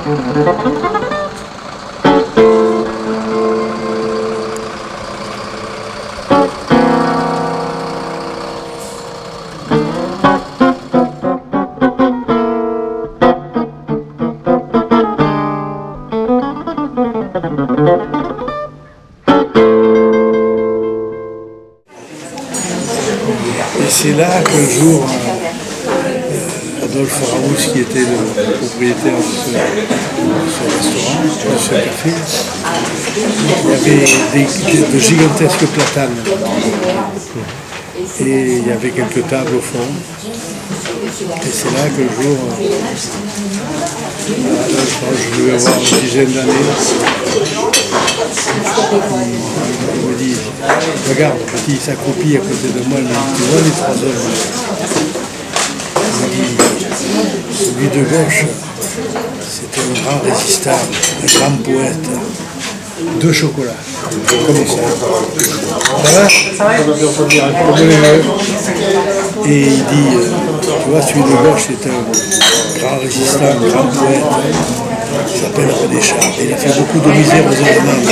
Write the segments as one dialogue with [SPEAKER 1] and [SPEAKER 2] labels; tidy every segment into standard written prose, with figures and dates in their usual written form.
[SPEAKER 1] Et c'est là qu'un jour, Adolphe Raouz, qui était le propriétaire de ce restaurant, de ce café, il y avait de gigantesques platanes. Et il y avait quelques tables au fond. Et c'est là qu'un jour, je devais avoir une dizaine d'années, il me dit, regarde, petit, il s'accroupit à côté de moi, il me dit, tu vois les 3 hommes? Il me dit, celui de gauche, c'était un grand résistant, un grand poète, 2 chocolats, comme ça. Ça va? Et il dit, tu vois, celui de gauche, c'est un grand résistant, un grand poète. Il s'appelle René Char. Il a fait beaucoup de misère aux Allemands.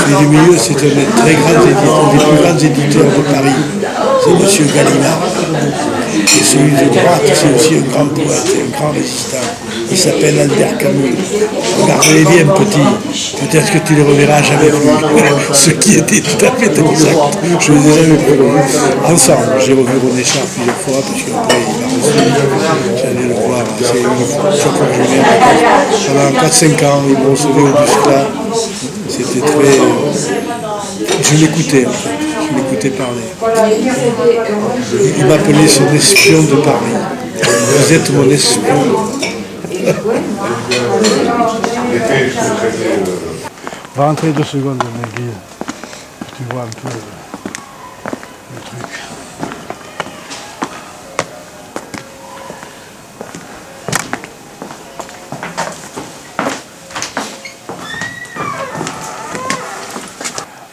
[SPEAKER 1] Celui du milieu, c'est un des très grands éditeurs, des plus grands éditeurs de Paris. C'est M. Gallimard. Et celui de droite, c'est aussi un grand poète, un grand résistant. Il s'appelle Albert Camus. Regardez-les bien, petit. Peut-être que tu les reverras jamais plus. Ce qui était tout à fait exact. Je les ai jamais plus revus. Ensemble, j'ai revu René Char plusieurs fois, parce qu'après, il m'a reçu. J'allais le voir. C'est chaque fois que je viens. Pendant 4-5 ans, il me recevait au Buscla. C'était très... Je l'écoutais, en fait. Je l'écoutais parler. Il m'appelait son espion de Paris. Vous êtes mon espion. On va rentrer 2 secondes dans l'église. Tu vois un peu le truc.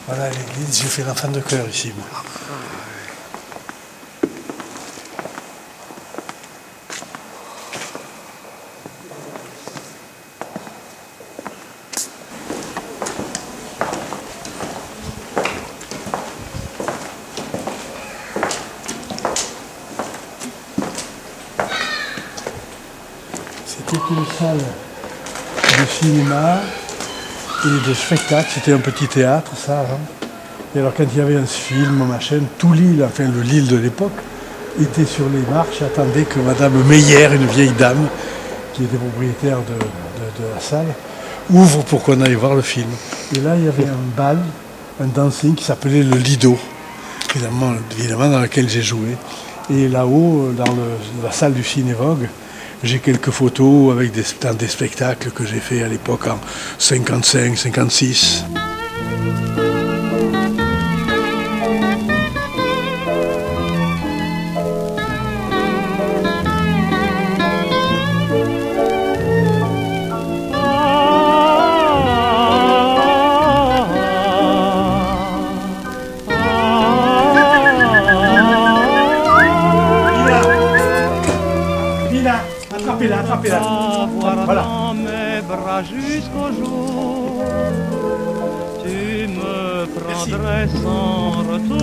[SPEAKER 1] Voilà l'église, j'ai fait l'enfant de cœur ici. C'était une salle de cinéma et de spectacle. C'était un petit théâtre, ça, avant. Et alors, quand il y avait un film, machin, tout Lille, enfin le Lille de l'époque, était sur les marches, attendait que Madame Meyer, une vieille dame, qui était propriétaire de la salle, ouvre pour qu'on aille voir le film. Et là, il y avait un bal, un dancing qui s'appelait le Lido, évidemment dans lequel j'ai joué. Et là-haut, dans la salle du Cinévogue, j'ai quelques photos avec des spectacles que j'ai fait à l'époque en 55, 56. Attrapez-la. Voilà. Dans mes bras jusqu'au jour, tu me prendrais sans retour.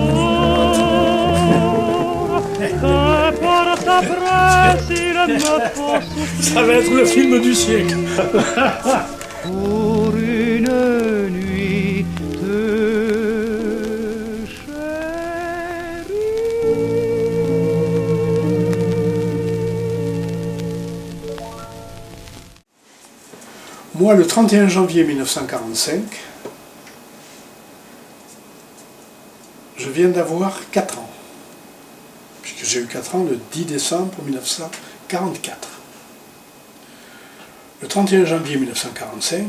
[SPEAKER 1] Qu'importe après s'il me faut souffrir. Ça va être le film du siècle. Pour une nuit de chérie. Moi, le 31 janvier 1945, je viens d'avoir 4 ans, puisque j'ai eu 4 ans le 10 décembre 1944. Le 31 janvier 1945,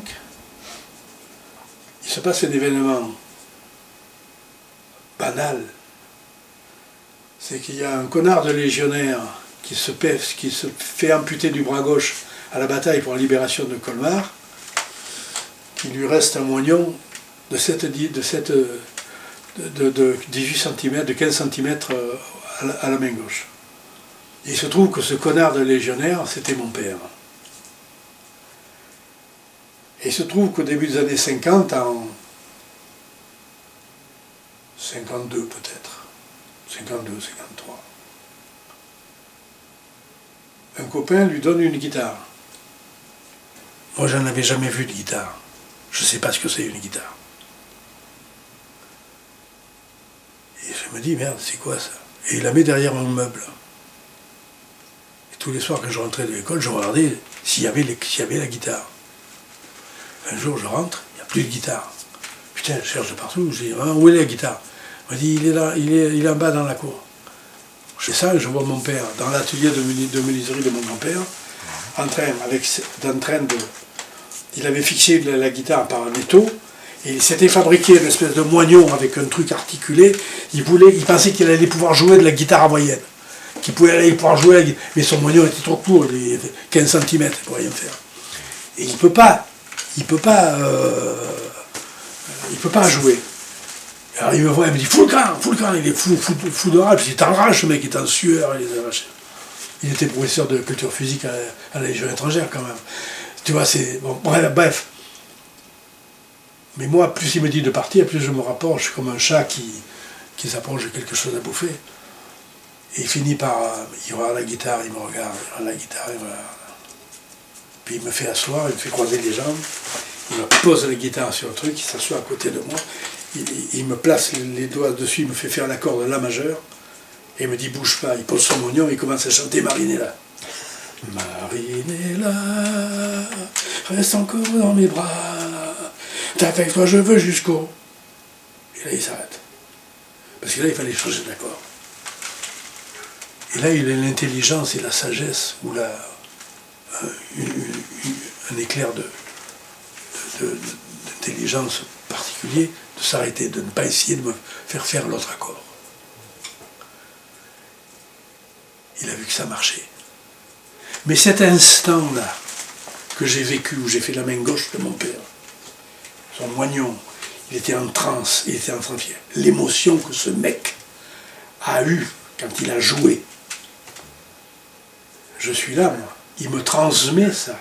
[SPEAKER 1] il se passe un événement banal. C'est qu'il y a un connard de légionnaire qui se fait amputer du bras gauche à la bataille pour la libération de Colmar. Il lui reste un moignon de 18 cm, de 15 cm à la main gauche. Et il se trouve que ce connard de légionnaire, c'était mon père. Et il se trouve qu'au début des années 50, en 52 peut-être, 52, 53, un copain lui donne une guitare. Moi, j'en avais jamais vu de guitare. Je ne sais pas ce que c'est une guitare. Et je me dis, merde, c'est quoi ça? Et il la met derrière mon meuble. Et tous les soirs, quand je rentrais de l'école, je regardais s'il y avait la guitare. Un jour, je rentre, il n'y a plus de guitare. Putain, je cherche de partout. Je dis, ah, où est la guitare? Il m'a dit, il est là, il est en bas dans la cour. Je fais ça et je vois mon père dans l'atelier de menuiserie de mon grand-père, il avait fixé la guitare par un étau, et il s'était fabriqué une espèce de moignon avec un truc articulé. Il pensait qu'il allait pouvoir jouer de la guitare hawaïenne, qu'il pouvait aller pouvoir jouer, mais son moignon était trop court, il était 15 cm, il ne pouvait rien faire. Et il peut pas jouer. Alors il me voit, il me dit, fous le camp, il est fou de rage, il est en rage, ce mec, il est en sueur, il était professeur de culture physique à la Légion étrangère quand même. Tu vois, c'est... Bon, bref. Mais moi, plus il me dit de partir, plus je me rapproche, je suis comme un chat qui s'approche de quelque chose à bouffer. Et il finit par... il regarde la guitare, il me regarde, il me regarde. Puis il me fait asseoir, il me fait croiser les jambes, il me pose la guitare sur le truc, il s'assoit à côté de moi, il me place les doigts dessus, il me fait faire l'accord de La majeur, et il me dit bouge pas, il pose son oignon, il commence à chanter Marinella. Marinella, reste encore dans mes bras, avec toi je veux jusqu'au... Et là il s'arrête. Parce que là il fallait changer d'accord. Et là il a l'intelligence et la sagesse, ou un éclair d'intelligence particulier, de s'arrêter, de ne pas essayer de me faire l'autre accord. Il a vu que ça marchait. Mais cet instant-là que j'ai vécu, où j'ai fait la main gauche de mon père, son moignon, il était en transe, il était en train de faire l'émotion que ce mec a eue quand il a joué. Je suis là, moi. Il me transmet ça.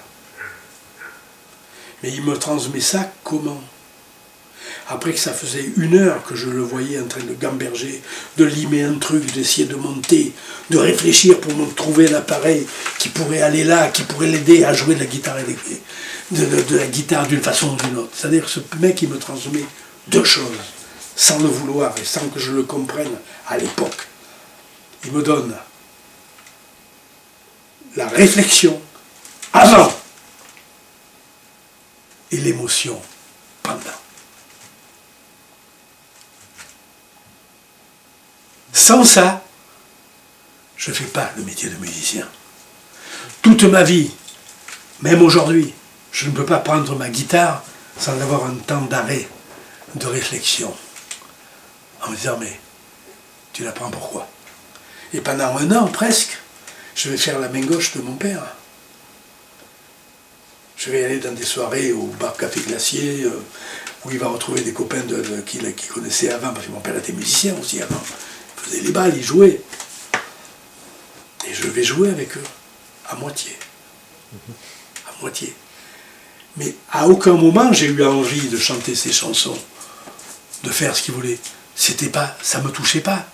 [SPEAKER 1] Mais il me transmet ça comment? Après que ça faisait 1 heure que je le voyais en train de gamberger, de limer un truc, d'essayer de monter, de réfléchir pour me trouver l'appareil qui pourrait aller là, qui pourrait l'aider à jouer de la guitare électrique, de la guitare d'une façon ou d'une autre. C'est-à-dire que ce mec, il me transmet 2 choses, sans le vouloir et sans que je le comprenne à l'époque. Il me donne la réflexion avant et l'émotion pendant. Sans ça, je ne fais pas le métier de musicien. Toute ma vie, même aujourd'hui, je ne peux pas prendre ma guitare sans avoir un temps d'arrêt, de réflexion, en me disant, mais tu la prends pourquoi? Et pendant 1 an, presque, je vais faire la main gauche de mon père. Je vais aller dans des soirées au bar Café Glacier, où il va retrouver des copains qu'il connaissait avant, parce que mon père était musicien aussi avant. Il faisait les balles, il jouait. Et je vais jouer avec eux, à moitié. À moitié. Mais à aucun moment j'ai eu envie de chanter ces chansons, de faire ce qu'il voulait. C'était pas, ça me touchait pas.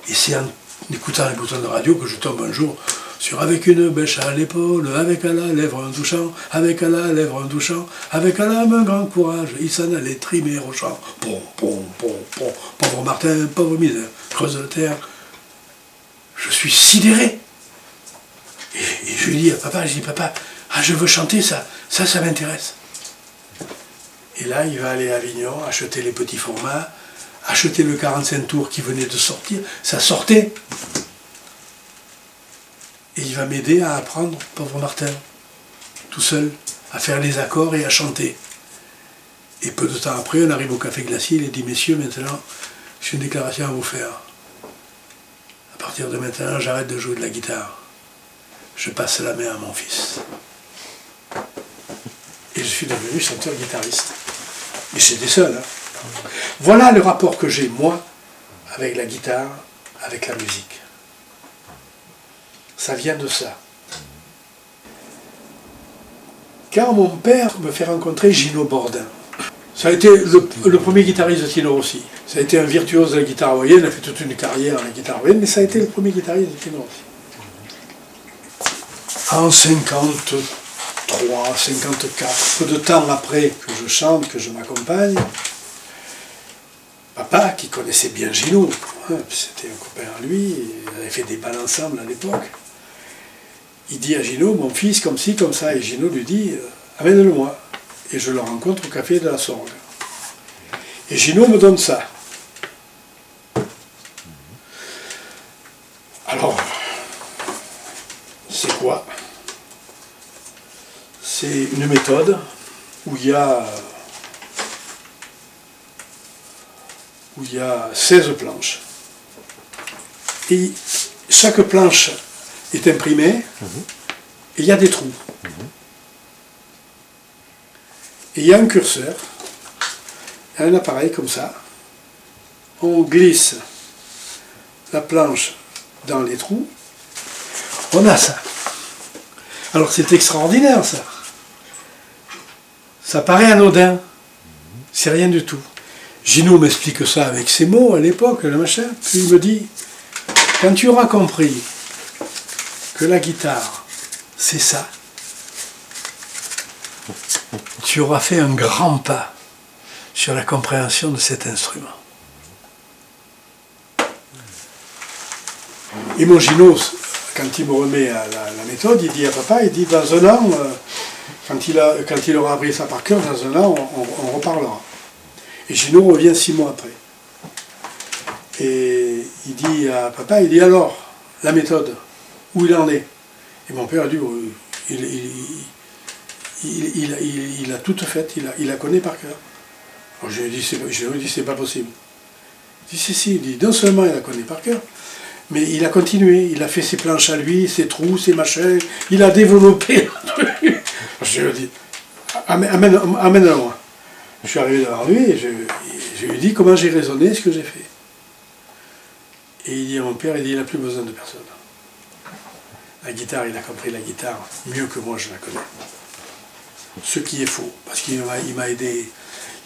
[SPEAKER 1] Et c'est en écoutant les boutons de radio que je tombe un jour sur avec une bêche à l'épaule, avec à la lèvre un touchant, avec à la lèvre un touchant, avec à l'âme un grand courage, il s'en allait trimer au champ. Pom, pom, pom, pom, pauvre Martin, pauvre misère, creuse de terre. Je suis sidéré. Et je lui dis à papa, je veux chanter ça m'intéresse. Et là, il va aller à Avignon, acheter les petits formats, acheter le 45 tours qui venait de sortir, ça sortait. Et il va m'aider à apprendre, pauvre Martin, tout seul, à faire les accords et à chanter. Et peu de temps après, on arrive au Café Glacier, il a dit, messieurs, maintenant, j'ai une déclaration à vous faire. À partir de maintenant, j'arrête de jouer de la guitare. Je passe la main à mon fils. Et je suis devenu chanteur-guitariste. Et j'étais seul. Hein. Voilà le rapport que j'ai, moi, avec la guitare, avec la musique. Ça vient de ça. quand mon père me fait rencontrer Gino Bordin. Ça a été le premier guitariste de Tino Rossi. Ça a été un virtuose de la guitare hawaïenne, il a fait toute une carrière à la guitare hawaïenne, mais ça a été le premier guitariste de Tino Rossi. En 53, 54, peu de temps après que je chante, que je m'accompagne, papa, qui connaissait bien Gino, hein, c'était un copain à lui, ils avaient fait des balles ensemble à l'époque, il dit à Gino, mon fils, comme ci, comme ça, et Gino lui dit, amène-le-moi. Et je le rencontre au café de la Sorgue. Et Gino me donne ça. Alors, c'est quoi? C'est une méthode où il y a 16 planches. Et chaque planche est imprimée et il y a des trous. Et il y a un curseur, il y a un appareil comme ça. On glisse la planche dans les trous. On a ça. Alors c'est extraordinaire ça. Ça paraît anodin. C'est rien du tout. Gino m'explique ça avec ses mots à l'époque, le machin. Puis il me dit, quand tu auras compris que la guitare, c'est ça, tu auras fait un grand pas sur la compréhension de cet instrument. Et mon Gino, quand il me remet à la méthode, il dit à papa, il dit dans un an, quand il aura appris ça par cœur, dans un an, on reparlera. Et Gino revient 6 mois après. Et il dit à papa, il dit alors, la méthode, où il en est? Et mon père a dit, il a tout fait, il la connaît par cœur. Alors je lui ai dit, c'est pas possible. Il dit, si, il dit, non seulement il la connaît par cœur, mais il a continué, il a fait ses planches à lui, ses trous, ses machins, il a développé. Je lui ai dit, amène-le-moi. Je suis arrivé devant lui et je lui ai dit comment j'ai raisonné, ce que j'ai fait. Et il dit à mon père, il n'a plus besoin de personne. La guitare, il a compris la guitare mieux que moi je la connais. Ce qui est faux, parce qu'il m'a aidé,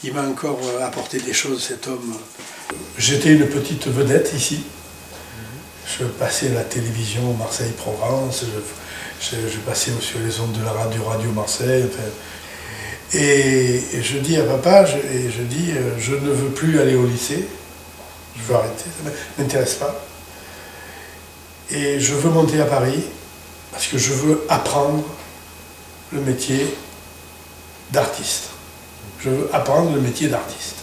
[SPEAKER 1] il m'a encore apporté des choses, cet homme. J'étais une petite vedette ici. Je passais à la télévision Marseille-Provence, je passais sur les ondes de la Radio Marseille. Enfin, et je dis à papa, je ne veux plus aller au lycée, je veux arrêter, ça ne m'intéresse pas. Et je veux monter à Paris, parce que je veux apprendre le métier d'artiste. Je veux apprendre le métier d'artiste.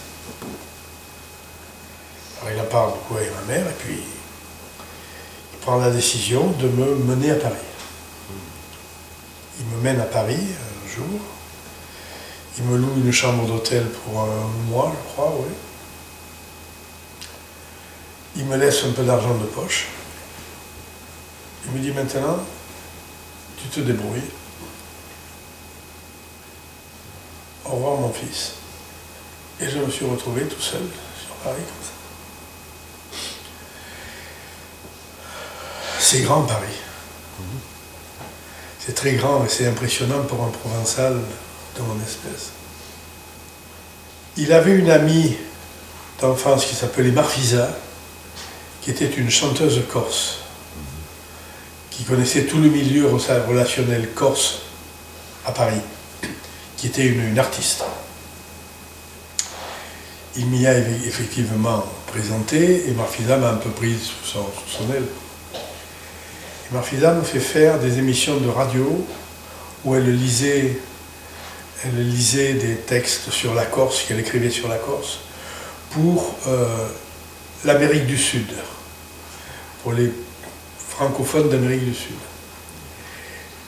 [SPEAKER 1] Alors il en parle beaucoup avec ma mère, et puis il prend la décision de me mener à Paris. Il me mène à Paris un jour. Il me loue une chambre d'hôtel pour un mois, je crois, oui. Il me laisse un peu d'argent de poche. Il me dit maintenant, tu te débrouilles. Au revoir mon fils. Et je me suis retrouvé tout seul sur Paris comme ça. C'est grand Paris. C'est très grand et c'est impressionnant pour un provençal de mon espèce. Il avait une amie d'enfance qui s'appelait Marfisa, qui était une chanteuse corse, qui connaissait tout le milieu relationnel corse à Paris, qui était une artiste. Il m'y a effectivement présenté et Marfisa m'a un peu prise sous son aile. Et Marfisa me fait faire des émissions de radio où elle lisait des textes sur la Corse, qu'elle écrivait sur la Corse, pour l'Amérique du Sud, pour les francophones d'Amérique du Sud.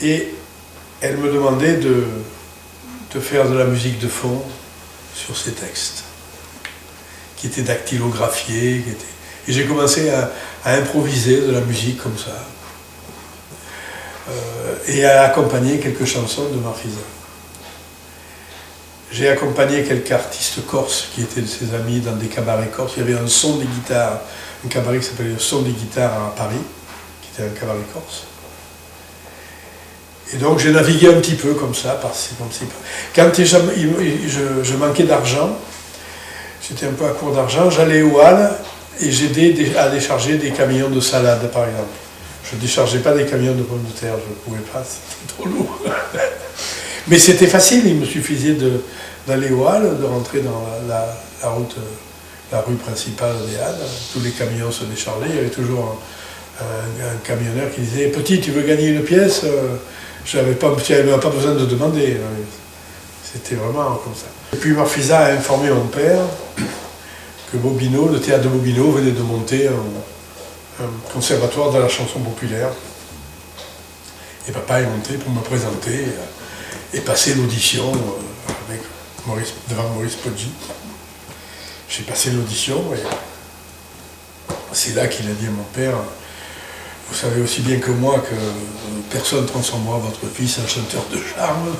[SPEAKER 1] Et elle me demandait de faire de la musique de fond sur ces textes, qui étaient dactylographiés, et j'ai commencé à improviser de la musique comme ça, et à accompagner quelques chansons de Marfisa. J'ai accompagné quelques artistes corses qui étaient de ses amis dans des cabarets corses. Il y avait un son des guitares, un cabaret qui s'appelait le Son des guitares à Paris, qui était un cabaret corse. Et donc j'ai navigué un petit peu comme ça, par-ci, comme-ci. Quand je manquais d'argent, j'étais un peu à court d'argent, j'allais aux halles et j'aidais à décharger des camions de salade, par exemple. Je ne déchargeais pas des camions de pommes de terre, je ne pouvais pas, c'était trop lourd. Mais c'était facile, il me suffisait d'aller aux halles, de rentrer dans la rue principale des halles. Tous les camions se déchargeaient, il y avait toujours un camionneur qui disait « Petit, tu veux gagner une pièce ?» Tu n'avais pas besoin de demander. C'était vraiment comme ça. Et puis Marfisa a informé mon père que Bobino, le théâtre de Bobino, venait de monter un conservatoire de la chanson populaire. Et papa est monté pour me présenter et passer l'audition devant Maurice Poggi. J'ai passé l'audition et c'est là qu'il a dit à mon père « Vous savez aussi bien que moi que personne ne transformera votre fils en chanteur de charme,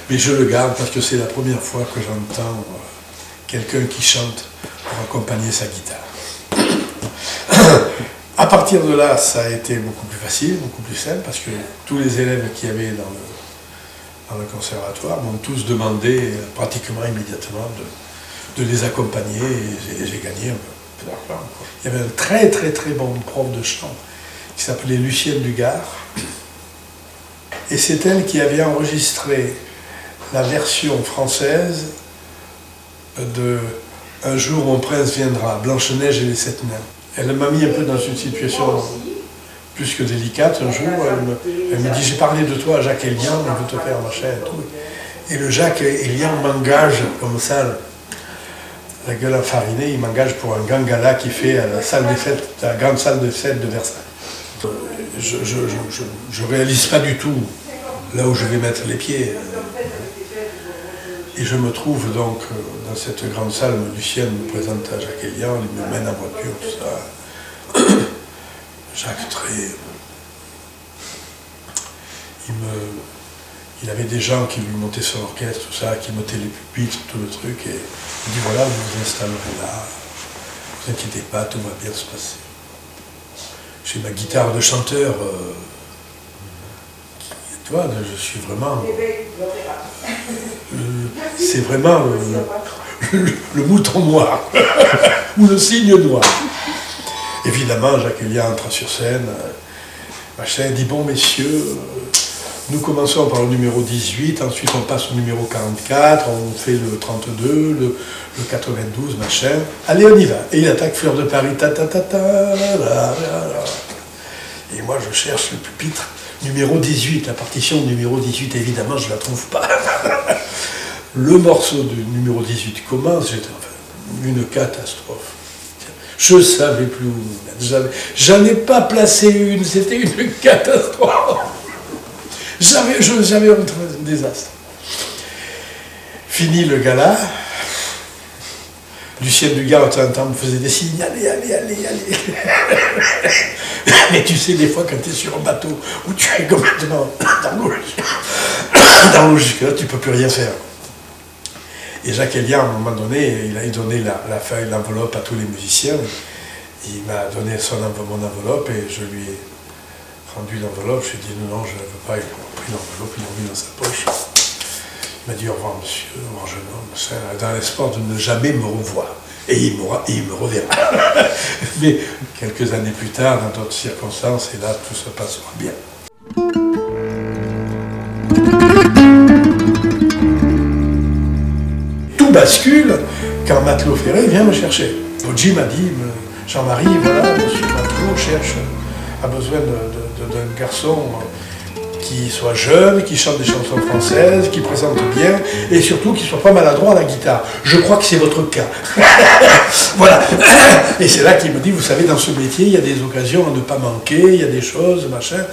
[SPEAKER 1] mais je le garde parce que c'est la première fois que j'entends quelqu'un qui chante pour accompagner sa guitare. » À partir de là, ça a été beaucoup plus facile, beaucoup plus simple, parce que tous les élèves qu'il y avait dans le conservatoire m'ont tous demandé pratiquement immédiatement de les accompagner, et j'ai gagné un peu d'argent. Il y avait un très très très bon prof de chant qui s'appelait Lucienne Dugard, et c'est elle qui avait enregistré la version française de « Un jour mon prince viendra », Blanche-Neige et les sept nains. Elle m'a mis un peu dans une situation plus que délicate. Un jour, elle me dit « J'ai parlé de toi à Jacques Elian, il veut te faire machin et tout. » Et le Jacques Elian m'engage comme ça, la gueule enfarinée, il m'engage pour un grand gala qui fait à la grande salle des fêtes de Versailles. Je ne réalise pas du tout là où je vais mettre les pieds. Et je me trouve donc dans cette grande salle, Lucienne me présente à Jacques Elian, il me mène en voiture, tout ça. Jacques très... Il avait des gens qui lui montaient sur l'orchestre, tout ça, qui montaient les pupitres, tout le truc, et il dit voilà, vous vous installerez là, ne vous inquiétez pas, tout va bien se passer. J'ai ma guitare de chanteur, tu vois, je suis vraiment... c'est vraiment le mouton noir, ou le cygne noir. Évidemment, Jacques Elian entra sur scène, machin, dit bon messieurs, nous commençons par le numéro 18, ensuite on passe au numéro 44, on fait le 32, le 92, machin. Allez, on y va. Et il attaque Fleur de Paris, ta ta ta ta, la, la, la. Et moi je cherche le pupitre numéro 18, la partition numéro 18, évidemment je ne la trouve pas. Le morceau du numéro 18 commence, j'étais une catastrophe. Je ne savais plus où me mettre. J'en ai pas placé une, c'était une catastrophe. J'avais un désastre. Fini le gala, Lucienne Dugard, de temps en temps, me faisait des signes, allez, allez, allez, allez. Mais tu sais, des fois, quand tu es sur un bateau, où tu es complètement dans l'eau jusque-là, tu ne peux plus rien faire. Et Jacques Elian, à un moment donné, il a donné la feuille, l'enveloppe à tous les musiciens. Il m'a donné mon enveloppe et je lui ai rendu l'enveloppe. Je lui ai dit non, je ne veux pas. Il a pris l'enveloppe, il l'a mis dans sa poche. Il m'a dit au revoir monsieur, au revoir jeune homme, dans l'espoir de ne jamais me revoir. Et il me reverra. Mais quelques années plus tard, dans d'autres circonstances, et là, tout se passera bien. Tout bascule quand Matelot Ferré vient me chercher. Poggi m'a dit, Jean-Marie, voilà, monsieur Matelot a besoin d'un garçon qui soit jeune, qui chante des chansons françaises, qui présente bien, et surtout qui soit pas maladroit à la guitare. Je crois que c'est votre cas. Voilà. Et c'est là qu'il me dit, vous savez, dans ce métier, il y a des occasions à ne pas manquer, il y a des choses, machin,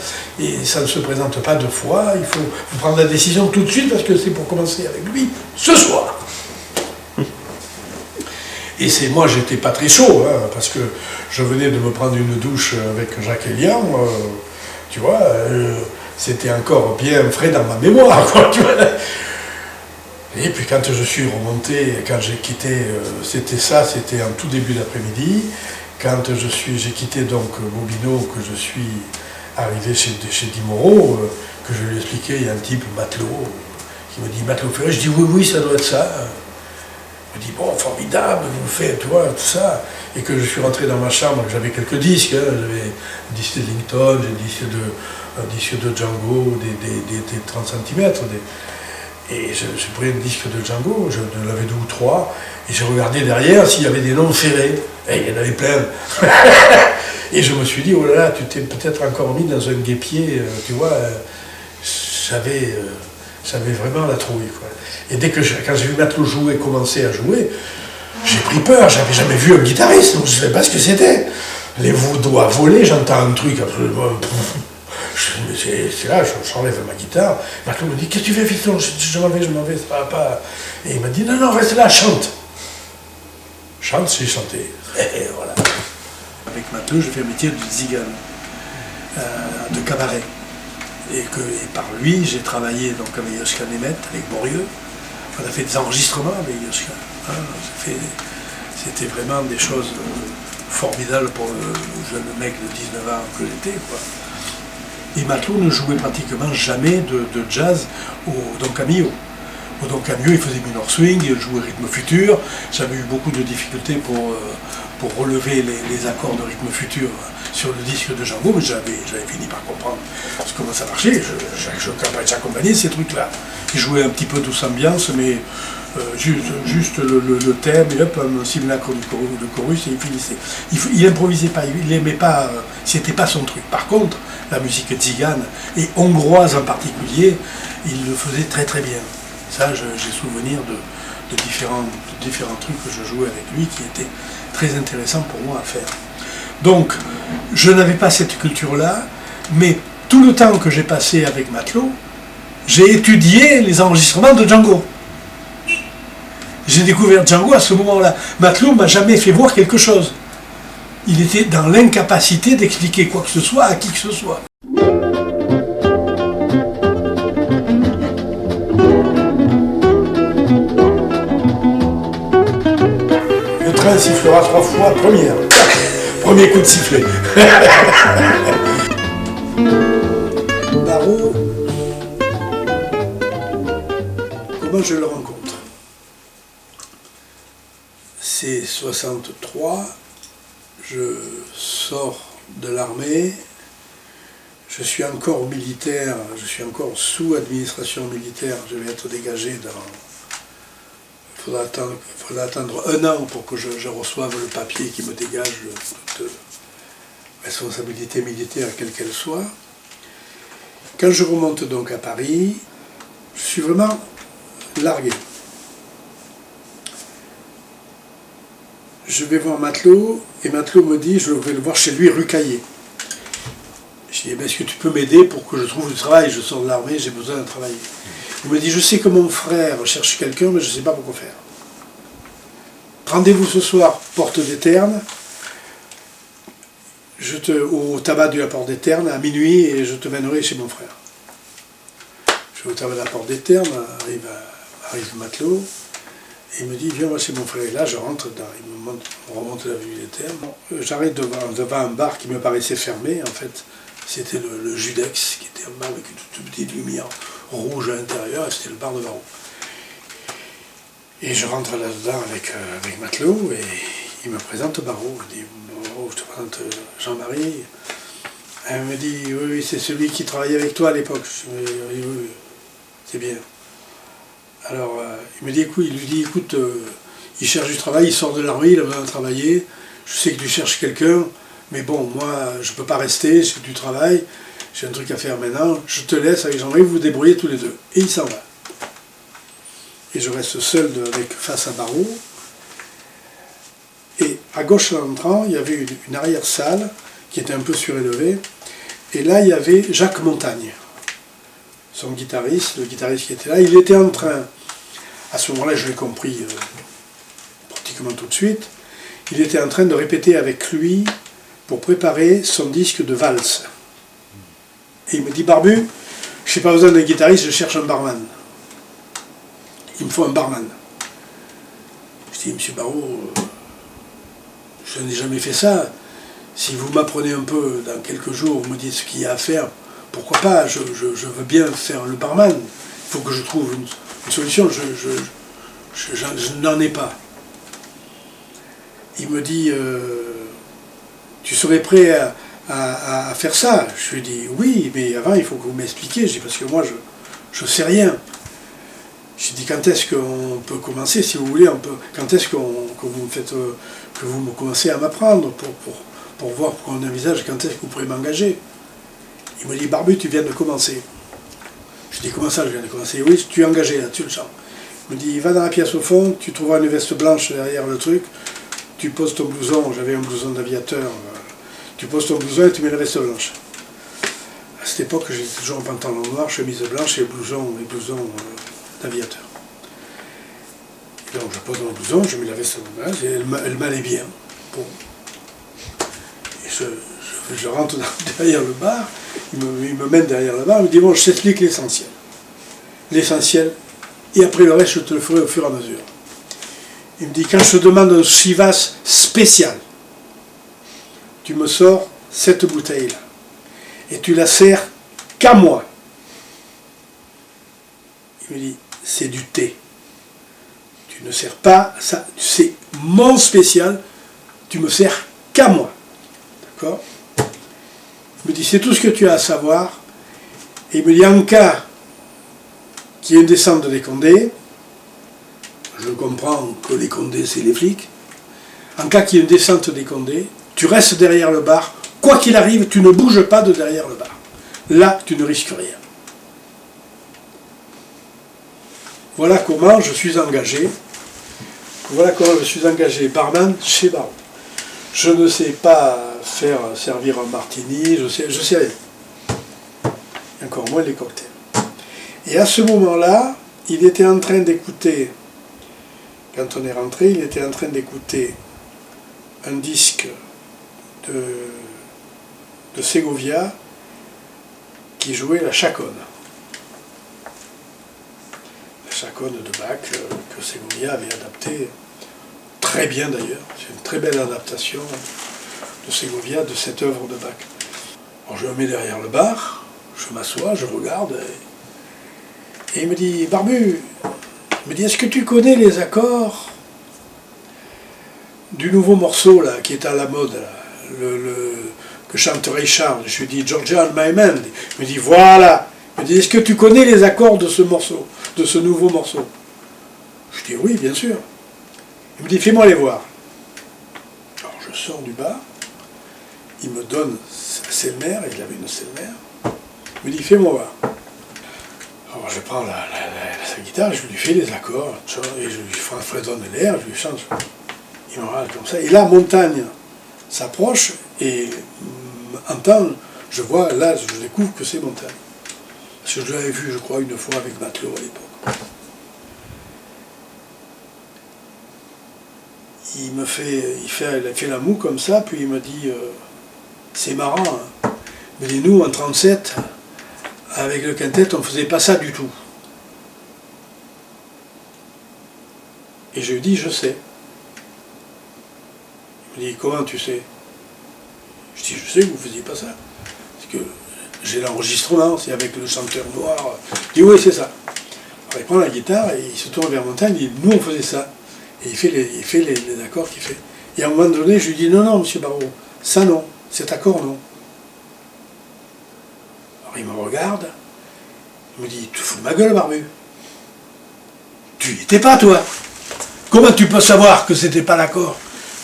[SPEAKER 1] et ça ne se présente pas deux fois, il faut prendre la décision tout de suite, parce que c'est pour commencer avec lui ce soir. Et moi, j'étais pas très chaud, hein, parce que je venais de me prendre une douche avec Jacques Elian, tu vois, c'était encore bien frais dans ma mémoire, quoi, tu vois. Et puis quand je suis remonté, quand j'ai quitté, c'était en tout début d'après-midi, quand j'ai quitté donc Bobino, que je suis arrivé chez Dimoro, que je lui ai expliqué, il y a un type, matelot, qui me dit Matelot Ferré. Je dis oui, ça doit être ça. Il me dit bon, formidable, vous faites, tu vois, tout ça. Et que je suis rentré dans ma chambre, j'avais quelques disques, hein, j'avais un disque de Ellington, un disque de Django, des 30 cm. Et j'ai pris un disque de Django, je l'avais 2 ou 3, et j'ai regardé derrière s'il y avait des noms ferrés. Et il y en avait plein. Et je me suis dit, oh là là, tu t'es peut-être encore mis dans un guêpier, tu vois, j'avais vraiment la trouille, quoi. Et quand j'ai vu Matelot jouer, commencer à jouer, j'ai pris peur, j'avais jamais vu un guitariste, donc je ne savais pas ce que c'était. Les doigts volés, j'entends un truc absolument... C'est là, j'enlève ma guitare. Matelot me dit, qu'est-ce que tu fais, fiston? Je m'en vais, ça va pas. Et il m'a dit, non, reste là, chante. Chante, j'ai chanté. Et voilà. Avec Matelot, je fais un métier de zigane, de cabaret. Et par lui, j'ai travaillé donc avec Yoshka Nemeth, avec Borieux. On a fait des enregistrements avec Yoshka. Hein, c'était vraiment des choses formidables pour le jeune mec de 19 ans que j'étais, quoi. Et Matelot ne jouait pratiquement jamais de jazz au Don Camillo. Au Don Camillo, il faisait minor swing, il jouait rythme futur. J'avais eu beaucoup de difficultés pour relever les accords de rythme futur sur le disque de Django, mais j'avais fini par comprendre comment ça marchait. J'accompagnais ces trucs-là. Il jouait un petit peu douce ambiance, mais juste le thème, et hop, un simulacre de chorus, et il finissait. Il improvisait pas, il n'aimait pas, c'était pas son truc. Par contre, la musique tzigane, et hongroise en particulier, il le faisait très très bien. Ça, j'ai souvenir de différents trucs que je jouais avec lui qui étaient très intéressants pour moi à faire. Donc, je n'avais pas cette culture-là, mais tout le temps que j'ai passé avec Matelot, j'ai étudié les enregistrements de Django. J'ai découvert Django à ce moment-là. Matelot ne m'a jamais fait voir quelque chose. Il était dans l'incapacité d'expliquer quoi que ce soit à qui que ce soit. Le train sifflera 3 fois, premier coup de sifflet. Barrault, comment je le rencontre? C'est 63, je sors de l'armée, je suis encore militaire, je suis encore sous administration militaire, je vais être dégagé dans... Il faudra attendre 1 an pour que je reçoive le papier qui me dégage de toute responsabilité militaire, quelle qu'elle soit. Quand je remonte donc à Paris, je suis vraiment largué. Je vais voir Matelot, et Matelot me dit, je vais le voir chez lui, rue Caillé. Je dis, est-ce que tu peux m'aider pour que je trouve du travail? Je sors de l'armée, j'ai besoin de travailler. Il me dit, je sais que mon frère cherche quelqu'un, mais je ne sais pas pourquoi faire. Rendez-vous ce soir, porte des Ternes, au tabac de la porte des Ternes, à minuit, et je te mènerai chez mon frère. Je vais au tabac de la porte des Ternes, arrive Matelot, et il me dit, viens moi chez mon frère. Et là, je rentre, on remonte l'avenue des Ternes. J'arrête devant un bar qui me paraissait fermé, en fait. C'était le Judex, qui était un bar avec une toute petite lumière rouge à l'intérieur, et c'était le bar de Barrault. Et je rentre là-dedans avec Matelot, et il me présente Barrault. Il dit, Barrault, je te présente Jean-Marie. Elle me dit, oui, c'est celui qui travaillait avec toi à l'époque. Je me dis, oui, c'est bien. Alors, il lui dit, écoute, il cherche du travail, il sort de l'armée, il a besoin de travailler. Je sais que tu cherches quelqu'un, mais bon, moi, je ne peux pas rester, j'ai du travail, j'ai un truc à faire maintenant, je te laisse avec Jean-Marie, vous vous débrouillez tous les deux. Et il s'en va. Et je reste seul face à Barrault. Et à gauche, en entrant, il y avait une arrière-salle qui était un peu surélevée. Et là, il y avait Jacques Montagne, son guitariste, le guitariste qui était là. Il était en train, à ce moment-là, je l'ai compris pratiquement tout de suite, il était en train de répéter avec lui pour préparer son disque de valse. Et il me dit, Barbu, je n'ai pas besoin d'un guitariste, je cherche un barman. Il me faut un barman. Je dis, monsieur Barrault, je n'ai jamais fait ça. si vous m'apprenez un peu dans quelques jours, vous me dites ce qu'il y a à faire, pourquoi pas, je veux bien faire le barman. Il faut que je trouve une solution, je n'en ai pas. Il me dit, tu serais prêt à faire ça? Je lui dis, oui, mais avant il faut que vous m'expliquiez. Je dis, parce que moi je sais rien. Je lui dis, quand est-ce qu'on peut commencer, si vous voulez, quand est-ce que vous me commencez à m'apprendre pour voir, pour qu'on envisage quand est-ce que vous pourrez m'engager. Il me dit, Barbu, tu viens de commencer. Je dis, comment ça, je viens de commencer? Oui, tu es engagé là-dessus, le champ. Il me dit, va dans la pièce au fond, tu trouveras une veste blanche derrière le truc, tu poses ton blouson, j'avais un blouson d'aviateur, tu poses ton blouson et tu mets la veste blanche. À cette époque, j'étais toujours en pantalon noir, chemise blanche et blouson d'aviateur. Donc je pose mon blouson, je mets la veste blanche et elle m'allait bien. Bon. Et je rentre derrière le bar, il me mène derrière le bar, il me dit, bon, je t'explique l'essentiel. L'essentiel, et après le reste, je te le ferai au fur et à mesure. Il me dit, quand je te demande un Chivas spécial, tu me sors cette bouteille-là, et tu la sers qu'à moi. Il me dit, c'est du thé. Tu ne sers pas ça, c'est mon spécial, tu me sers qu'à moi. D'accord? Il me dit, c'est tout ce que tu as à savoir. Et il me dit, en cas qu'il y ait une descente des Condés, je comprends que les Condés, c'est les flics. En cas qu'il y ait une descente des Condés, tu restes derrière le bar. Quoi qu'il arrive, tu ne bouges pas de derrière le bar. Là, tu ne risques rien. Voilà comment je suis engagé. Voilà comment je suis engagé barman chez Barreau. Je ne sais pas faire servir un martini, je sais rien. Et encore moins les cocktails. Et à ce moment-là, il était en train d'écouter, quand on est rentré, il était en train d'écouter un disque de Segovia qui jouait la chaconne. La chaconne de Bach que Segovia avait adapté très bien d'ailleurs. C'est une très belle adaptation de Segovia de cette œuvre de Bach. Alors je me mets derrière le bar, je m'assois, je regarde et il me dit, Barbu, il me dit, est-ce que tu connais les accords du nouveau morceau là, qui est à la mode, là, que chante Ray Charles? Je lui dis, Georgia on my mind. Il me dit, voilà. Il me dit, est-ce que tu connais les accords de ce morceau, de ce nouveau morceau? Je dis, oui, bien sûr. Il me dit, fais-moi les voir. Alors je sors du bar, il me donne sa Selmer, il avait une Selmer. Il me dit, fais-moi voir. Alors je prends sa guitare, je lui fais les accords, et je lui fredonne l'air, je lui change. Il me regarde comme ça. Et là, Montagne s'approche et entend, je vois, là, je découvre que c'est Montagne. Parce que je l'avais vu, je crois, une fois avec Matelot à l'époque. Il fait la moue comme ça, puis il me dit, c'est marrant, hein. Mais nous, en 37, avec le quintet, on ne faisait pas ça du tout. Et je lui dis, je sais. Il me dit, comment tu sais? Je dis, je sais que vous ne faisiez pas ça. Parce que j'ai l'enregistrement, c'est avec le chanteur noir. Il dit, oui, c'est ça. Alors il prend la guitare et il se tourne vers Montagne, il dit, nous on faisait ça. Et il fait les accords qu'il fait. Et à un moment donné, je lui dis, non, monsieur Barreau, ça non, cet accord non. Alors il me regarde, il me dit, tu te fous de ma gueule, Barbu. Tu n'y étais pas, toi. Comment tu peux savoir que c'était pas l'accord?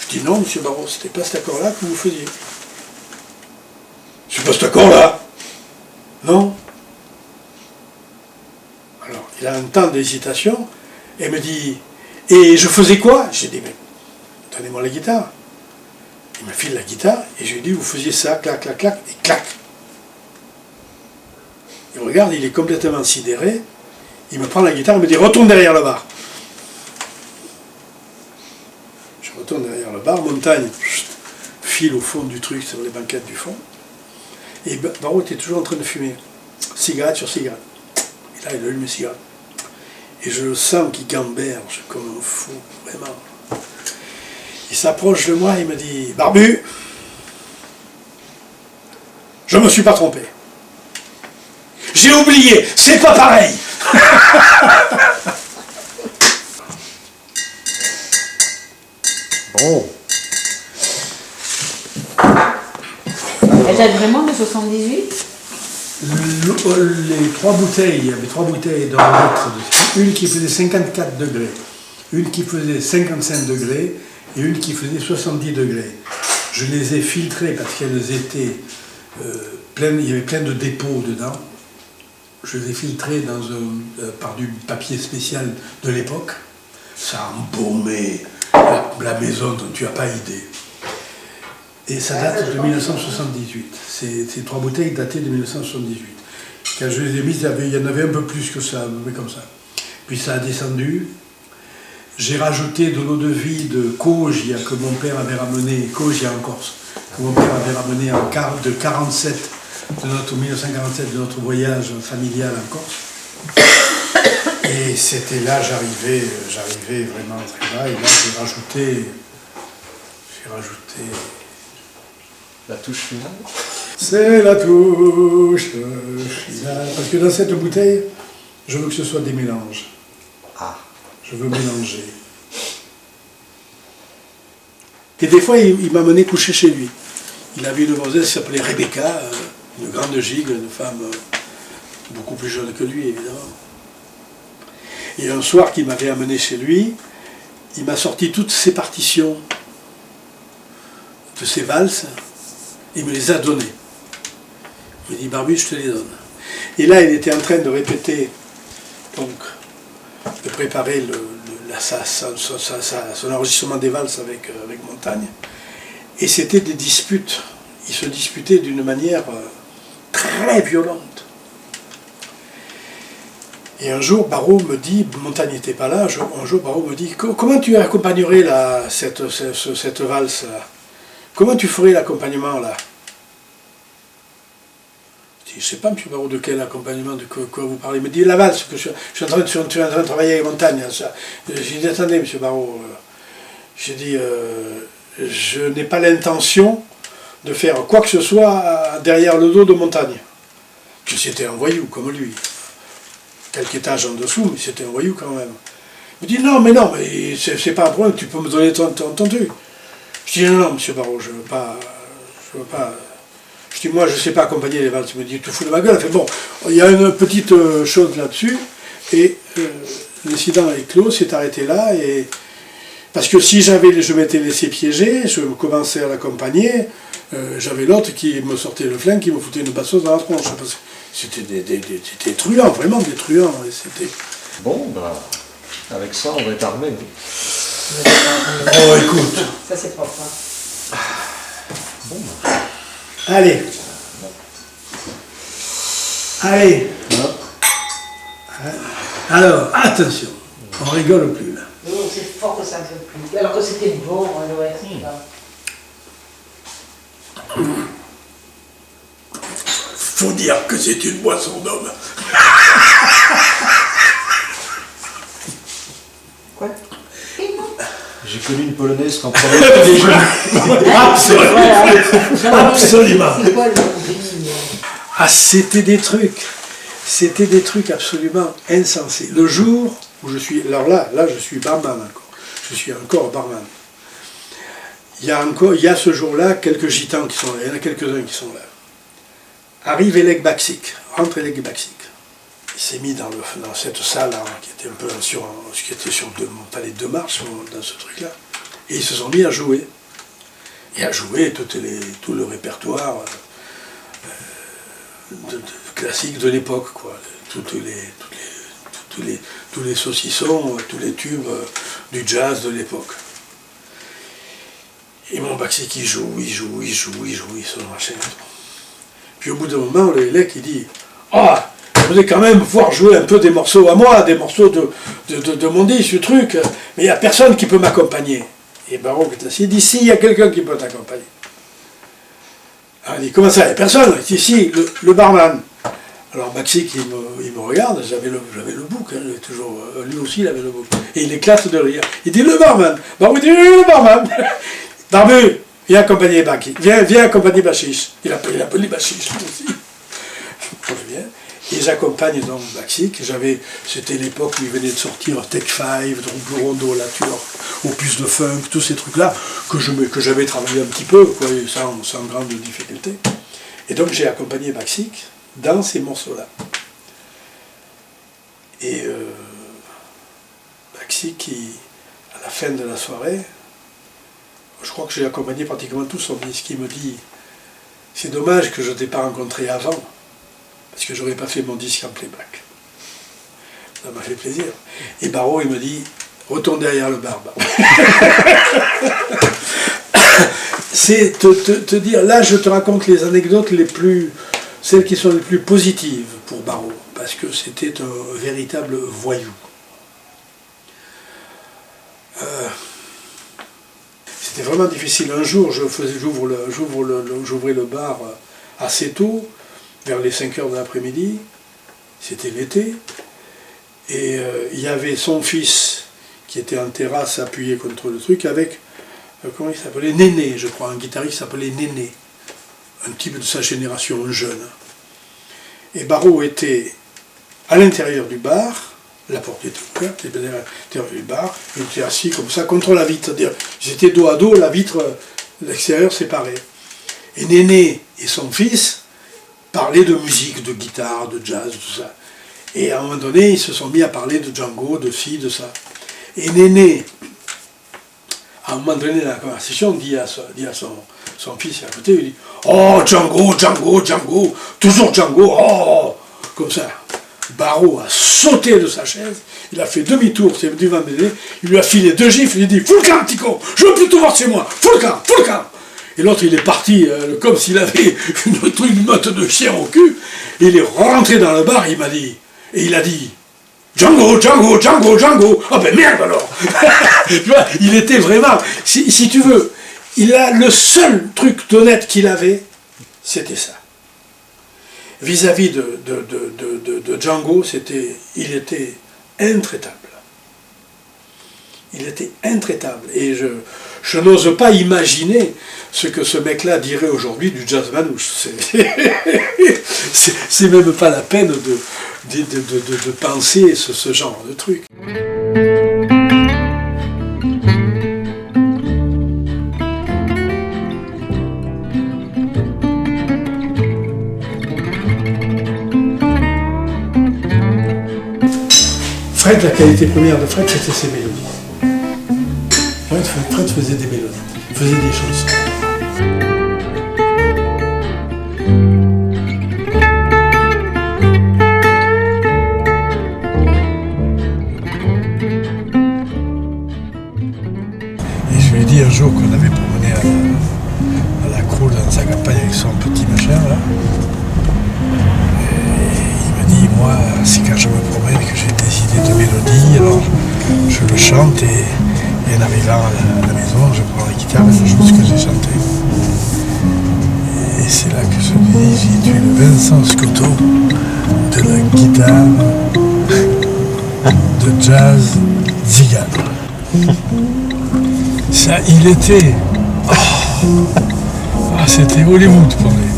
[SPEAKER 1] Je dis, non, monsieur Barreau, c'était pas cet accord-là que vous faisiez. C'est pas cet accord-là. Non. Alors, il a un temps d'hésitation, et me dit, et je faisais quoi? J'ai dit, mais donnez-moi la guitare. Il me file la guitare, et je lui dis, vous faisiez ça, clac, clac, clac, et clac. Il regarde, il est complètement sidéré, il me prend la guitare, il me dit, retourne derrière le bar. Je retourne derrière le bar, Montagne file au fond du truc, sur les banquettes du fond, et Barreau était toujours en train de fumer, cigarette sur cigarette. Et là, il allume une cigarette. Et je le sens qu'il gamberge comme un fou, vraiment. Il s'approche de moi, il me dit, Barbu, Je me suis pas trompé. J'ai oublié, c'est pas pareil.
[SPEAKER 2] Bon.
[SPEAKER 3] Elle date vraiment de 78?
[SPEAKER 1] Les 3 bouteilles, il y avait 3 bouteilles dans le litre dessus. Une qui faisait 54 degrés, une qui faisait 55 degrés et une qui faisait 70 degrés. Je les ai filtrées parce qu'elles étaient pleines, il y avait plein de dépôts dedans. Je les ai filtrées par du papier spécial de l'époque. Ça a embaumé la maison dont tu n'as pas idée. Et ça date de 1978. Ces 3 bouteilles dataient de 1978. Quand je les ai mises, il y en avait un peu plus que ça, mais comme ça. Puis ça a descendu. J'ai rajouté de l'eau de vie de Caugia que mon père avait ramené, Caugia en Corse, que mon père avait ramené de 1947 de notre voyage familial en Corse. Et c'était là, j'arrivais vraiment très bas. Et là, j'ai rajouté
[SPEAKER 2] La touche finale.
[SPEAKER 1] C'est la touche finale. Parce que dans cette bouteille, je veux que ce soit des mélanges.
[SPEAKER 2] Ah.
[SPEAKER 1] Je veux mélanger. Et des fois, il m'a mené coucher chez lui. Il avait une demoiselle qui s'appelait Rebecca, une grande gigue, une femme beaucoup plus jeune que lui, évidemment. Et un soir qu'il m'avait amené chez lui, il m'a sorti toutes ses partitions de ses valses. Il me les a données. Il m'a dit, Barbu, je te les donne. Et là, il était en train de répéter, donc, de préparer son enregistrement des valses avec Montagne. Et c'était des disputes. Ils se disputaient d'une manière très violente. Et un jour, Barrault me dit, Montagne n'était pas là, un jour Barrault me dit, comment tu accompagnerais cette valse-là? Comment tu ferais l'accompagnement là? Je dis, je ne sais pas, M. Barrault, de quel accompagnement, de quoi vous parlez. Il me dit, la valse, que je suis en train de travailler avec Montagne. J'ai dit, attendez, M. Barrault. J'ai dit, je n'ai pas l'intention de faire quoi que ce soit derrière le dos de Montagne. Que c'était un voyou, comme lui. Quelques étages en dessous, mais c'était un voyou quand même. Il me dit, non, mais c'est pas un problème, tu peux me donner ton truc. Je dis, non, M. Barrault, je veux pas. Je dis, moi, je ne sais pas accompagner les valses. Il me dit, tu fous de ma gueule. Il fait, bon, il y a une petite chose là-dessus, et l'incident est clos, c'est arrêté là, et parce que si je m'étais laissé piéger, je commençais à l'accompagner, j'avais l'autre qui me sortait le flingue, qui me foutait une bastos dans la tronche. C'était des truands, vraiment des truands.
[SPEAKER 2] Bon, bah, avec ça, on va être armé.
[SPEAKER 1] Oh, écoute.
[SPEAKER 3] Ça, c'est propre. Hein.
[SPEAKER 2] Bon, bah.
[SPEAKER 1] Allez. Allez. Alors, attention. On rigole plus, là.
[SPEAKER 3] Oui, c'est fort que ça ne fait plus. Alors que c'était bon, ouais.
[SPEAKER 1] Faut dire que c'est une boisson d'homme.
[SPEAKER 3] Quoi?
[SPEAKER 2] J'ai connu une polonaise qui en prenait tous les jours.
[SPEAKER 1] Absolument.
[SPEAKER 3] C'est quoi le
[SPEAKER 1] Ah, c'était des trucs absolument insensés. Le jour où je suis, alors là je suis barman encore. Je suis encore barman. Il y a ce jour-là quelques gitans qui sont là, il y en a quelques-uns qui sont là. Arrive Elek Baksik, rentre Elek Baksik. Il s'est mis dans cette salle hein, qui était un peu sur mon palais de marche, dans ce truc-là. Et ils se sont mis à jouer. Et à jouer tout le répertoire classique de l'époque, quoi. Tous les saucissons, tous les tubes du jazz de l'époque. Et mon Baksik, il joue, son machin. Puis au bout d'un moment, le Elek, il dit « Ah, vous allez quand même pouvoir jouer un peu des morceaux à moi, des morceaux de mon disque, ce truc, mais il n'y a personne qui peut m'accompagner. » Et Barrault est assis, il dit « Si, il y a quelqu'un qui peut t'accompagner. » Alors il dit « Comment ça, il n'y a personne ?» Il dit « Si, le barman. » Alors Baksik, il me regarde, j'avais le bouc, hein, toujours, lui aussi il avait le bouc. Et il éclate de rire. Il dit « Le barman. » Barrault dit « Le barman. » Barbu, viens accompagner Baki, viens accompagner Bachiche. Il appelé Bachiche aussi. Je viens. Et j'accompagne donc Baksik. C'était l'époque où il venait de sortir Tech 5, Trouble Rondo, Lature, Opus de Funk, tous ces trucs-là, que j'avais travaillé un petit peu, quoi, sans grande difficulté. Et donc j'ai accompagné Baksik dans ces morceaux-là. Et Baksik, à la fin de la soirée, je crois que j'ai accompagné pratiquement tout son disque, il me dit « C'est dommage que je ne t'ai pas rencontré avant. » Parce que j'aurais pas fait mon disque en playback. Ça m'a fait plaisir. Et Barreau, il me dit, retourne derrière le bar. C'est te dire, là je te raconte les anecdotes celles qui sont les plus positives pour Barreau, parce que c'était un véritable voyou. C'était vraiment difficile. Un jour, j'ouvrais le bar assez tôt, vers les 5 heures de l'après-midi, c'était l'été, et il y avait son fils qui était en terrasse appuyé contre le truc avec, comment il s'appelait, Néné, je crois, un guitariste qui s'appelait Néné, un type de sa génération, un jeune. Et Barreau était à l'intérieur du bar, la porte était ouverte, il était à l'intérieur du bar, il était assis comme ça contre la vitre, c'est-à-dire ils étaient dos à dos, la vitre, l'extérieur séparé. Et Néné et son fils parlaient de musique, de guitare, de jazz, tout ça. Et à un moment donné, ils se sont mis à parler de Django, de ci, de ça. Et Néné, à un moment donné dans la conversation, dit à son fils à côté, il dit « Oh, Django, Django, Django, toujours Django, oh !» Comme ça. Barreau a sauté de sa chaise, il a fait demi-tour, c'est devant Néné, il lui a filé 2 gifles, il dit « Fous le camp, petit con, je veux plus te voir chez moi, fous le camp, fous le camp !» Et l'autre, il est parti comme s'il avait une meute de chien au cul. Et il est rentré dans le bar, il a dit Django, Django, Django, Django. Ah ben merde alors. Tu vois, il était vraiment, si tu veux, le seul truc d'honnête qu'il avait, c'était ça. Vis-à-vis de Django, il était intraitable. Il était intraitable. Et je n'ose pas imaginer ce que ce mec-là dirait aujourd'hui du jazz manouche. C'est même pas la peine de penser ce genre de truc. Fred, la qualité première de Fred, c'était ses mélodies. Fred faisait des mélodies, faisait des chansons. Et je lui ai dit un jour qu'on avait promené à la Croule dans sa campagne avec son petit machin là. Et il me dit, moi, c'est quand je me promène que j'ai des idées de mélodie, alors je le chante et en arrivant à la maison, je prends la guitare et je joue ce que j'ai chanté. Et c'est là que je lui dis, tu es le Vincent Scotto de la guitare de jazz zigane. Ça, il était... c'était Hollywood pour lui.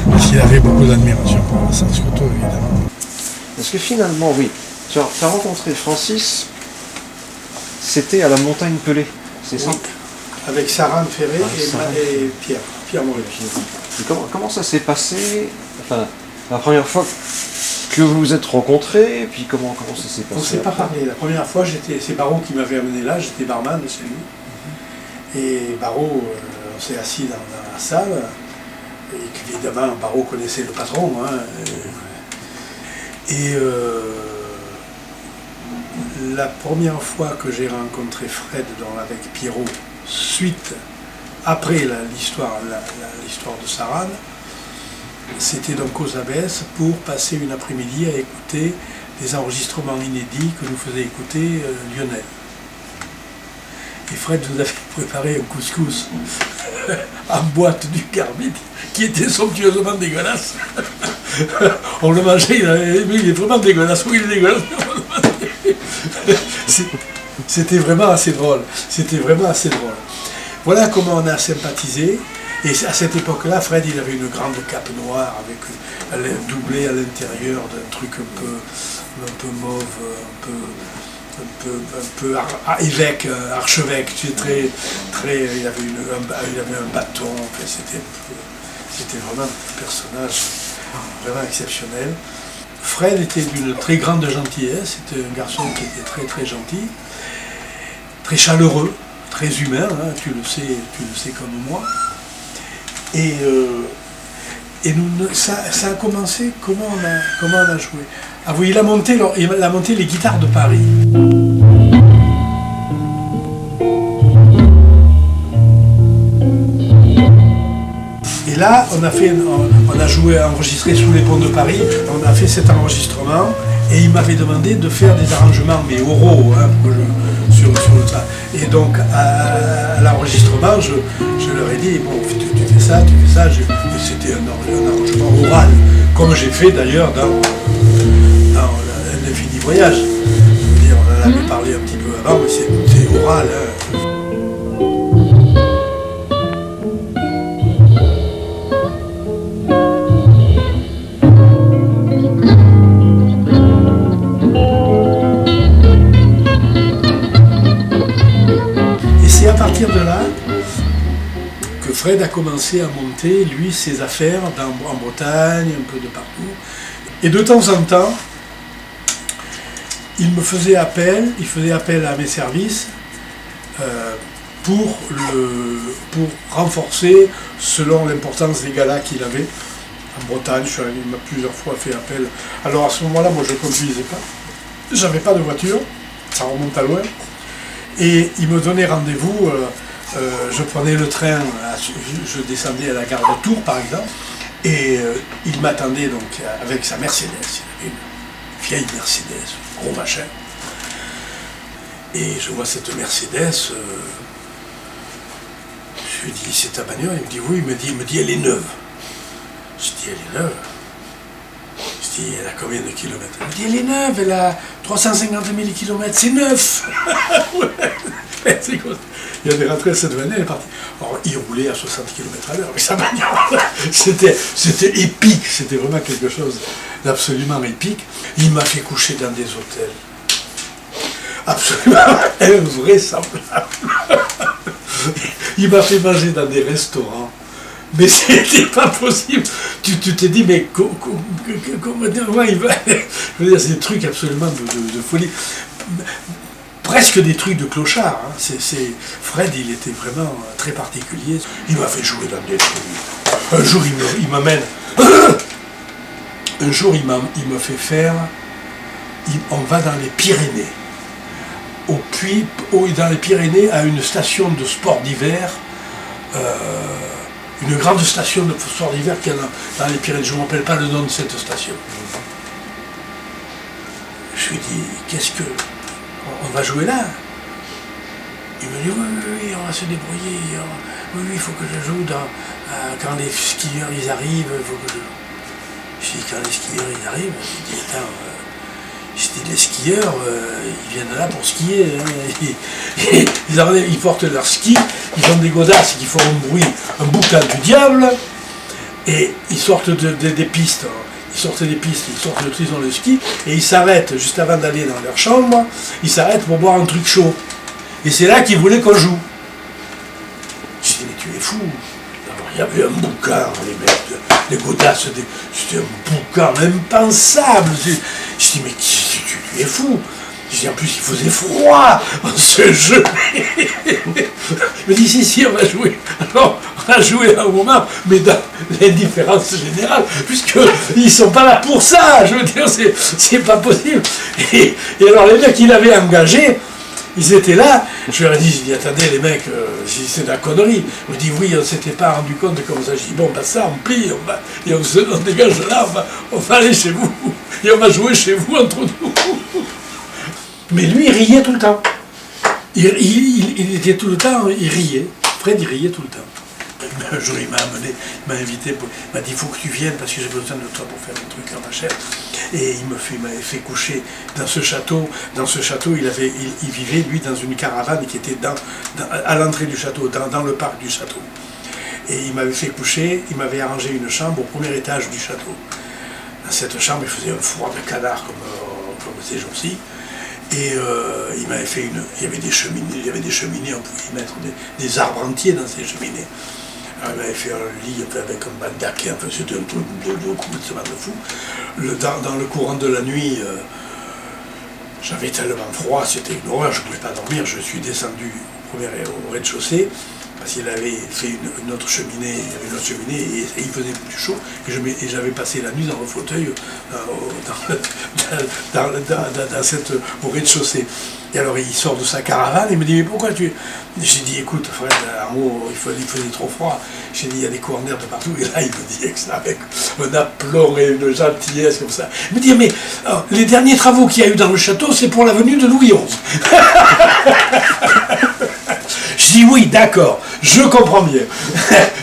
[SPEAKER 1] Parce qu'il avait beaucoup d'admiration pour Vincent Scotto, évidemment.
[SPEAKER 2] Parce que finalement, oui, tu as rencontré Francis, c'était à la Montagne Pelée, c'est ça?
[SPEAKER 1] Avec Saran Ferré et Pierre Maurice.
[SPEAKER 2] Comment ça s'est passé, enfin, la première fois que vous vous êtes rencontrés, et puis comment ça s'est passé?
[SPEAKER 1] On ne s'est pas parlé. La première fois, c'est Barreau qui m'avait amené là, j'étais barman chez lui. Et Barreau, on s'est assis dans la salle, et évidemment, Barreau connaissait le patron. Hein, la première fois que j'ai rencontré Fred avec Pierrot, après l'histoire de Saran, c'était donc aux Abbesses pour passer une après-midi à écouter des enregistrements inédits que nous faisait écouter Lionel. Et Fred nous avait préparé un couscous en boîte du Carbide, qui était somptueusement dégueulasse. On le mangeait, il est vraiment dégueulasse. Oui, il est dégueulasse. C'était vraiment assez drôle. voilà comment on a sympathisé. Et à cette époque-là, Fred, il avait une grande cape noire avec doublée à l'intérieur d'un truc un peu mauve, un peu évêque, archevêque. Tu sais, il avait un bâton. Enfin, c'était vraiment un personnage vraiment exceptionnel. Fred était d'une très grande gentillesse. C'était un garçon qui était très très gentil, très chaleureux, très humain. Hein, tu le sais comme moi. Et ça a commencé, comment on a joué. Ah oui, il a monté les guitares de Paris. Et là, on a joué, enregistré sous les ponts de Paris, on a fait cet enregistrement, et il m'avait demandé de faire des arrangements, mais oraux, hein, sur ça. Et donc, à l'enregistrement, je leur ai dit, bon, tu fais ça, et c'était un arrangement oral, comme j'ai fait d'ailleurs dans l'Infini Voyage. Je veux dire, on en avait parlé un petit peu avant, mais c'est oral. Hein. Et à partir de là, que Fred a commencé à monter, lui, ses affaires en Bretagne, un peu de partout. Et de temps en temps, il faisait appel à mes services pour renforcer, selon l'importance des galas qu'il avait. En Bretagne, il m'a plusieurs fois fait appel. Alors à ce moment-là, moi je ne conduisais pas. J'avais pas de voiture, ça remonte à loin. Et il me donnait rendez-vous, je prenais le train, je descendais à la gare de Tours par exemple, et il m'attendait donc avec sa Mercedes, il avait une vieille Mercedes, gros machin. Et je vois cette Mercedes, je lui dis c'est ta bagnole, il me dit oui, il me dit elle est neuve. Je dis elle est neuve. Je dis elle a combien de kilomètres? Il me dit elle est neuve, elle a 350 000 kilomètres, c'est neuf. Il avait rentré cette année, elle est partie. Alors, il roulait à 60 km/h avec sa bagnole. C'était épique, c'était vraiment quelque chose d'absolument épique. Il m'a fait coucher dans des hôtels absolument invraisemblables. Il m'a fait manger dans des restaurants. Mais c'était pas possible. Tu t'es dit, mais comment il va? Je veux dire, c'est des trucs absolument de folie. Presque des trucs de clochard. Hein. Fred, il était vraiment très particulier. Il m'a fait jouer dans des trucs. Un jour, il m'amène. Un jour, il me fait faire. On va dans les Pyrénées. Dans les Pyrénées, à une station de sport d'hiver. Une grande station de sport d'hiver qu'il y a dans les Pyrénées. Je ne me rappelle pas le nom de cette station. Je lui dis, qu'est-ce que... On va jouer là. Il me dit, oui, on va se débrouiller. Oui, il faut que je joue quand les skieurs ils arrivent. Il faut que je dis, quand les skieurs ils arrivent, je dis, attends, les skieurs, ils viennent là pour skier. Hein. Ils portent leurs skis, ils ont des godasses qui font un bruit, un boucan du diable, et ils sortent des pistes. Ils sortent des pistes, ils ont le ski, et ils s'arrêtent juste avant d'aller dans leur chambre, ils s'arrêtent pour boire un truc chaud. Et c'est là qu'ils voulaient qu'on joue. Je dis, mais tu es fou. Alors, il y avait un boucan, les mecs, les godasses, c'était un boucan impensable. Je dis, mais tu es fou. Je dis, en plus, il faisait froid, on se jouait. Il me dit, si, on va jouer. Alors, on a joué à un moment, mais dans l'indifférence générale, puisqu'ils ne sont pas là pour ça. Je veux dire, c'est pas possible. Et alors, les mecs qu'il avait engagés, ils étaient là. Je leur ai dit, attendez, les mecs, c'est de la connerie. Il me dit, oui, on ne s'était pas rendu compte de comment ça. Je dis, bon, ben ça, on plie, on dégage de là, on va aller chez vous. Et on va jouer chez vous entre nous. Mais lui, il riait tout le temps. Il était tout le temps, il riait. Fred, il riait tout le temps. un jour, il m'a invité, il m'a dit, il faut que tu viennes parce que j'ai besoin de toi pour faire un truc en Machère. Et il m'avait fait coucher dans ce château. Dans ce château, il vivait, lui, dans une caravane qui était à l'entrée du château, dans le parc du château. Et il m'avait fait coucher, il m'avait arrangé une chambre au premier étage du château. Dans cette chambre, il faisait un froid de canard comme ces jours-ci. Et il m'avait fait il y avait des cheminées, on pouvait y mettre des arbres entiers dans ces cheminées. Alors, il m'avait fait un lit avec un baldaquin, enfin, c'était un truc de complètement de fou. Dans le courant de la nuit, j'avais tellement froid, c'était une horreur, je ne pouvais pas dormir, je suis descendu au rez-de-chaussée, parce qu'il avait fait une autre cheminée, il y avait une autre cheminée et il faisait plus chaud. Et j'avais passé la nuit dans le fauteuil au rez-de-chaussée. Et alors il sort de sa caravane et il me dit mais pourquoi tu... J'ai dit écoute Fred, en haut il faisait trop froid. J'ai dit il y a des courants d'air de partout. Et là il me dit ça avec un aplomb et une gentillesse comme ça. Il me dit mais les derniers travaux qu'il y a eu dans le château c'est pour la venue de Louis XI. Je dis oui, d'accord, je comprends bien.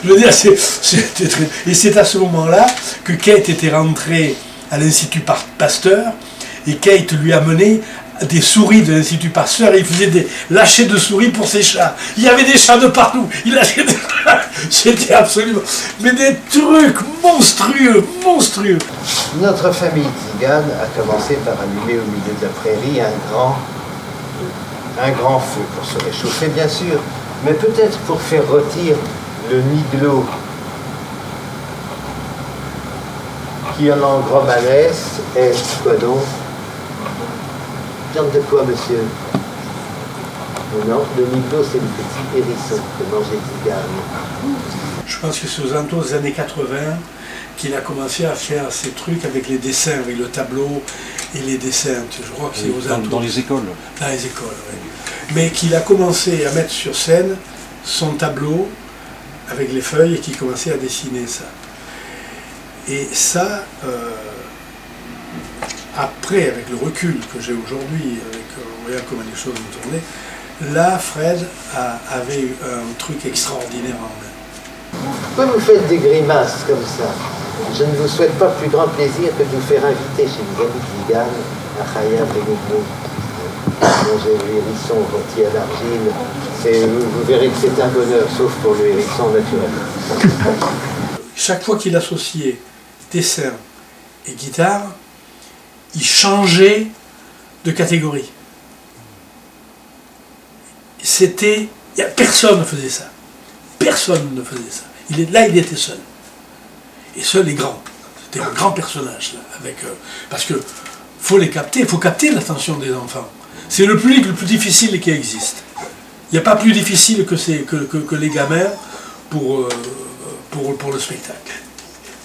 [SPEAKER 1] Je veux dire, c'était très... Et c'est à ce moment-là que Kate était rentrée à l'Institut Pasteur et Kate lui a mené des souris de l'Institut Pasteur et il faisait des lâchers de souris pour ses chats. Il y avait des chats de partout. Il lâchait des... C'était absolument... Mais des trucs monstrueux, monstrueux.
[SPEAKER 4] Notre famille tzigane a commencé par allumer au milieu de la prairie un grand feu pour se réchauffer, bien sûr, mais peut-être pour faire rôtir le niglo qui en langue romanesque est quoi donc? Viande de quoi, monsieur? Non, le niglo, c'est le petit hérisson que mangeait Tzigane.
[SPEAKER 1] Je pense que c'est aux alentours des années 80 qu'il a commencé à faire ces trucs avec les dessins, avec le tableau et les dessins. Je crois que c'est aux alentours.
[SPEAKER 2] Dans les écoles.
[SPEAKER 1] Dans les écoles, oui. Mais qu'il a commencé à mettre sur scène son tableau avec les feuilles et qu'il commençait à dessiner ça. Et ça, après, avec le recul que j'ai aujourd'hui, en voyant comment les choses ont tourné, là, Fred avait eu un truc extraordinaire en main.
[SPEAKER 4] Pourquoi vous faites des grimaces comme ça? Je ne vous souhaite pas plus grand plaisir que de vous faire inviter chez les amis Tzigane à Khayab et Niglo. Manger le hérisson rôti à l'argile, vous verrez que c'est un bonheur, sauf pour le hérisson naturel.
[SPEAKER 1] Chaque fois qu'il associait dessin et guitare, il changeait de catégorie. Personne ne faisait ça. Personne ne faisait ça. Il était seul. Et seul et grand. C'était un grand personnage, là, parce que faut les capter, il faut capter l'attention des enfants. C'est le public le plus difficile qui existe. Il n'y a pas plus difficile que les gamins pour le spectacle.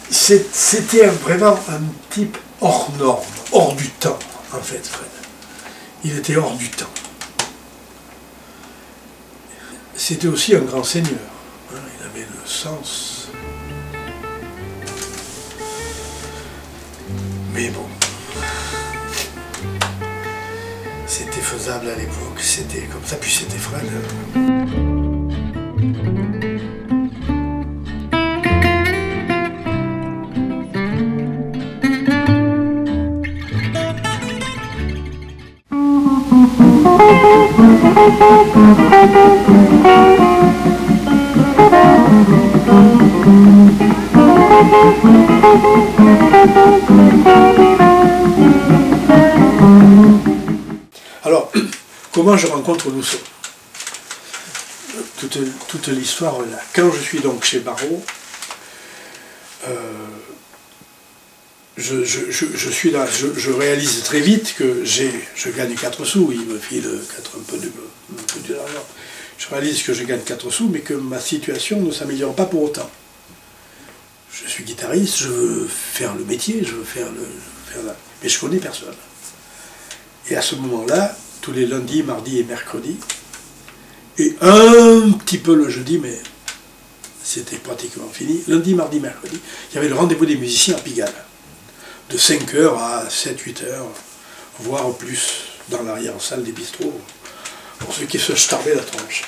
[SPEAKER 1] C'était vraiment un type hors norme, hors du temps, en fait, Fred. Il était hors du temps. C'était aussi un grand seigneur. Hein, il avait le sens. Mais bon. C'était faisable à l'époque, c'était comme ça, puis c'était Fred. Alors, comment je rencontre Rousseau? Toute l'histoire là. Quand je suis donc chez Barrault, je réalise très vite que je gagne 4 sous, il me file un peu d'argent. Je réalise que je gagne 4 sous, mais que ma situation ne s'améliore pas pour autant. Je suis guitariste, je veux faire le métier, mais je connais personne. Et à ce moment-là, tous les lundis, mardis et mercredis, et un petit peu le jeudi, mais c'était pratiquement fini, lundi, mardi, mercredi, il y avait le rendez-vous des musiciens à Pigalle, de 5h à 7-8h, voire plus, dans l'arrière-salle des bistrots, pour ceux qui se tardaient la tronche.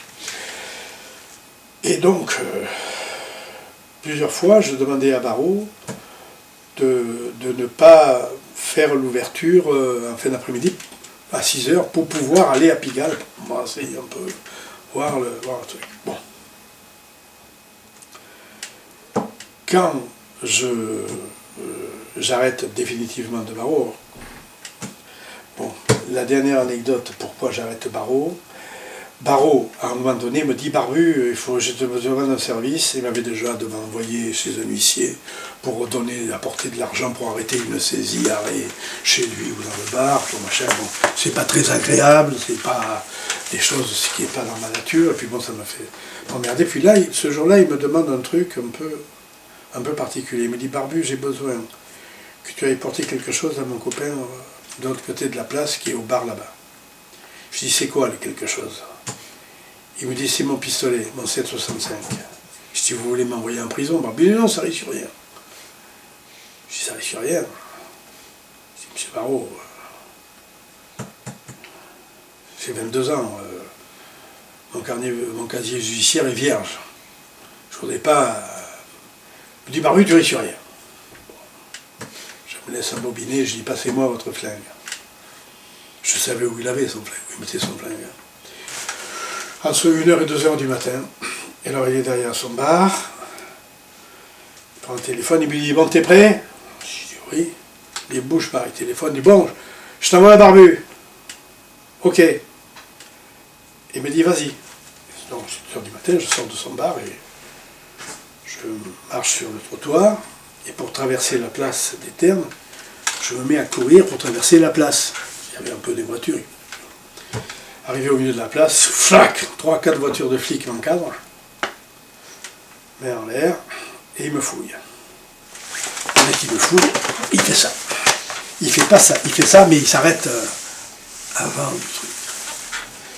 [SPEAKER 1] Et donc, plusieurs fois, je demandais à Barrault de ne pas faire l'ouverture en fin d'après-midi à 6 heures pour pouvoir aller à Pigalle, pour me renseigner un peu, voir le truc. Bon. Quand j'arrête définitivement de Barrault, bon, la dernière anecdote, pourquoi j'arrête Barrault, à un moment donné, me dit « Barbu, il faut que je te demande un service ». Il m'avait déjà envoyé chez un huissier pour apporter de l'argent pour arrêter une saisie chez lui ou dans le bar, tout machin. Bon, c'est pas très agréable, c'est pas des choses qui n'est pas dans ma nature. Et puis bon, ça m'a fait emmerder. Puis là, ce jour-là, il me demande un truc un peu particulier. Il me dit « Barbu, j'ai besoin que tu ailles porter quelque chose à mon copain de l'autre côté de la place qui est au bar là-bas ». Je dis « C'est quoi, les quelque chose ?» Il me dit, c'est mon pistolet, mon 7,65. Je dis, vous voulez m'envoyer en prison? Barbu, non, ça risque rien. Je dis, ça risque rien. Je dis, monsieur Barrault, j'ai 22 ans, mon casier judiciaire est vierge. Je ne voudrais pas... Il me dit, Barbu, tu risques rien. Je me laisse embobiner, je dis, passez-moi votre flingue. Je savais où il avait son flingue, où il mettait son flingue. Entre 1h et 2h du matin, et alors il est derrière son bar, il prend le téléphone, il me dit « Bon, t'es prêt ?» Je dis « Oui ». Il bouge pas, il téléphone, il dit « Bon, je t'envoie un barbu. » « Ok. » Il me dit « Vas-y. » Donc, 1h du matin, je sors de son bar et je marche sur le trottoir, et pour traverser la place des Ternes, je me mets à courir pour traverser la place. Il y avait un peu des voitures. Arrivé au milieu de la place, flac, 3-4 voitures de flics m'encadrent, met en l'air, et il me fouille. Le mec il me fouille, il fait ça. Il fait pas ça, il fait ça, mais il s'arrête avant le truc.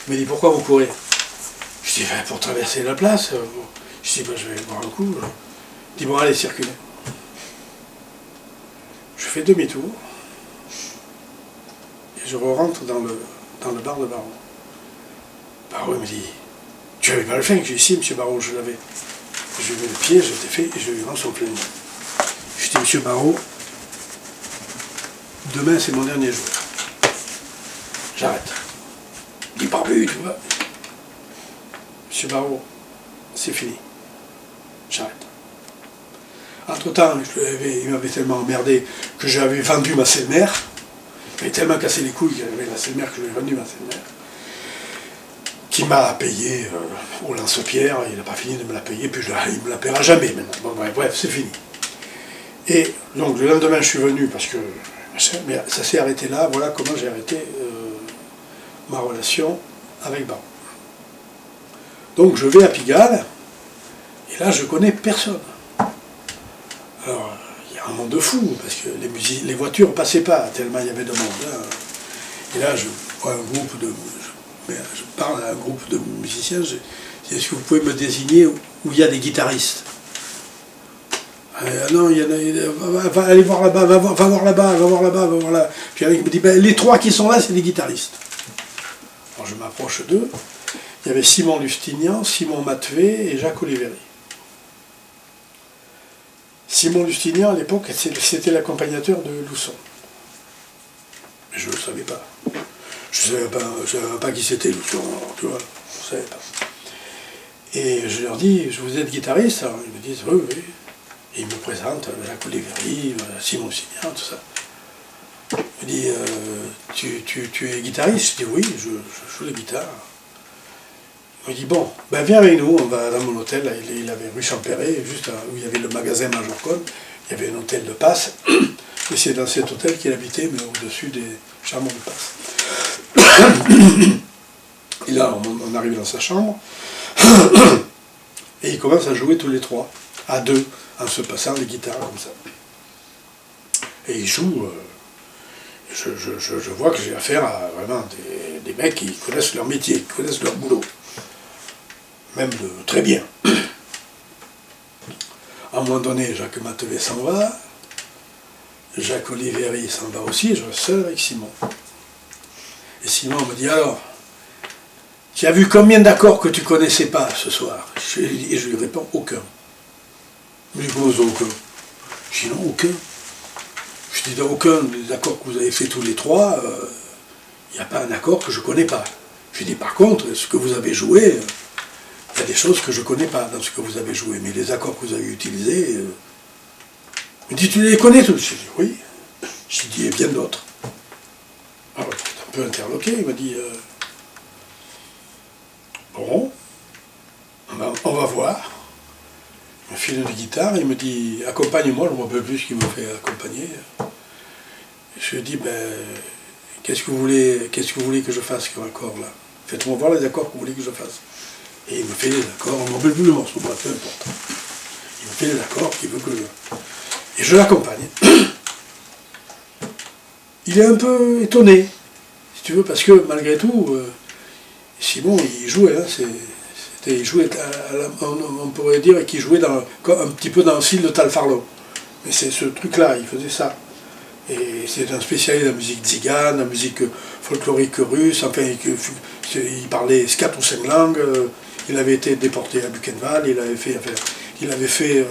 [SPEAKER 1] Il me dit, pourquoi vous courez? Je dis, pour traverser la place. Je dis, je vais boire un coup. Il dit, bon, allez, circulez. Je fais demi-tour, et je rentre dans le bar de Barrault. Barrault me dit, tu avais pas le flingue? J'ai dit, si, monsieur Barrault, je l'avais. Je lui mets le pied, je l'ai fait, et je lui rends son flingue. Je dis, monsieur Barrault, demain c'est mon dernier jour. J'arrête. Il dit, Barbu, tu vois. Monsieur Barrault, c'est fini. J'arrête. Entre-temps, il m'avait tellement emmerdé que j'avais vendu ma belle-mère. Il m'avait tellement cassé les couilles qu'il y avait la belle-mère que j'avais vendue ma belle-mère. Qui m'a payé au lance-pierre, il n'a pas fini de me la payer, puis il ne me la paiera jamais maintenant. Bon, bref, c'est fini. Et donc le lendemain, je suis venu parce que mais ça s'est arrêté là, voilà comment j'ai arrêté ma relation avec Barrault. Donc je vais à Pigalle, et là je connais personne. Alors, il y a un monde de fou, parce que les voitures ne passaient pas, tellement il y avait de monde. Hein. Et là, je vois un groupe de... Je parle à un groupe de musiciens, je dis, est-ce que vous pouvez me désigner où il y a des guitaristes? Non, il y en a... Va aller voir là-bas, va voir là-bas, va voir là-bas, va voir là. Puis il me dit, ben, les 3 qui sont là, c'est des guitaristes. Alors je m'approche d'eux. Il y avait Simon Lustignan, Simon Matvé et Jacques Oliveri. Simon Lustignan, à l'époque, c'était l'accompagnateur de Lousson. Mais je ne le savais pas. Je ne savais pas qui c'était Lousson, tu vois, je ne savais pas. Et je leur dis, vous êtes guitariste? Alors ils me disent, oui, oui. Et ils me présentent Jacques Oliveri, Simon Lustignan, tout ça. Il me dit, tu es guitariste? Je dis, oui, je joue la guitare. Il me dit, bon, ben viens avec nous, on va dans mon hôtel, là, il avait rue Champéret, juste où il y avait le magasin Major-Con, il y avait un hôtel de passe, et c'est dans cet hôtel qu'il habitait, mais au-dessus des chambres de passe. Et là, on arrive dans sa chambre, et ils commencent à jouer tous les 3, à 2, en se passant les guitares comme ça. Et ils jouent, je vois que j'ai affaire à vraiment des mecs qui connaissent leur métier, qui connaissent leur boulot. Même très bien. À un moment donné, Jacques Matvé s'en va, Jacques Oliveri s'en va aussi, je reste seul avec Simon. Et Simon me dit, alors, tu as vu combien d'accords que tu connaissais pas ce soir? Et je lui réponds, aucun. Il me dit, comment ça, aucun? Je dis, non, aucun. Je dis, dans aucun des accords que vous avez fait tous les trois, il n'y a pas un accord que je ne connais pas. Je dis, par contre, ce que vous avez joué, il y a des choses que je ne connais pas dans ce que vous avez joué, mais les accords que vous avez utilisés, il me dit, tu les connais tous? Je dis, oui. Je dis, et bien d'autres. Alors, un peu interloqué, il m'a dit, bon, on va voir. Il me file une guitare, il me dit, accompagne-moi, je ne me rappelle plus ce qu'il me fait accompagner. Je lui dis, ben, qu'est-ce que vous voulez que je fasse comme accord là? Faites-moi voir les accords que vous voulez que je fasse. Et il me fait les accords, on ne me rappelle plus le morceau, peu importe. Il me fait les accords qu'il veut que je... Et je l'accompagne. Il est un peu étonné, si tu veux, parce que malgré tout, Simon, il jouait, hein, il jouait on pourrait dire qu'il jouait un petit peu dans le style de Tal Farlow. Mais c'est ce truc-là, il faisait ça. Et c'est un spécialiste de la musique tzigane, la musique folklorique russe, enfin, il parlait 4 ou 5 langues, il avait été déporté à Buchenwald, il avait fait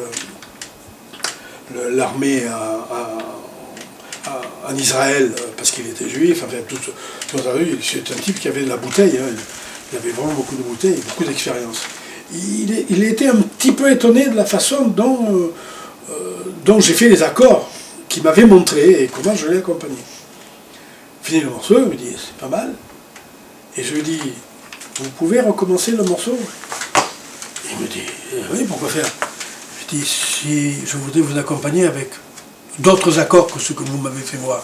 [SPEAKER 1] l'armée en Israël parce qu'il était juif, enfin, c'est un type qui avait de la bouteille, hein, il avait vraiment beaucoup de bouteilles, beaucoup d'expérience. Il était un petit peu étonné de la façon dont j'ai fait les accords, qu'il m'avait montré et comment je l'ai accompagné. Fini le morceau, il me dit, c'est pas mal. Et je lui dis, vous pouvez recommencer le morceau? Il me dit, oui, pourquoi faire? Je dis, si je voudrais vous accompagner avec d'autres accords que ceux que vous m'avez fait voir.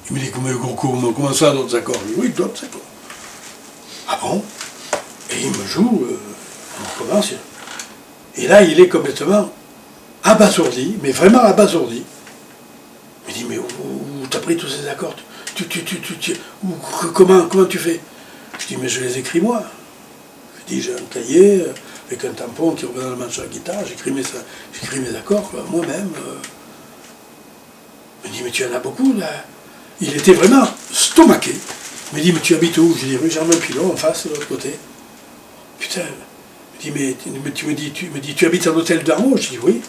[SPEAKER 1] Il me dit, comment ça, d'autres accords? Je dis, oui, d'autres accords. Ah bon? Et il me joue, on recommence. Et là, il est complètement abasourdi, mais vraiment abasourdi. Il me dit, mais où t'as pris tous ces accords? Comment tu fais? Je dis, mais je les écris moi. Je dis, j'ai un cahier avec un tampon qui représente le manche de la guitare, j'écris mes accords moi-même. Il me dit, mais tu en as beaucoup là? Il était vraiment stomaqué. Il me dit, mais tu habites où? Je dis, rue Germain-Pilon, en face, de l'autre côté. Putain. Il me dit, mais tu habites à l'hôtel d'en haut? Je dis, oui.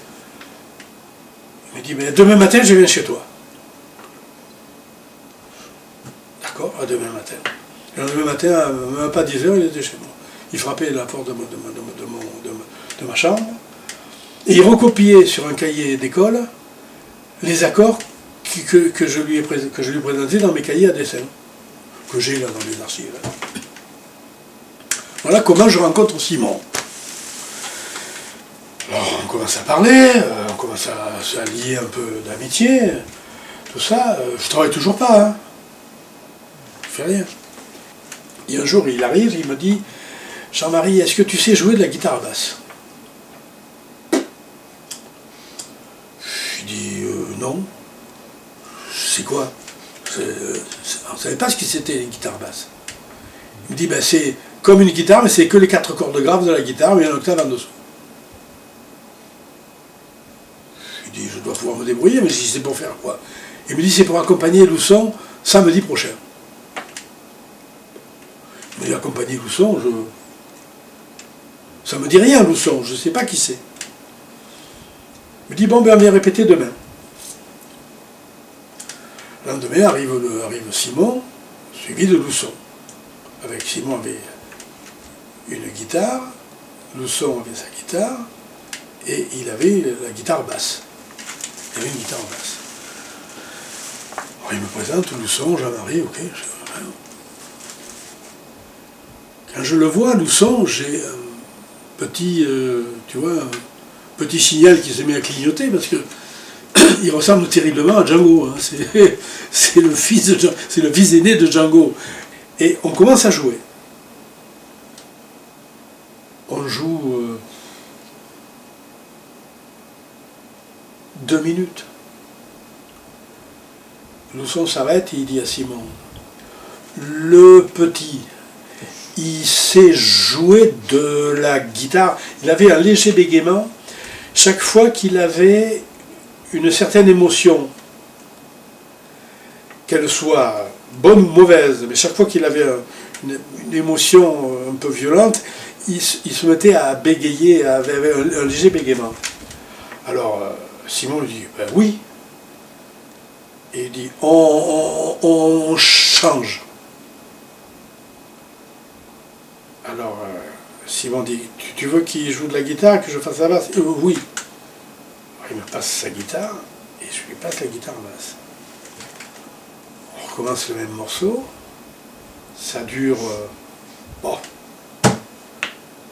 [SPEAKER 1] Il me dit, mais demain matin, je viens chez toi. D'accord, à demain matin. Et le demain matin, même pas 10 h, il était chez moi. Il frappait la porte de ma chambre, et il recopiait sur un cahier d'école les accords que je lui présentais dans mes cahiers à dessin, que j'ai là dans les archives. Voilà comment je rencontre Simon. Alors on commence à parler, on commence à se lier un peu d'amitié, tout ça. Je travaille toujours pas, hein. Je fais rien. Et un jour il arrive, il me dit, Jean-Marie, est-ce que tu sais jouer de la guitare basse? Je dis non. C'est quoi? On ne savait pas ce que c'était une guitare basse. Il me dit, ben, c'est comme une guitare, mais c'est que les 4 cordes graves de la guitare, mais il y a un octave en dessous. Je dis, je dois pouvoir me débrouiller, mais je dis, c'est pour faire quoi? Il me dit, c'est pour accompagner Lousson samedi prochain. Il me dit, accompagner Lousson, ça me dit rien, Lousson, je ne sais pas qui c'est. Il me dit, bon, ben, on vient répéter demain. Le lendemain arrive Simon, suivi de Lousson. Avec Simon avait une guitare, Lousson avait sa guitare, et il avait la guitare basse. Il avait une guitare basse. Alors il me présente Lousson, Jean-Marie, ok. Quand je le vois, Lousson, j'ai un petit, tu vois, un petit signal qui se met à clignoter, parce que il ressemble terriblement à Django. Hein. C'est le fils aîné de Django. Et on commence à jouer. On joue 2 minutes. Lousson s'arrête et il dit à Simon, le petit, il sait jouer de la guitare. Il avait un léger bégaiement chaque fois qu'il avait une certaine émotion, qu'elle soit bonne ou mauvaise, mais chaque fois qu'il avait une émotion un peu violente, il se mettait à bégayer, avait un léger bégaiement. Alors, Simon lui dit, ben oui. Et il dit, on change. Alors, Simon dit, tu veux qu'il joue de la guitare, que je fasse la basse? Oui. Alors, il me passe sa guitare, et je lui passe la guitare basse. On recommence le même morceau. Ça dure,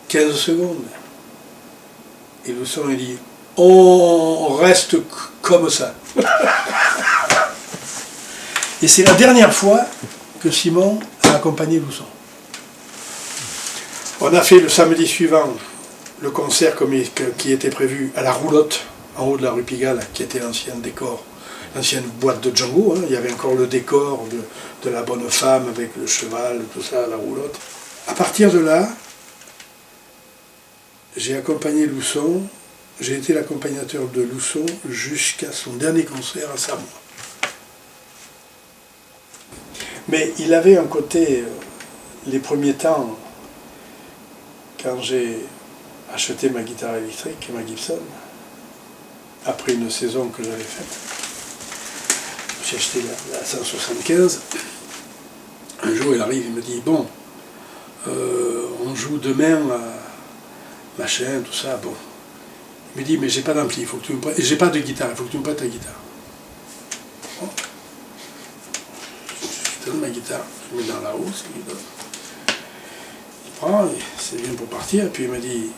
[SPEAKER 1] 15 secondes. Et Lousson, il dit, on reste comme ça. Et c'est la dernière fois que Simon a accompagné Lousson. On a fait le samedi suivant le concert qui était prévu à la Roulotte, en haut de la rue Pigalle, qui était l'ancien décor, l'ancienne boîte de Django. Hein. Il y avait encore le décor de la bonne femme avec le cheval, tout ça, à la Roulotte. À partir de là, j'ai accompagné Lousson, j'ai été l'accompagnateur de Lousson jusqu'à son dernier concert à Samoa. Mais il avait un côté, les premiers temps, quand j'ai acheté ma guitare électrique, ma Gibson, après une saison que j'avais faite, j'ai acheté la 175. Un jour, il arrive, il me dit, bon, on joue demain à machin, tout ça, bon. Il me dit, mais j'ai pas d'ampli, il faut que tu me prêtes, j'ai pas de guitare, il faut que tu me prêtes ta guitare. Bon. Je donne ma guitare, je mets dans la housse, il donne. Il prend, c'est bien pour partir, et puis il me dit,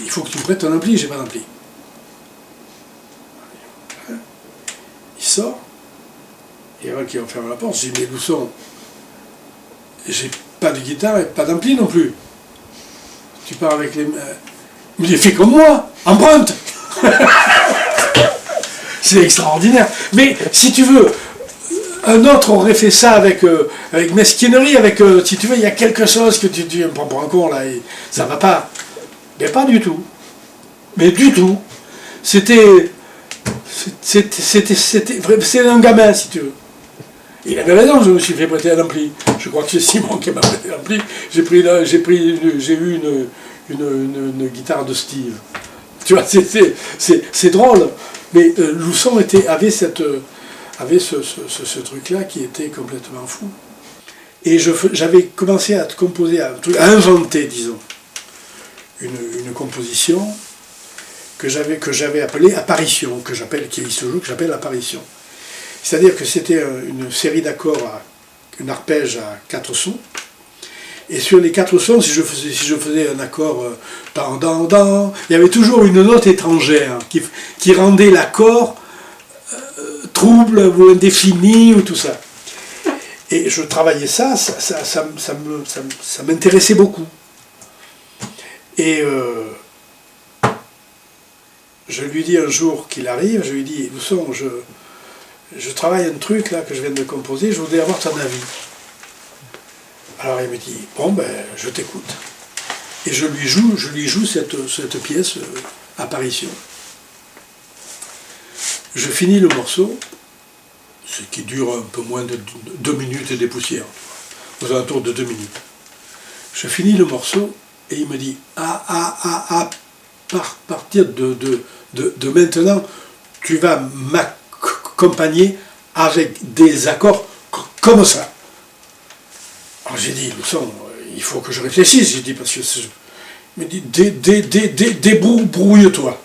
[SPEAKER 1] il faut que tu me prêtes ton ampli, j'ai pas d'ampli. Il sort, et avant qu'il referme la porte, je dis, mais Lousson, j'ai pas de guitare et pas d'ampli non plus. Tu pars avec les... Il me dit, fais comme moi, emprunte. C'est extraordinaire. Mais si tu veux, un autre aurait fait ça avec mesquinerie, si tu veux, il y a quelque chose que tu me prends pour un con là, et ça va pas. Mais pas du tout. Mais du tout. C'est un gamin, si tu veux. Il avait raison, je me suis fait prêter un ampli. Je crois que c'est Simon qui m'a prêté l'ampli. J'ai eu une guitare de Steve. Tu vois, c'est drôle. Mais Lousson avait ce truc-là qui était complètement fou. Et j'avais commencé à composer, à inventer, disons, une composition que j'avais appelée Apparition, qui existe toujours, que j'appelle Apparition. C'est-à-dire que c'était une série d'accords, un arpège à 4 sons. Et sur les 4 sons, si je faisais un accord il y avait toujours une note étrangère qui rendait l'accord trouble ou indéfini ou tout ça. Et je travaillais ça m'intéressait beaucoup. Et je lui dis un jour qu'il arrive, je lui dis, Lousson, je travaille un truc là que je viens de composer, je voudrais avoir ton avis. Alors il me dit, bon ben je t'écoute. Et je lui joue cette pièce, Apparition. Je finis le morceau, ce qui dure un peu moins de 2 minutes et des poussières, aux alentours de 2 minutes. Je finis le morceau et il me dit, à partir de maintenant, tu vas m'accompagner avec des accords comme ça. Alors j'ai dit, Lousson, il faut que je réfléchisse. J'ai dit, parce que il me dit, débrouille-toi.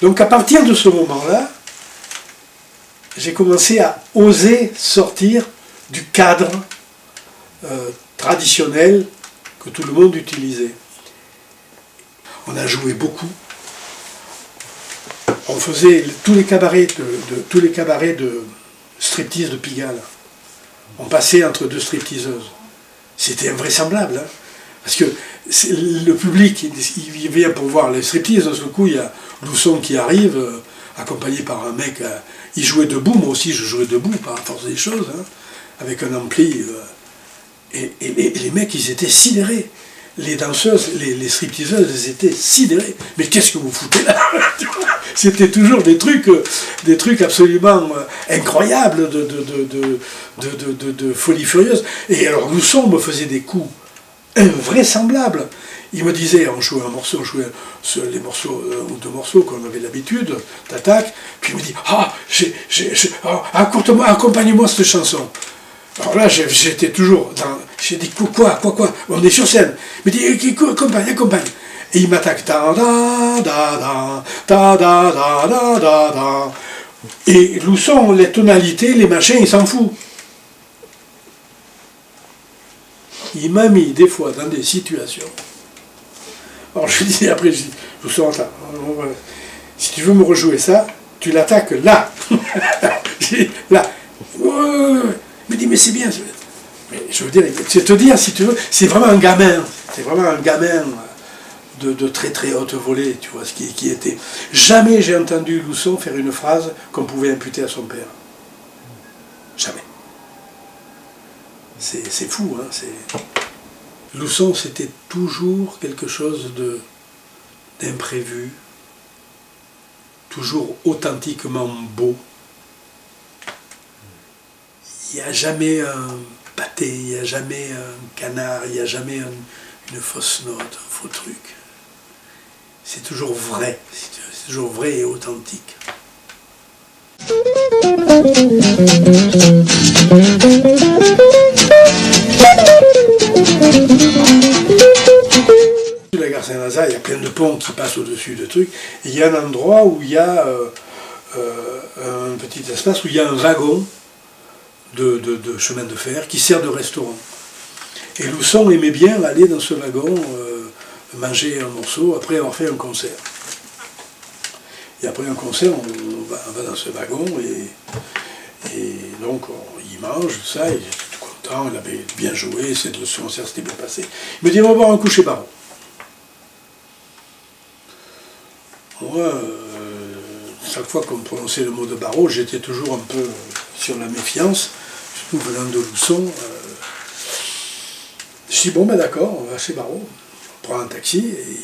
[SPEAKER 1] Donc à partir de ce moment-là, j'ai commencé à oser sortir du cadre traditionnel que tout le monde utilisait. On a joué beaucoup. On faisait tous les cabarets de striptease de Pigalle. On passait entre 2 stripteaseuses. C'était invraisemblable, hein, parce que le public, il vient pour voir les striptease. D'un seul coup, il y a Lousson qui arrive, accompagné par un mec. Il jouait debout, moi aussi je jouais debout, par la force des choses, hein, avec un ampli. Et les mecs, ils étaient sidérés. Les danseuses, les stripteaseuses, elles étaient sidérées. Mais qu'est-ce que vous foutez là? C'était toujours des trucs absolument incroyables de folie furieuse. Et alors Lousson me faisait des coups invraisemblables. il me disait, on jouait un morceau, on jouait les morceaux, un ou deux morceaux qu'on avait l'habitude, t'attaques, puis il me dit, accompagne-moi cette chanson. Alors là, j'étais toujours dans, j'ai dit, quoi, on est sur scène. Il me dit, accompagne. Et il m'attaque, et Lousson, les tonalités, les machins, il s'en fout. Il m'a mis des fois dans des situations. Alors je lui dis après, Lousson, attends, si tu veux me rejouer ça, tu l'attaques là. Là. Il me dit, mais c'est bien. Mais je veux dire, c'est te dire, si tu veux, c'est vraiment un gamin. C'est vraiment un gamin de très très haute volée, tu vois, ce qui était. Jamais j'ai entendu Lousson faire une phrase qu'on pouvait imputer à son père. Jamais. C'est fou, hein. Lousson, c'était toujours quelque chose d'imprévu, toujours authentiquement beau. Il n'y a jamais un pâté, il n'y a jamais un canard, il n'y a jamais une fausse note, un faux truc. C'est toujours vrai, c'est toujours vrai et authentique. La gare Saint-Lazare, il y a plein de ponts qui passent au-dessus de trucs. Et il y a un endroit où il y a un petit espace où il y a un wagon de chemin de fer qui sert de restaurant. Et Lousson aimait bien aller dans ce wagon manger un morceau après avoir fait un concert. Et après un concert, on va dans ce wagon et donc il mange, tout ça, il était tout content, il avait bien joué, ce concert s'était bien passé. Il me dit, on va boire un coup chez Barrault. Moi, chaque fois qu'on prononçait le mot de Barrault, j'étais toujours un peu sur la méfiance, surtout venant de Lousson. Je dis, bon ben d'accord, on va chez Barrault. On prend un taxi et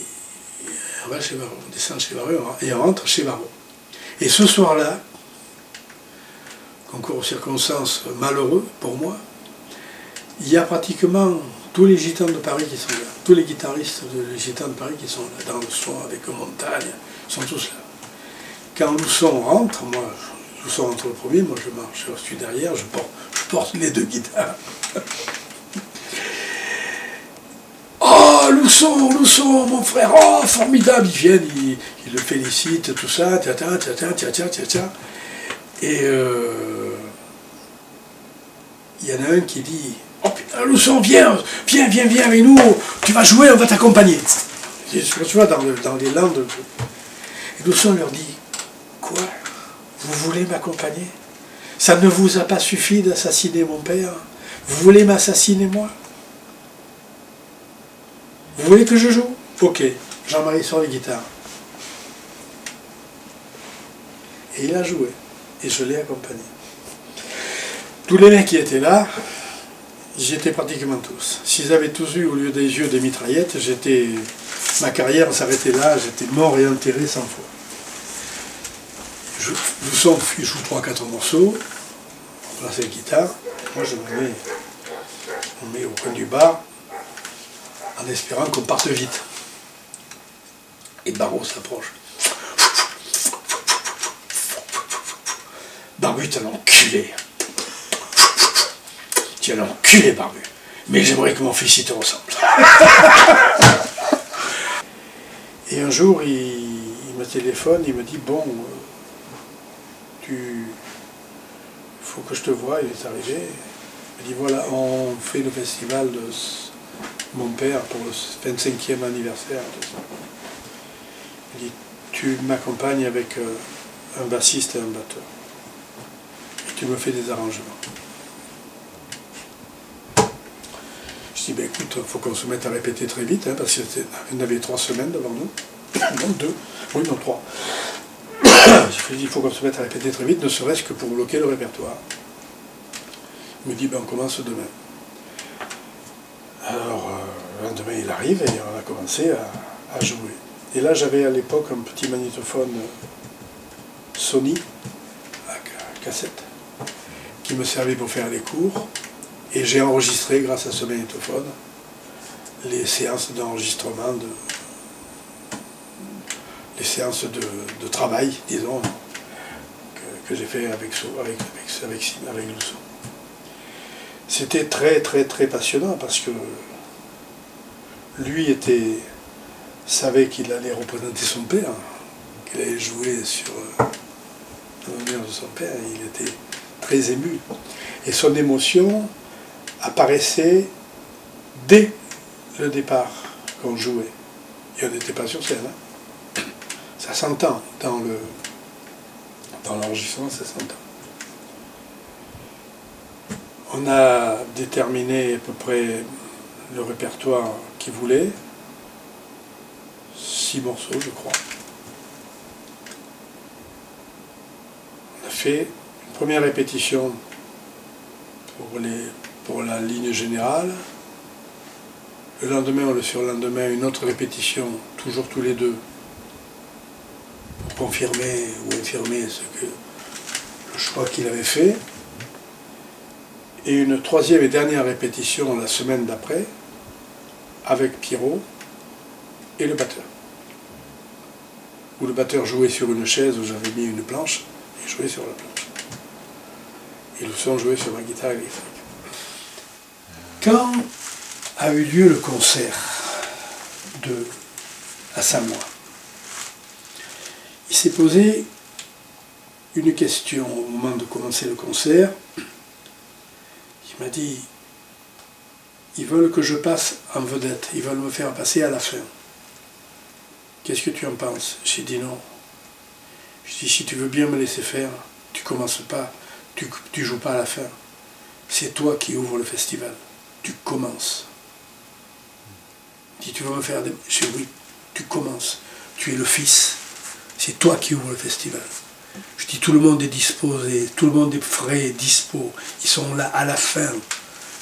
[SPEAKER 1] on va chez Barrault, on descend chez Barrault et on rentre chez Barrault. Et ce soir-là, concours aux circonstances malheureux pour moi, il y a pratiquement tous les gitans de Paris qui sont là, tous les guitaristes des gitans de Paris qui sont là, dans le son avec Montagne, ils sont tous là. Quand Lousson rentre, moi, Lousson rentre le premier, moi je marche, je suis derrière, je porte les deux guitares. Oh, Lousson, mon frère, oh, formidable, ils viennent, ils le félicitent, tout ça, tiens. Et il y en a un qui dit, oh putain, Lousson, viens avec nous, tu vas jouer, on va t'accompagner. Tu vois, dans les Landes. Et Lousson leur dit, quoi? Vous voulez m'accompagner? Ça ne vous a pas suffi d'assassiner mon père? Vous voulez m'assassiner moi? Vous voulez que je joue? Ok, Jean-Marie sort les guitares. Et il a joué. Et je l'ai accompagné. Tous les mecs qui étaient là, j'y étais pratiquement tous. S'ils avaient tous eu au lieu des yeux des mitraillettes, ma carrière s'arrêtait là, j'étais mort et enterré 100 fois. Lousson joue 3-4 morceaux, on place les guitares, moi je me mets au coin du bar, en espérant qu'on parte vite. Et Barrault s'approche. Barbu, t'es un enculé. Tu es un enculé, Barbu. Mais j'aimerais que mon fils y te ressemble. Et un jour, il me téléphone, il me dit, bon, il faut que je te voie, il est arrivé. Il me dit, voilà, on fait le festival de mon père pour le 25e anniversaire. Il dit, tu m'accompagnes avec un bassiste et un batteur. Et tu me fais des arrangements. Je dis, ben écoute, il faut qu'on se mette à répéter très vite, hein, parce qu'on avait 3 semaines devant nous. Non, 2. Oui, non, 3. Je lui dis, il faut qu'on se mette à répéter très vite, ne serait-ce que pour bloquer le répertoire. Il me dit, ben on commence demain. Alors, le lendemain, il arrive et on a commencé à jouer. Et là, j'avais à l'époque un petit magnétophone Sony, à cassette, qui me servait pour faire les cours. Et j'ai enregistré, grâce à ce magnétophone, les séances d'enregistrement, les séances de travail, disons, que j'ai fait avec Lousson. C'était très très très passionnant parce que lui savait qu'il allait représenter son père, qu'il allait jouer sur l'honneur de son père, et il était très ému. Et son émotion apparaissait dès le départ qu'on jouait. Et on n'était pas sur scène. Hein. Ça s'entend dans l'enregistrement, ça s'entend. On a déterminé à peu près le répertoire qu'il voulait. 6 morceaux, je crois. On a fait une première répétition pour la ligne générale. Le lendemain ou le surlendemain, une autre répétition, toujours tous les deux, pour confirmer ou infirmer le choix qu'il avait fait. Et une troisième et dernière répétition la semaine d'après, avec Pierrot et le batteur. Où le batteur jouait sur une chaise où j'avais mis une planche, et jouait sur la planche. Et Lousson jouait sur ma guitare électrique. Quand a eu lieu le concert à Samoa, il s'est posé une question au moment de commencer le concert. Il m'a dit, ils veulent que je passe en vedette, ils veulent me faire passer à la fin. Qu'est-ce que tu en penses? J'ai dit non. Je dis, si tu veux bien me laisser faire, tu commences pas, tu joues pas à la fin. C'est toi qui ouvres le festival. Tu commences. Il dit, tu veux me faire des... Je dis, oui, tu commences. Tu es le fils. C'est toi qui ouvres le festival. Je dis, tout le monde est disposé, tout le monde est frais, dispo. Ils sont là à la fin.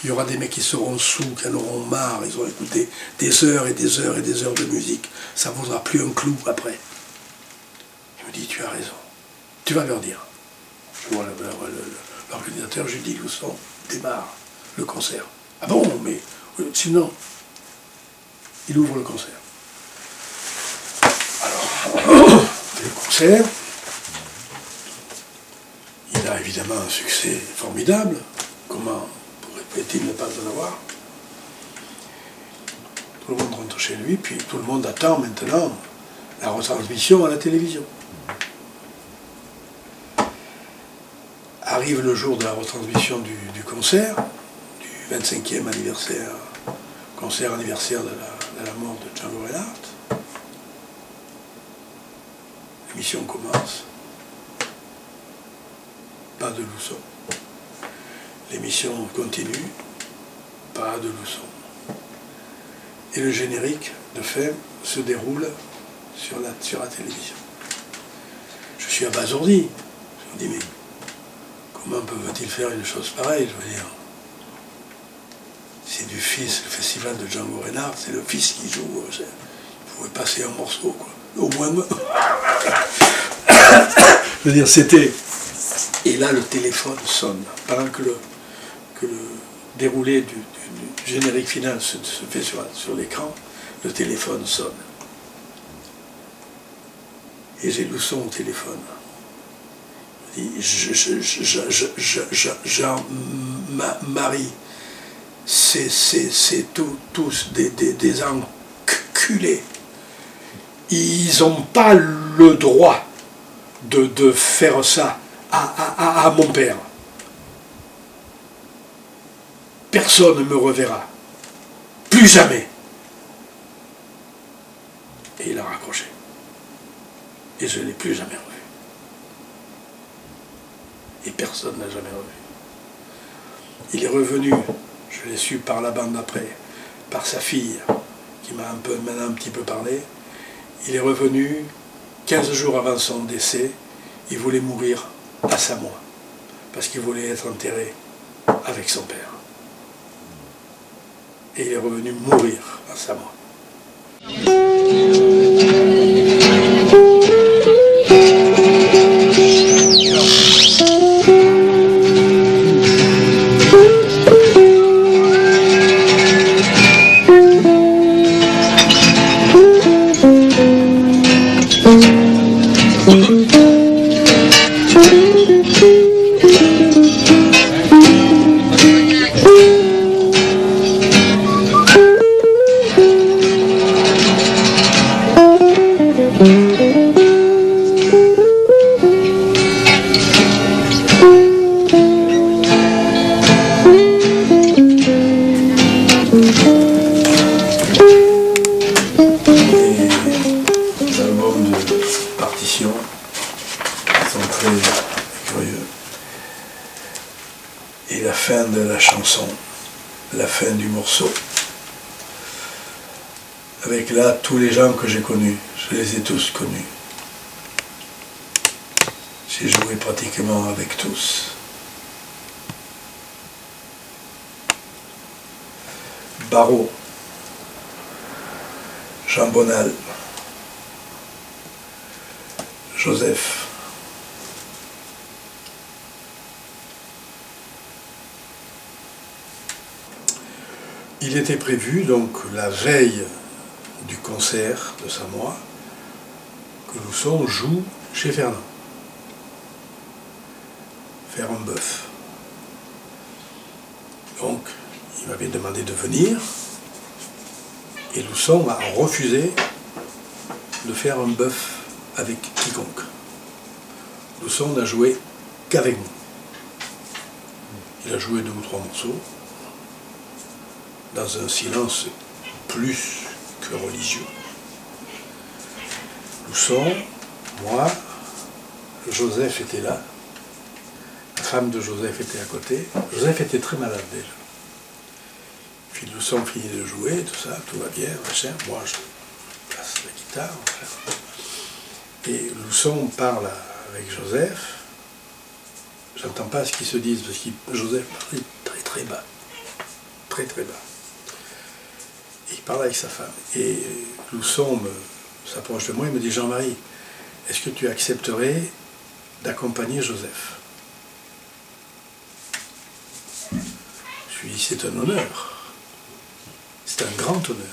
[SPEAKER 1] Il y aura des mecs qui seront sous, qui en auront marre. Ils ont écouté des heures et des heures et des heures de musique. Ça ne vaudra plus un clou après. Il me dit, tu as raison. Tu vas leur dire. Je vois l'organisateur, je lui dis, Lousson, démarre le concert. Ah bon, mais sinon, il ouvre le concert. Alors, on fait le concert. Il a évidemment un succès formidable. Comment pourrait-il ne pas en avoir? Tout le monde rentre chez lui, puis tout le monde attend maintenant la retransmission à la télévision. Arrive le jour de la retransmission du concert, du 25e anniversaire, concert anniversaire de la mort de Django Reinhardt. L'émission commence. Pas de Lousson. L'émission continue. Pas de Lousson. Et le générique de fin se déroule sur la télévision. Je suis abasourdi. Je me dis, mais comment peuvent-ils faire une chose pareille? Je veux dire, c'est du fils, le festival de Django Reinhardt, c'est le fils qui joue. Il pouvait passer un morceau, quoi. Au moins. Je veux dire, c'était. Et là, le téléphone sonne. Pendant que le déroulé du générique final se fait sur l'écran, le téléphone sonne. Et j'ai Lousson au téléphone. Il dit, Jean-Marie, c'est tous des enculés. Ils n'ont pas le droit de faire ça à mon père. Personne ne me reverra. Plus jamais. Et il a raccroché. Et je ne l'ai plus jamais revu. Et personne n'a jamais revu. Il est revenu, je l'ai su par la bande après, par sa fille, qui m'a maintenant un petit peu parlé. Il est revenu 15 jours avant son décès. Il voulait mourir à Samoa, parce qu'il voulait être enterré avec son père. Et il est revenu mourir à Samoa. furieux. Et la fin de la chanson, la fin du morceau. Avec là tous les gens que j'ai connus, je les ai tous connus. J'ai joué pratiquement avec tous. Barrault, Jean Bonal, Joseph, il était prévu donc la veille du concert de Samoa que Lousson joue chez Fernand, faire un bœuf. Donc il m'avait demandé de venir et Lousson a refusé de faire un bœuf avec quiconque. Lousson n'a joué qu'avec nous. Il a joué 2 ou 3 morceaux dans un silence plus que religieux. Lousson, moi, Joseph était là, la femme de Joseph était à côté. Joseph était très malade déjà. Puis Lousson finit de jouer, tout ça, tout va bien, machin. Moi, je place la guitare, machin. Et Lousson parle avec Joseph. J'entends pas ce qu'ils se disent, parce que Joseph parle très très bas. Très très bas. Et il parle avec sa femme. Et Lousson s'approche de moi et me dit: Jean-Marie, est-ce que tu accepterais d'accompagner Joseph? Je lui dis: c'est un honneur. C'est un grand honneur.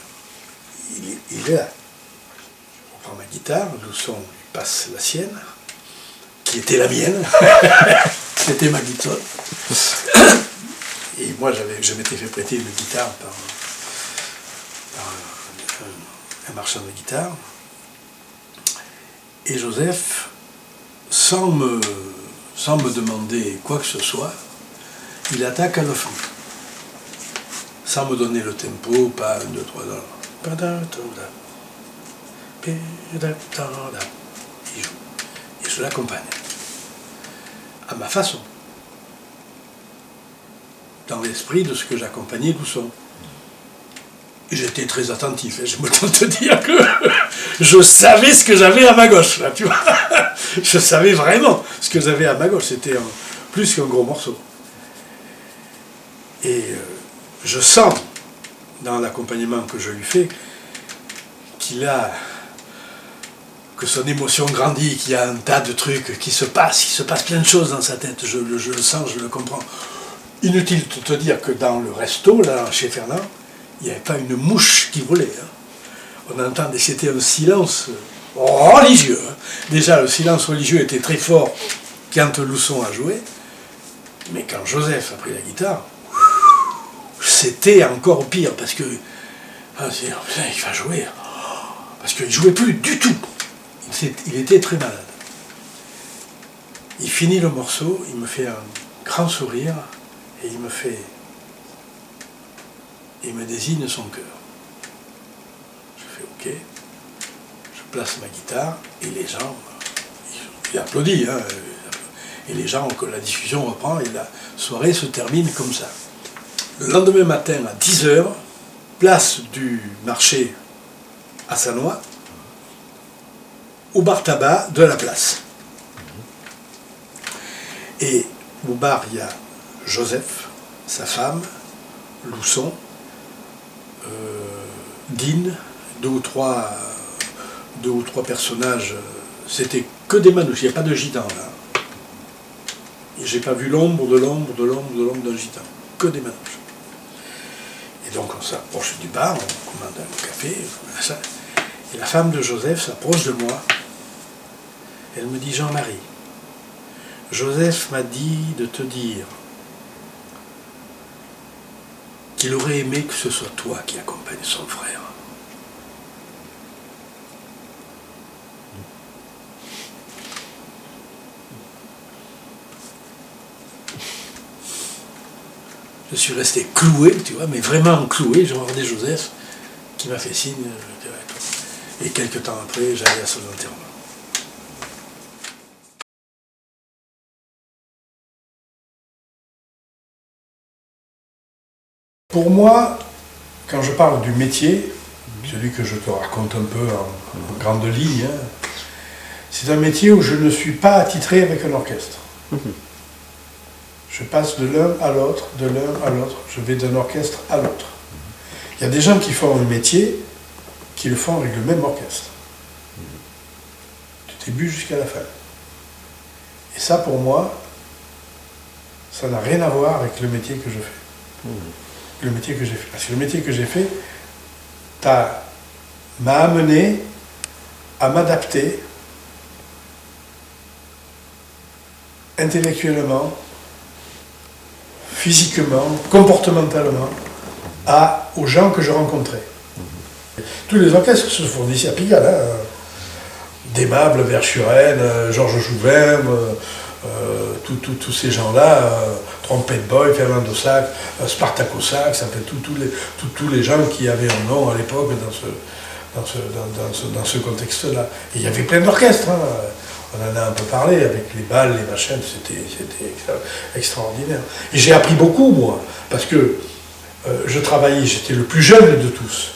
[SPEAKER 1] Il est là. Je prends ma guitare, Lousson lui passe la sienne, qui était la mienne. C'était ma guitare. Et moi, je m'étais fait prêter une guitare par un marchand de guitare. Et Joseph, sans me demander quoi que ce soit, il attaque à 9 ans. Sans me donner le tempo, pas 1, 2, 3, il joue. Et je l'accompagne. À ma façon. Dans l'esprit de ce que j'accompagnais Lousson. J'étais très attentif, hein. Je me tente de dire que je savais ce que j'avais à ma gauche, là, tu vois. Je savais vraiment ce que j'avais à ma gauche, c'était plus qu'un gros morceau. Et je sens, dans l'accompagnement que je lui fais, que son émotion grandit, qu'il y a un tas de trucs qui se passe plein de choses dans sa tête, je le sens, je le comprends. Inutile de te dire que dans le resto, là, chez Fernand, il n'y avait pas une mouche qui volait. Hein. On entendait, c'était un silence religieux. Hein. Déjà, le silence religieux était très fort quand Lousson a joué, mais quand Joseph a pris la guitare, c'était encore pire, parce que il va jouer, parce qu'il ne jouait plus du tout. Il était très malade. Il finit le morceau, il me fait un grand sourire, et il me désigne son cœur. Je fais OK, je place ma guitare, et les gens, il applaudit, hein, et les gens, que la diffusion reprend, et la soirée se termine comme ça. Le lendemain matin, à 10h, place du marché à Sannois, au bar tabac de la place. Et au bar, il y a Joseph, sa femme, Lousson, Dean, deux ou trois personnages. C'était que des manouches, il n'y a pas de gitan là. Et j'ai pas vu l'ombre d'un gitan, que des manouches. Et donc on s'approche du bar, on commande un café, ça. Et la femme de Joseph s'approche de moi. Elle me dit: Jean-Marie, Joseph m'a dit de te dire qu'il aurait aimé que ce soit toi qui accompagne son frère. Je suis resté cloué, tu vois, mais vraiment cloué. J'ai regardé Joseph qui m'a fait signe. Et quelques temps après, j'allais à son enterrement. Pour moi, quand je parle du métier, celui que je te raconte un peu en grande ligne, hein, c'est un métier où je ne suis pas attitré avec un orchestre. Je passe de l'un à l'autre, de l'un à l'autre, je vais d'un orchestre à l'autre. Il y a des gens qui font un métier qui le font avec le même orchestre. Du début jusqu'à la fin. Et ça, pour moi, ça n'a rien à voir avec le métier que je fais. Le métier que j'ai fait. Parce que le métier que j'ai fait m'a amené à m'adapter intellectuellement, physiquement, comportementalement aux gens que je rencontrais. Tous les orchestres se fournissaient à Pigalle. Hein. Desmable, Verschuren, Georges Jouvin, tous ces gens-là, Trompette Boy, Fernando Sax, Spartaco Sax, enfin, tous les gens qui avaient un nom à l'époque dans ce contexte-là. Et il y avait plein d'orchestres. Hein. On en a un peu parlé avec les balles, les machins, c'était extraordinaire. Et j'ai appris beaucoup, moi, parce que je travaillais, j'étais le plus jeune de tous.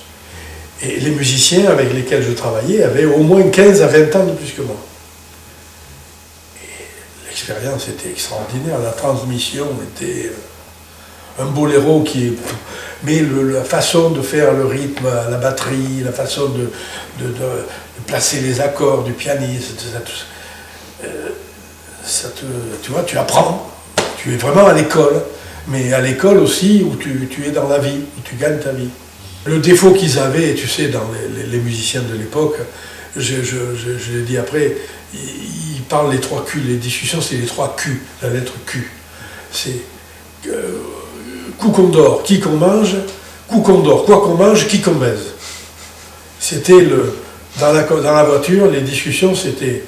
[SPEAKER 1] Et les musiciens avec lesquels je travaillais avaient au moins 15 à 20 ans de plus que moi. Et l'expérience était extraordinaire, la transmission était un boléro qui est... Mais la façon de faire le rythme à la batterie, la façon de placer les accords du pianiste, tu vois, tu apprends, tu es vraiment à l'école, mais à l'école aussi où tu es dans la vie, où tu gagnes ta vie. Le défaut qu'ils avaient, tu sais, dans les musiciens de l'époque, je l'ai dit après, ils parlent les 3 Q, les discussions c'est les 3 Q, la lettre Q. C'est coup qu'on dort, qui qu'on mange, coup qu'on dort, quoi qu'on mange, qui qu'on baise. C'était dans la voiture, les discussions c'était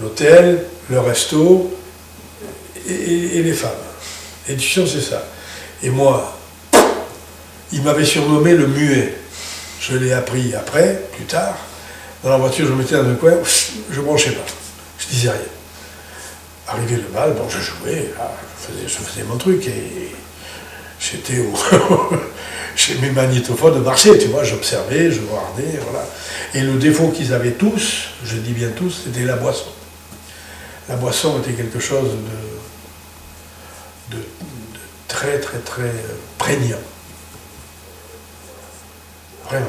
[SPEAKER 1] l'hôtel, le resto et les femmes. Les discussions c'est ça. Et moi, il m'avait surnommé le muet. Je l'ai appris après, plus tard. Dans la voiture, je me mettais dans un coin, je ne branchais pas. Je disais rien. Arrivé le bal, bon, je jouais, là, je faisais mon truc et j'étais chez mes magnétophones marchaient, tu vois, j'observais, je regardais, voilà. Et le défaut qu'ils avaient tous, je dis bien tous, c'était la boisson. La boisson était quelque chose de très, très, très prégnant. Vraiment.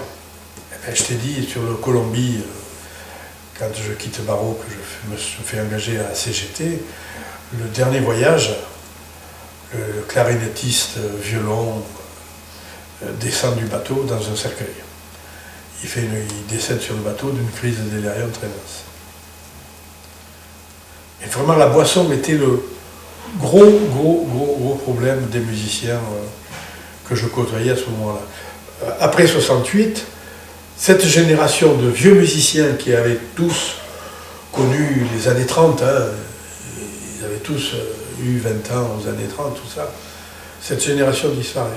[SPEAKER 1] Et bien, je t'ai dit, sur le Colombie, quand je quitte Barreau, que je me fais engager à la CGT, le dernier voyage, le clarinettiste violon descend du bateau dans un cercueil. Il décède sur le bateau d'une crise de délirium très dense. Et vraiment, la boisson était le gros problème des musiciens que je côtoyais à ce moment-là. Après 68, cette génération de vieux musiciens qui avaient tous connu les années 30, hein, ils avaient tous eu 20 ans aux années 30, tout ça, cette génération disparaît,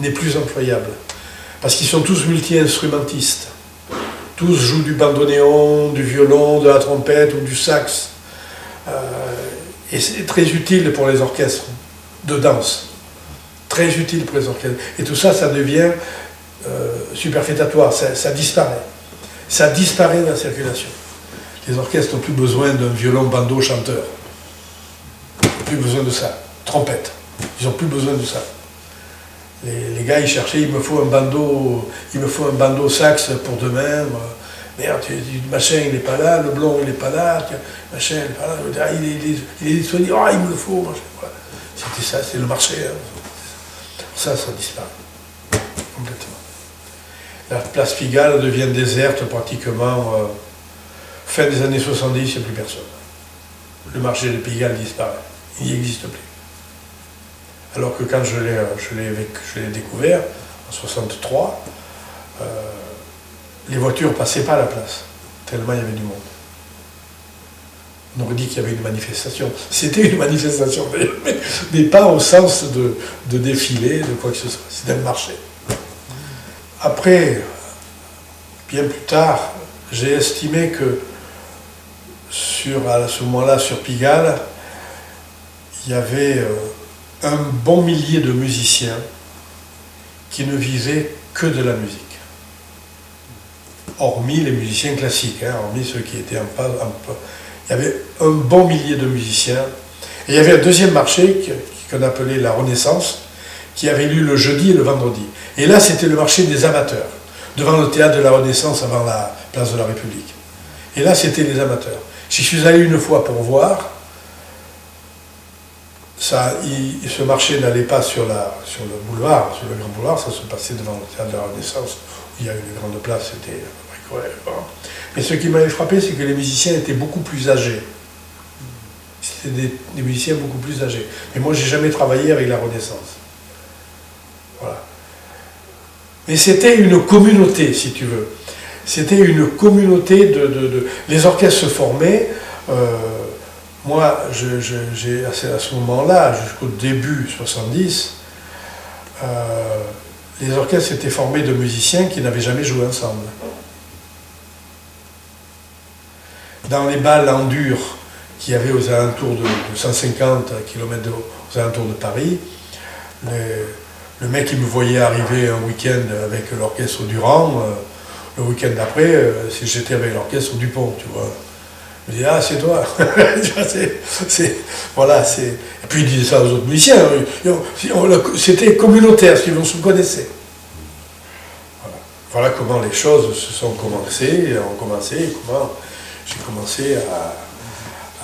[SPEAKER 1] n'est plus employable. Parce qu'ils sont tous multi-instrumentistes. Tous jouent du bandoneon, du violon, de la trompette ou du sax. Et c'est très utile pour les orchestres de danse. Très utile pour les orchestres. Et tout ça, ça devient superfétatoire, ça disparaît. Ça disparaît de la circulation. Les orchestres n'ont plus besoin d'un violon bandeau chanteur. Ils n'ont plus besoin de ça. Trompette. Ils n'ont plus besoin de ça. Les gars, ils cherchaient, il me faut un bandeau sax pour demain. Merde, le machin, il n'est pas là, le blond, il n'est pas là, machin, il n'est pas là. Il est disponible, il me le faut. Machin, voilà. C'était ça, c'est le marché. Hein. Ça disparaît. Complètement. La place Pigalle devient déserte pratiquement fin des années 70, il n'y a plus personne. Le marché de Pigalle disparaît, il n'y existe plus. Alors que quand je l'ai découvert, en 63, les voitures ne passaient pas à la place, tellement il y avait du monde. On aurait dit qu'il y avait une manifestation. C'était une manifestation, mais pas au sens de défilé, de quoi que ce soit. C'était le marché. Après, bien plus tard, j'ai estimé que à ce moment-là, sur Pigalle, il y avait un bon millier de musiciens qui ne visaient que de la musique. Hormis les musiciens classiques, hein, hormis ceux qui étaient il y avait un bon millier de musiciens. Et il y avait un deuxième marché qu'on appelait la Renaissance, qui avait lieu le jeudi et le vendredi. Et là, c'était le marché des amateurs, devant le théâtre de la Renaissance, avant la place de la République. Et là, c'était les amateurs. J'y suis allé une fois pour voir. Ce marché n'allait pas sur le boulevard, sur le grand boulevard, ça se passait devant le théâtre de la Renaissance, où il y a une grande place, c'était à peu près correct. Mais ce qui m'avait frappé, c'est que les musiciens étaient beaucoup plus âgés. C'était des musiciens beaucoup plus âgés. Mais moi, j'ai jamais travaillé avec la Renaissance. Voilà. Mais c'était une communauté, si tu veux. C'était une communauté les orchestres se formaient. Moi, j'ai à ce moment-là, jusqu'au début 70, les orchestres étaient formés de musiciens qui n'avaient jamais joué ensemble. Dans les balles en dur qu'il y avait aux alentours de 150 km aux alentours de Paris, le mec qui me voyait arriver un week-end avec l'orchestre Durand, le week-end d'après, j'étais avec l'orchestre Dupont, tu vois. Je me dis, ah, c'est toi. Voilà, et puis il disait ça aux autres musiciens. C'était communautaire, si on se connaissait. Voilà comment les choses se sont commencées, comment j'ai commencé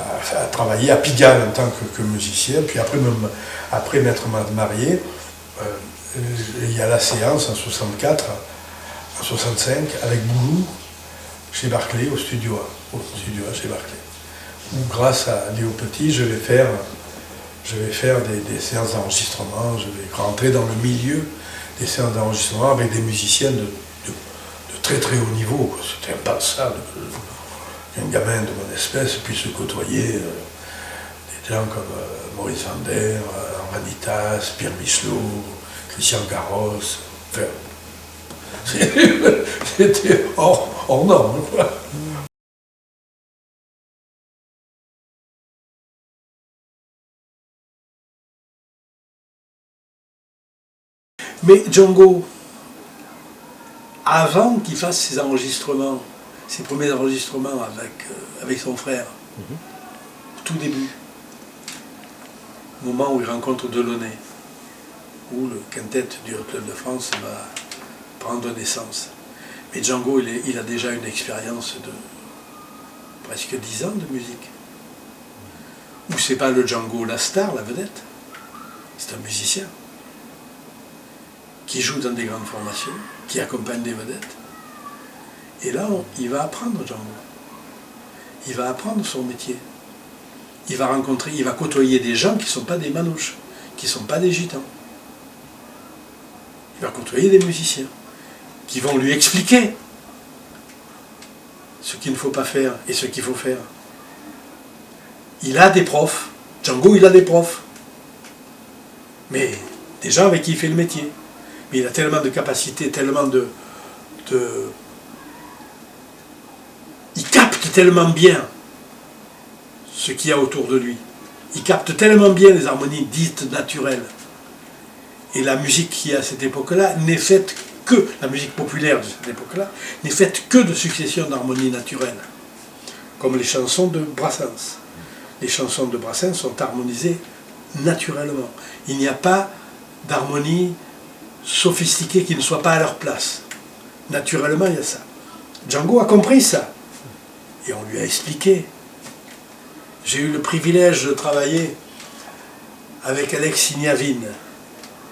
[SPEAKER 1] à travailler à Pigalle en tant que musicien. Puis après m'être marié, il y a la séance en 64, en 65, avec Boulou, chez Barclay, au studio A chez Barclay. Où, grâce à Léo Petit, je vais faire des séances d'enregistrement, je vais rentrer dans le milieu des séances d'enregistrement avec des musiciens de très très haut niveau. C'était impensable qu'un gamin de mon espèce puisse côtoyer des gens comme Maurice Vander, Vanitas, Pierre Michelot, Christian Garros. Enfin, c'était hors norme, quoi. Mais Django, avant qu'il fasse ses enregistrements, ses premiers enregistrements avec son frère, au tout début, au moment où il rencontre Delaunay, où le quintet du Hot Club de France va prendre naissance. Mais Django, il a déjà une expérience de presque 10 ans de musique. Où c'est pas le Django la star, la vedette, c'est un musicien qui joue dans des grandes formations, qui accompagne des vedettes. Et là, il va apprendre Django. Il va apprendre son métier. Il va côtoyer des gens qui ne sont pas des manouches, qui ne sont pas des gitans. Il va côtoyer des musiciens qui vont lui expliquer ce qu'il ne faut pas faire et ce qu'il faut faire. Il a des profs. Django, il a des profs. Mais des gens avec qui il fait le métier. Mais il a tellement de capacités, tellement il capte tellement bien ce qu'il y a autour de lui. Il capte tellement bien les harmonies dites naturelles. Et la musique qui est à cette époque-là n'est faite que, la musique populaire de cette époque-là, n'est faite que de successions d'harmonies naturelles. Comme les chansons de Brassens. Les chansons de Brassens sont harmonisées naturellement. Il n'y a pas d'harmonie sophistiqués qui ne soient pas à leur place. Naturellement, il y a ça. Django a compris ça. Et on lui a expliqué. J'ai eu le privilège de travailler avec Alex Signavine,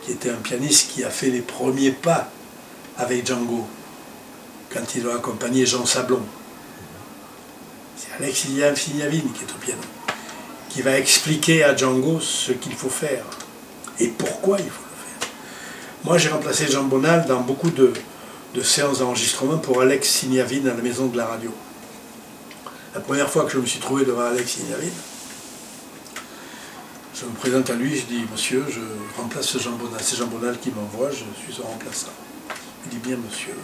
[SPEAKER 1] qui était un pianiste qui a fait les premiers pas avec Django, quand il a accompagné Jean Sablon. C'est Alex Signavine qui est au piano, qui va expliquer à Django ce qu'il faut faire et pourquoi il faut. Moi, j'ai remplacé Jean Bonal dans beaucoup de séances d'enregistrement pour Alex Signavine à la Maison de la Radio. La première fois que je me suis trouvé devant Alex Signavine, je me présente à lui, je dis « Monsieur, je remplace Jean Bonal. C'est Jean Bonal qui m'envoie, je suis son remplaçant. » Il dit « Bien, monsieur. »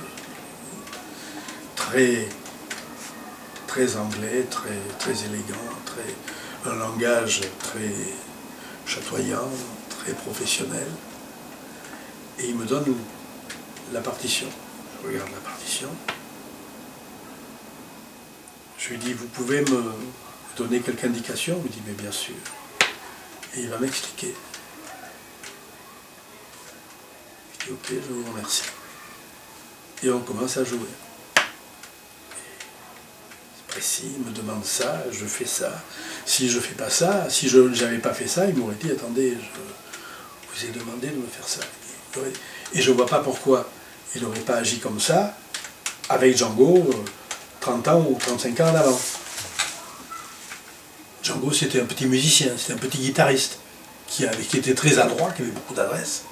[SPEAKER 1] Très anglais, très élégant, un langage très chatoyant, très professionnel. Et il me donne la partition. Je regarde la partition. Je lui dis, vous pouvez me donner quelques indications? Il me dit, mais bien sûr. Et il va m'expliquer. Je dis, ok, je vous remercie. Et on commence à jouer. C'est précis, il me demande ça, je fais ça. Si je ne fais pas ça, si je n'avais pas fait ça, il m'aurait dit, attendez, je vous ai demandé de me faire ça. Et je ne vois pas pourquoi il n'aurait pas agi comme ça avec Django 30 ans ou 35 ans en avant. Django, c'était un petit musicien, c'était un petit guitariste qui était très adroit, qui avait beaucoup d'adresse,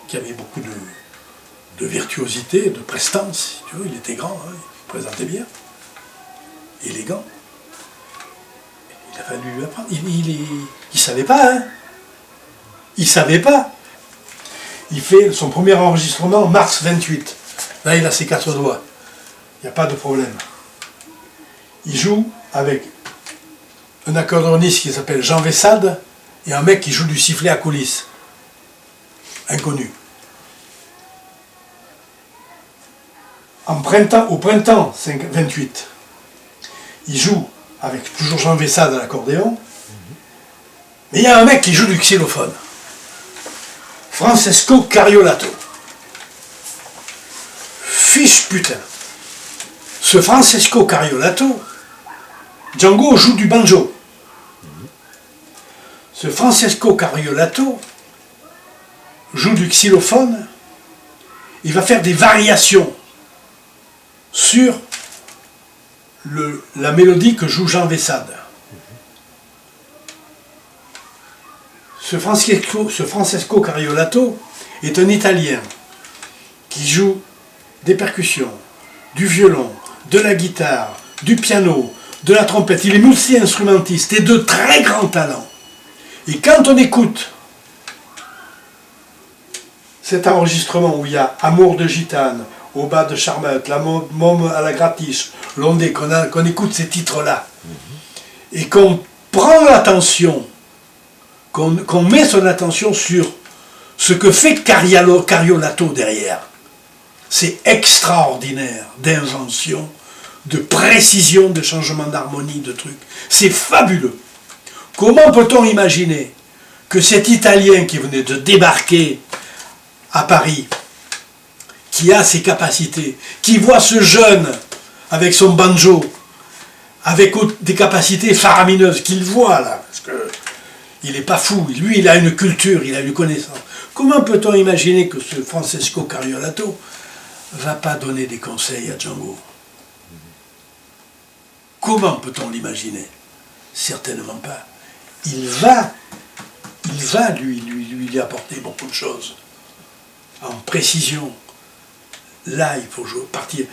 [SPEAKER 1] qui avait beaucoup de virtuosité, de prestance, si tu veux. Il était grand, hein, il présentait bien, élégant. Il a fallu lui apprendre. Il savait pas, hein. Il savait pas. Il fait son premier enregistrement en mars 28. Là, il a ses 4 doigts. Il n'y a pas de problème. Il joue avec un accordéoniste qui s'appelle Jean Vessade et un mec qui joue du sifflet à coulisses. Inconnu. Au printemps 28, il joue avec toujours Jean Vessade à l'accordéon, mais il y a un mec qui joue du xylophone. Francesco Cariolato. Fiche putain. Ce Francesco Cariolato, Django joue du banjo. Ce Francesco Cariolato joue du xylophone. Il va faire des variations sur la mélodie que joue Jean Vessade. Ce Francesco Cariolato est un Italien qui joue des percussions, du violon, de la guitare, du piano, de la trompette. Il est multi-instrumentiste et de très grand talent. Et quand on écoute cet enregistrement où il y a Amour de gitane, Au bas de Charmeute, La môme à la gratiche, L'ondée, qu'on écoute ces titres-là, et qu'on prend l'attention, qu'on met son attention sur ce que fait Cariolato derrière. C'est extraordinaire d'invention, de précision, de changement d'harmonie, de trucs. C'est fabuleux. Comment peut-on imaginer que cet Italien qui venait de débarquer à Paris, qui a ses capacités, qui voit ce jeune avec son banjo, avec des capacités faramineuses, qu'il voit là, parce qu'il n'est pas fou, lui il a une culture, il a une connaissance. Comment peut-on imaginer que ce Francesco Cariolato ne va pas donner des conseils à Django? Comment peut-on l'imaginer? Certainement pas. Il va lui apporter beaucoup de choses, en précision. Là, il faut partir.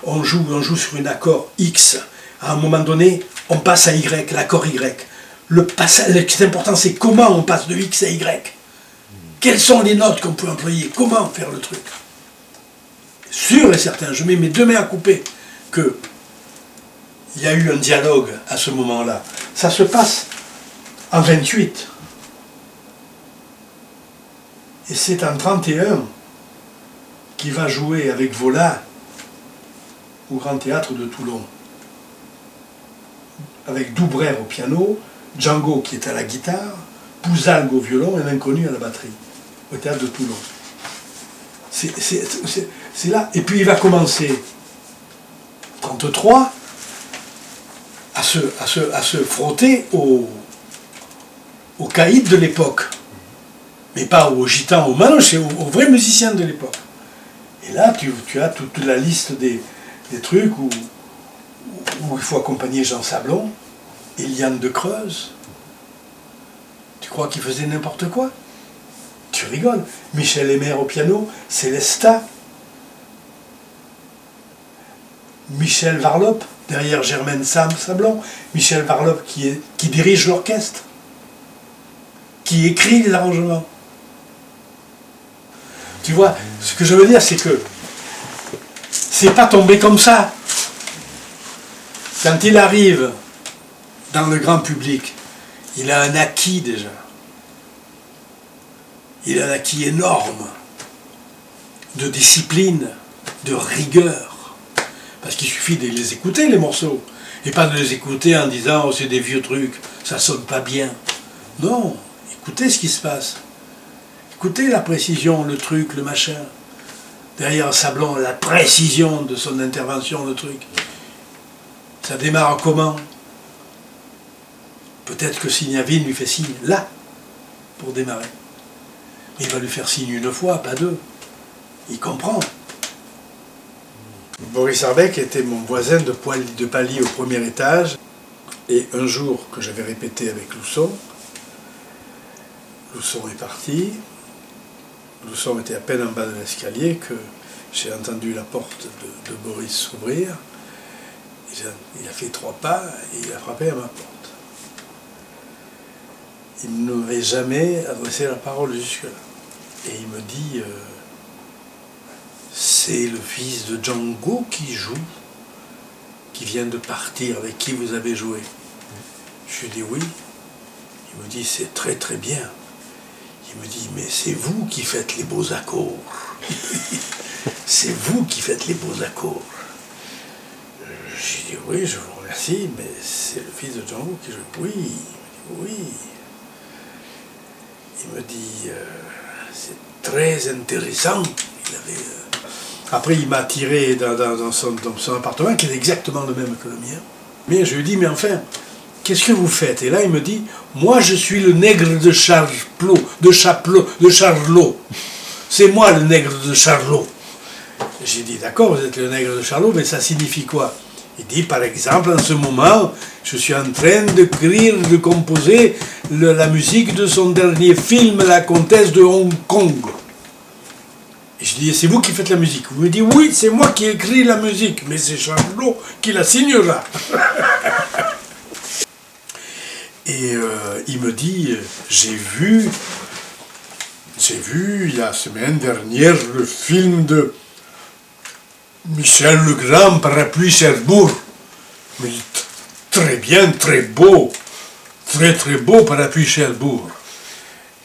[SPEAKER 1] On joue sur un accord X. À un moment donné, on passe à Y, l'accord Y. Ce qui est important, c'est comment on passe de X à Y. Quelles sont les notes qu'on peut employer? Comment faire le truc? Sûr et certain, je mets mes 2 mains à couper que il y a eu un dialogue à ce moment-là. Ça se passe en 28. Et c'est en 31 qu'il va jouer avec Vola au Grand Théâtre de Toulon. Avec Doubrère au piano, Django qui est à la guitare, Pouzalgue au violon et l'inconnu à la batterie, au Théâtre de Toulon. C'est là. Et puis il va commencer, 33, à se frotter aux caïds de l'époque. Mais pas aux gitans, aux manouches, aux vrais musiciens de l'époque. Et là, tu as toute la liste des trucs où il faut accompagner Jean Sablon, Eliane de Creuse. Tu crois qu'il faisait n'importe quoi? Tu rigoles. Michel Hémer au piano, Célestat, Michel Varlop, derrière Germaine Sablon, Michel Varlop qui dirige l'orchestre, qui écrit les arrangements. Tu vois, ce que je veux dire, c'est que c'est pas tombé comme ça. Quand il arrive dans le grand public, il a un acquis déjà. Il a un acquis énorme. de discipline, de rigueur. Parce qu'il suffit de les écouter, les morceaux, et pas de les écouter en disant « oh, c'est des vieux trucs, ça sonne pas bien ». Non, écoutez ce qui se passe. Écoutez la précision, le truc, le machin. Derrière Sablon, la précision de son intervention, le truc. Ça démarre comment? Peut-être que Signavine lui fait signe là, pour démarrer. Mais il va lui faire signe une fois, pas deux. Il comprend. Boris Arbeck était mon voisin de palier au premier étage. Et un jour que j'avais répété avec Lousson est parti. Lousson était à peine en bas de l'escalier que j'ai entendu la porte de Boris s'ouvrir. Il a fait 3 pas et il a frappé à ma porte. Il ne m'avait jamais adressé la parole jusque-là. Et il me dit c'est le fils de Django qui joue, qui vient de partir, avec qui vous avez joué. Je lui dis oui. Il me dit c'est très très bien. Il me dit mais c'est vous qui faites les beaux accords. C'est vous qui faites les beaux accords. J'ai dit oui, je vous remercie, mais c'est le fils de Django qui joue. Oui, oui. Il me dit c'est très intéressant. Après, il m'a tiré dans son appartement, qui est exactement le même que le mien. Mais je lui ai dit, mais enfin, qu'est-ce que vous faites? Et là, il me dit, moi, je suis le nègre de Charlot. C'est moi le nègre de Charlot. J'ai dit, d'accord, vous êtes le nègre de Charlot, mais ça signifie quoi? Il dit, par exemple, en ce moment, je suis en train de composer la musique de son dernier film, La Comtesse de Hong Kong. Et je dis, c'est vous qui faites la musique? Vous me dites, oui, c'est moi qui écris la musique, mais c'est Charlot qui la signera. Et il me dit, j'ai vu la semaine dernière le film de Michel Legrand, Parapluie Cherbourg. Mais très bien, très beau, très très beau Parapluie Cherbourg.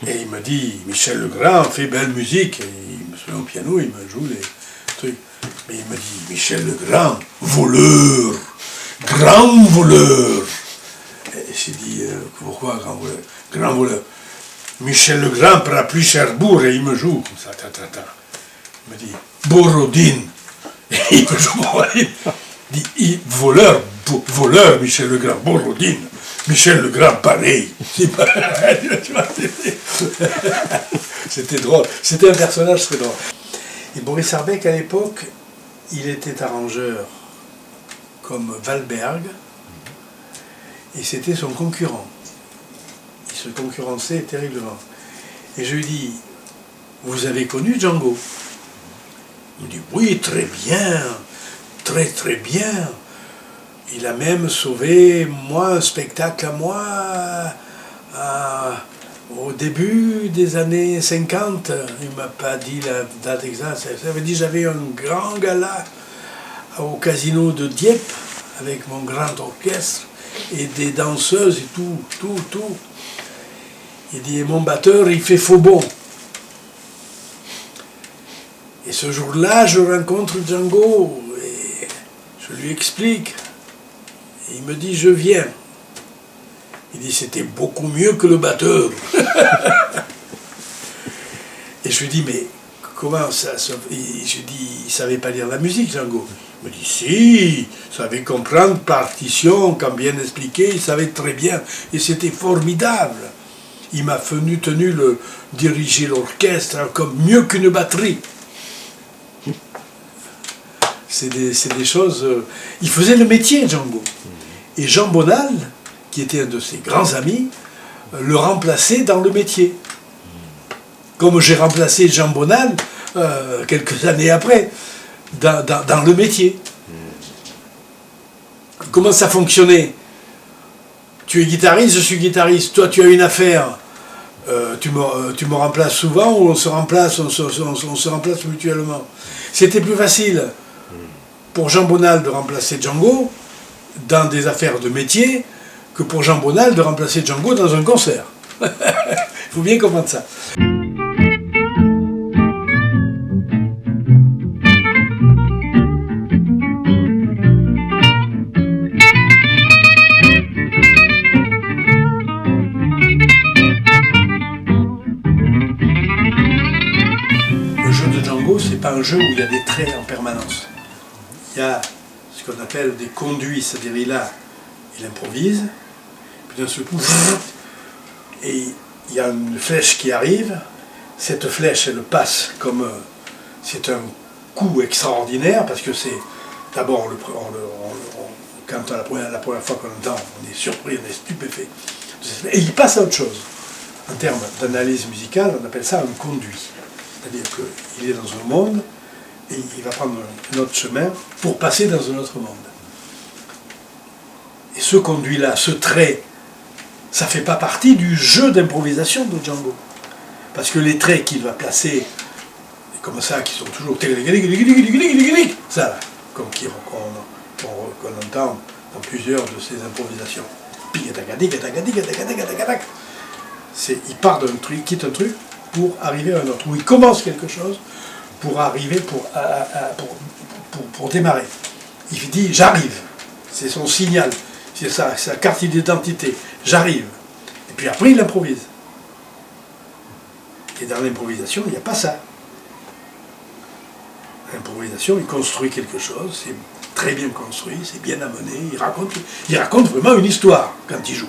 [SPEAKER 1] Et il me dit, Michel Legrand fait belle musique, et il me met au piano, il me joue les trucs. Mais il me dit, Michel Legrand, voleur, grand voleur. Et j'ai dit, pourquoi grand voleur? Grand voleur. Michel Legrand, Parapluie Cherbourg, et il me joue comme ça, Il me dit, Borodine. Et il me joue Borodine. Il dit, voleur, Michel Legrand, Borodine. Michel Legrand, pareil. C'était drôle. C'était un personnage très drôle. Et Boris Arbeck, à l'époque, il était arrangeur comme Valberg, et c'était son concurrent. Il se concurrençait terriblement. Et je lui dis, vous avez connu Django? Il me dit, oui, très bien, très très bien. Il a même sauvé, un spectacle à moi, au début des années 50. Il ne m'a pas dit la date exacte. Ça veut dire j'avais un grand gala au casino de Dieppe, avec mon grand orchestre, et des danseuses et tout. Il dit, mon batteur, il fait faux bon. Et ce jour-là, je rencontre Django, et je lui explique. Et il me dit, je viens. Il dit, c'était beaucoup mieux que le batteur. Et je lui dis, mais comment ça se... Je dis, il ne savait pas lire la musique, Django. Il me dit, si, il savait comprendre partition, comme bien expliqué, il savait très bien. Et c'était formidable. Il m'a tenu diriger l'orchestre comme mieux qu'une batterie. C'est des choses... il faisait le métier, Django. Et Jean Bonal, qui était un de ses grands amis, le remplaçait dans le métier. Comme j'ai remplacé Jean Bonal quelques années après, dans le métier. Comment ça fonctionnait? Tu es guitariste, je suis guitariste. Toi, tu as une affaire. Tu me remplaces souvent ou on se remplace mutuellement. C'était plus facile pour Jean Bonal de remplacer Django dans des affaires de métier que pour Jean Bonal de remplacer Django dans un concert. Il faut bien comprendre ça. un jeu où il y a des traits en permanence. Il y a ce qu'on appelle des conduits, c'est-à-dire il improvise, puis d'un seul coup, et il y a une flèche qui arrive, cette flèche elle passe comme c'est un coup extraordinaire parce que c'est d'abord quand la première fois qu'on l'entend, on est surpris, on est stupéfait, et il passe à autre chose. En termes d'analyse musicale, on appelle ça un conduit. C'est-à-dire qu'il est dans un monde et il va prendre un autre chemin pour passer dans un autre monde. Et ce conduit-là, ce trait, ça ne fait pas partie du jeu d'improvisation de Django. Parce que les traits qu'il va placer, comme ça, qui sont toujours ça là, qu'on entend dans plusieurs de ses improvisations. Il part d'un truc, quitte un truc pour arriver à un autre, où il commence quelque chose pour arriver, pour démarrer. Il dit j'arrive, c'est son signal, c'est sa carte d'identité, j'arrive. Et puis après il improvise. Et dans l'improvisation, il n'y a pas ça. L'improvisation, il construit quelque chose, c'est très bien construit, c'est bien amené, il raconte vraiment une histoire quand il joue.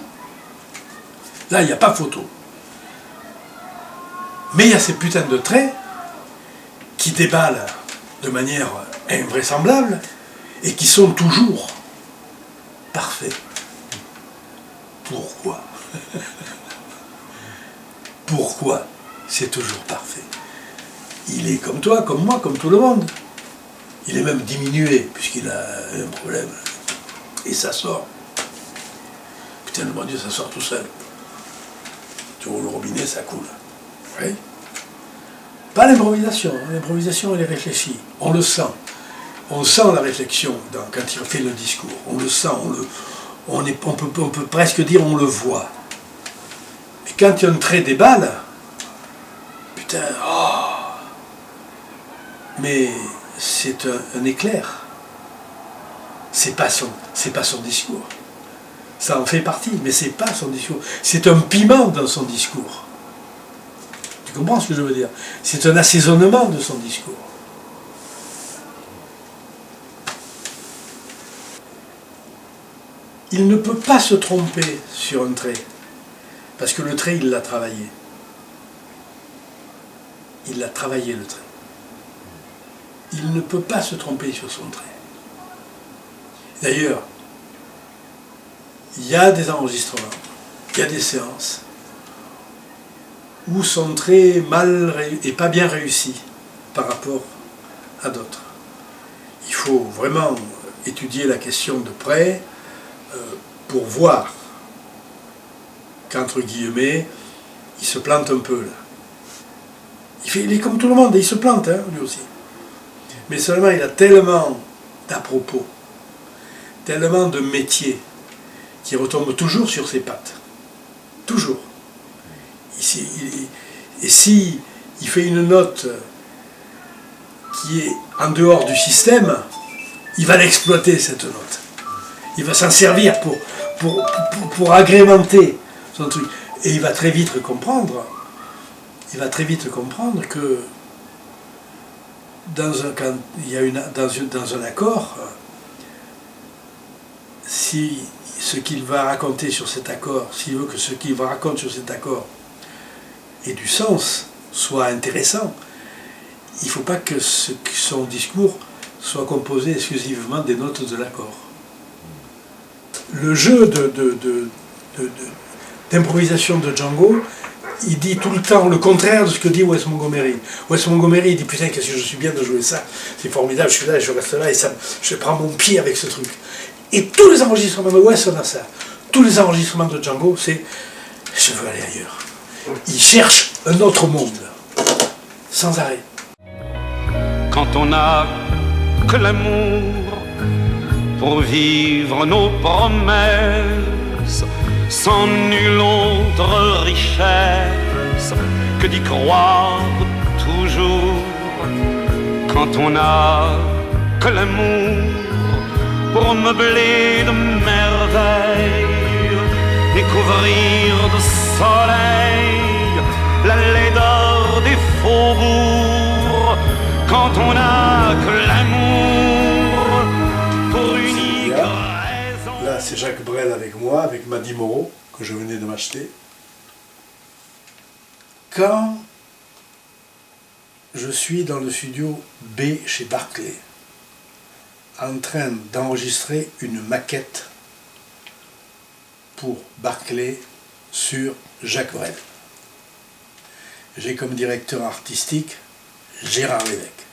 [SPEAKER 1] Là, il n'y a pas photo. Mais il y a ces putains de traits qui déballent de manière invraisemblable et qui sont toujours parfaits. Pourquoi? Pourquoi c'est toujours parfait? Il est comme toi, comme moi, comme tout le monde. Il est même diminué, puisqu'il a un problème. Et ça sort. Putain, le bon Dieu, ça sort tout seul. Tu ouvres le robinet, ça coule. Oui. Pas l'improvisation. L'improvisation, elle est réfléchie. On le sent. On sent la réflexion quand il fait le discours. On le sent. On peut presque dire on le voit. Et quand il y a un trait déballe, putain, oh, mais c'est un éclair. C'est pas son discours. Ça en fait partie, mais c'est pas son discours. C'est un piment dans son discours. Tu comprends ce que je veux dire? C'est un assaisonnement de son discours. Il ne peut pas se tromper sur un trait, parce que le trait, il l'a travaillé. Il l'a travaillé, le trait. Il ne peut pas se tromper sur son trait. D'ailleurs, il y a des enregistrements, il y a des séances où son trait est pas bien réussi par rapport à d'autres. Il faut vraiment étudier la question de près pour voir qu'entre guillemets, il se plante un peu là. Il est comme tout le monde, il se plante, hein, lui aussi. Mais seulement il a tellement d'à-propos, tellement de métiers, qui retombe toujours sur ses pattes. Toujours. Et si il fait une note qui est en dehors du système, il va l'exploiter, cette note. Il va s'en servir pour agrémenter son truc. Et il va très vite comprendre que dans un accord, si ce qu'il va raconter sur cet accord, s'il veut que ce qu'il raconte sur cet accord ait du sens, soit intéressant, il ne faut pas que son discours soit composé exclusivement des notes de l'accord. Le jeu d'improvisation de Django, il dit tout le temps le contraire de ce que dit Wes Montgomery. Wes Montgomery, il dit putain, qu'est-ce que je suis bien de jouer ça, c'est formidable, je suis là, je reste là, et ça, je prends mon pied avec ce truc. Et tous les enregistrements de Wes, on a ça. Tous les enregistrements de Django, c'est je veux aller ailleurs. Il cherche un autre monde, sans arrêt.
[SPEAKER 5] Quand on n'a que l'amour pour vivre nos promesses, sans nulle autre richesse que d'y croire toujours. Quand on n'a que l'amour pour meubler de merveilles, découvrir de soleil la laideur des faubourgs. Quand on n'a que l'amour pour unique raison.
[SPEAKER 1] Là, c'est Jacques Brel avec moi, avec Maddy Moreau, que je venais de m'acheter. Quand je suis dans le studio B chez Barclay, en train d'enregistrer une maquette pour Barclay sur Jacques Brel. J'ai comme directeur artistique Gérard Lévesque.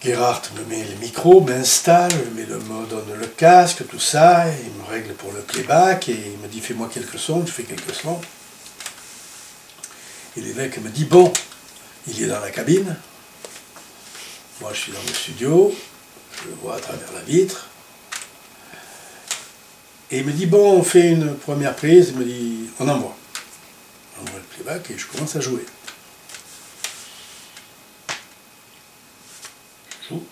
[SPEAKER 1] Gérard me met le micro, m'installe, me donne le casque, tout ça, il me règle pour le playback et il me dit fais-moi quelques sons, je fais quelques sons. Et Lévesque me dit bon, il est dans la cabine, moi je suis dans le studio, je le vois à travers la vitre. Et il me dit, bon, on fait une première prise, il me dit, on envoie. On envoie le playback et je commence à jouer. Je joue.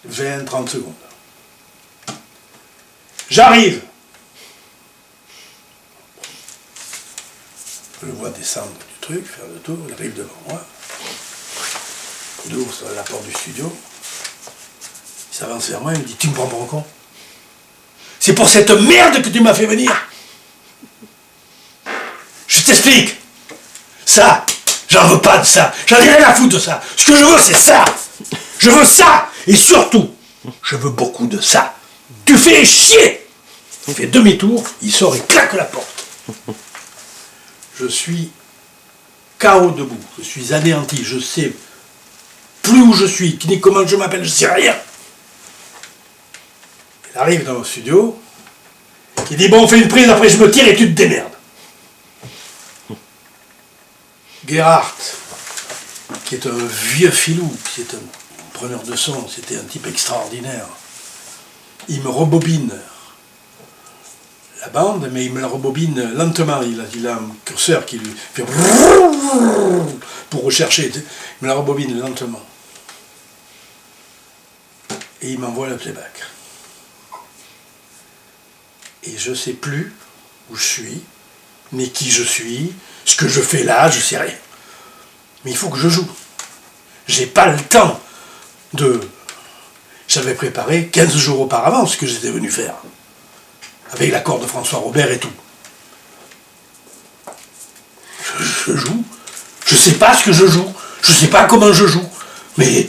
[SPEAKER 1] 20-30 secondes. J'arrive. Je le vois descendre du truc, faire le tour, il arrive devant moi. Il ouvre sur la porte du studio. Il s'avance vers moi, il me dit, tu me prends pour un con? C'est pour cette merde que tu m'as fait venir. Je t'explique. Ça, j'en veux pas de ça. J'en ai rien à foutre de ça. Ce que je veux, c'est ça. Je veux ça. Et surtout, je veux beaucoup de ça. Tu fais chier. Il fait demi-tour, il sort et claque la porte. Je suis KO debout. Je suis anéanti. Je sais plus où je suis, ni comment je m'appelle, je sais rien. Il arrive dans le studio, il dit bon on fait une prise, après je me tire et tu te démerdes. Gerhard, qui est un vieux filou, qui est un preneur de son, c'était un type extraordinaire, il me rebobine la bande, mais il me la rebobine lentement, il a un curseur qui lui fait pour rechercher, il me la rebobine lentement. Et il m'envoie le playback. Et je ne sais plus où je suis, ni qui je suis, ce que je fais là, je ne sais rien. Mais il faut que je joue. J'ai pas le temps de... J'avais préparé 15 jours auparavant ce que j'étais venu faire. Avec l'accord de François Robert et tout. Je joue. Je ne sais pas ce que je joue. Je ne sais pas comment je joue. Mais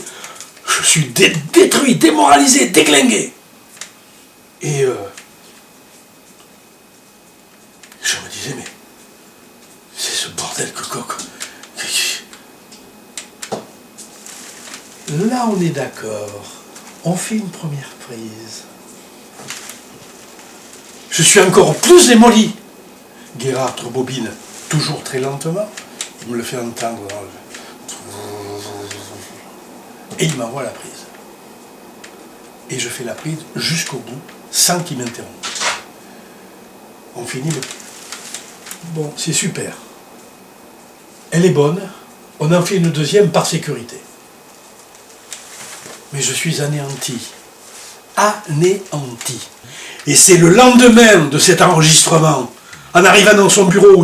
[SPEAKER 1] je suis détruit, démoralisé, déglingué. Et... je me disais, mais c'est ce bordel que coque. Là, on est d'accord. On fait une première prise. Je suis encore plus démoli. Gerhard rebobine toujours très lentement. Il me le fait entendre. Et il m'envoie la prise. Et je fais la prise jusqu'au bout, sans qu'il m'interrompe. On finit le... Bon, c'est super. Elle est bonne. On en fait une deuxième par sécurité. Mais je suis anéanti. Anéanti. Et c'est le lendemain de cet enregistrement, en arrivant dans son bureau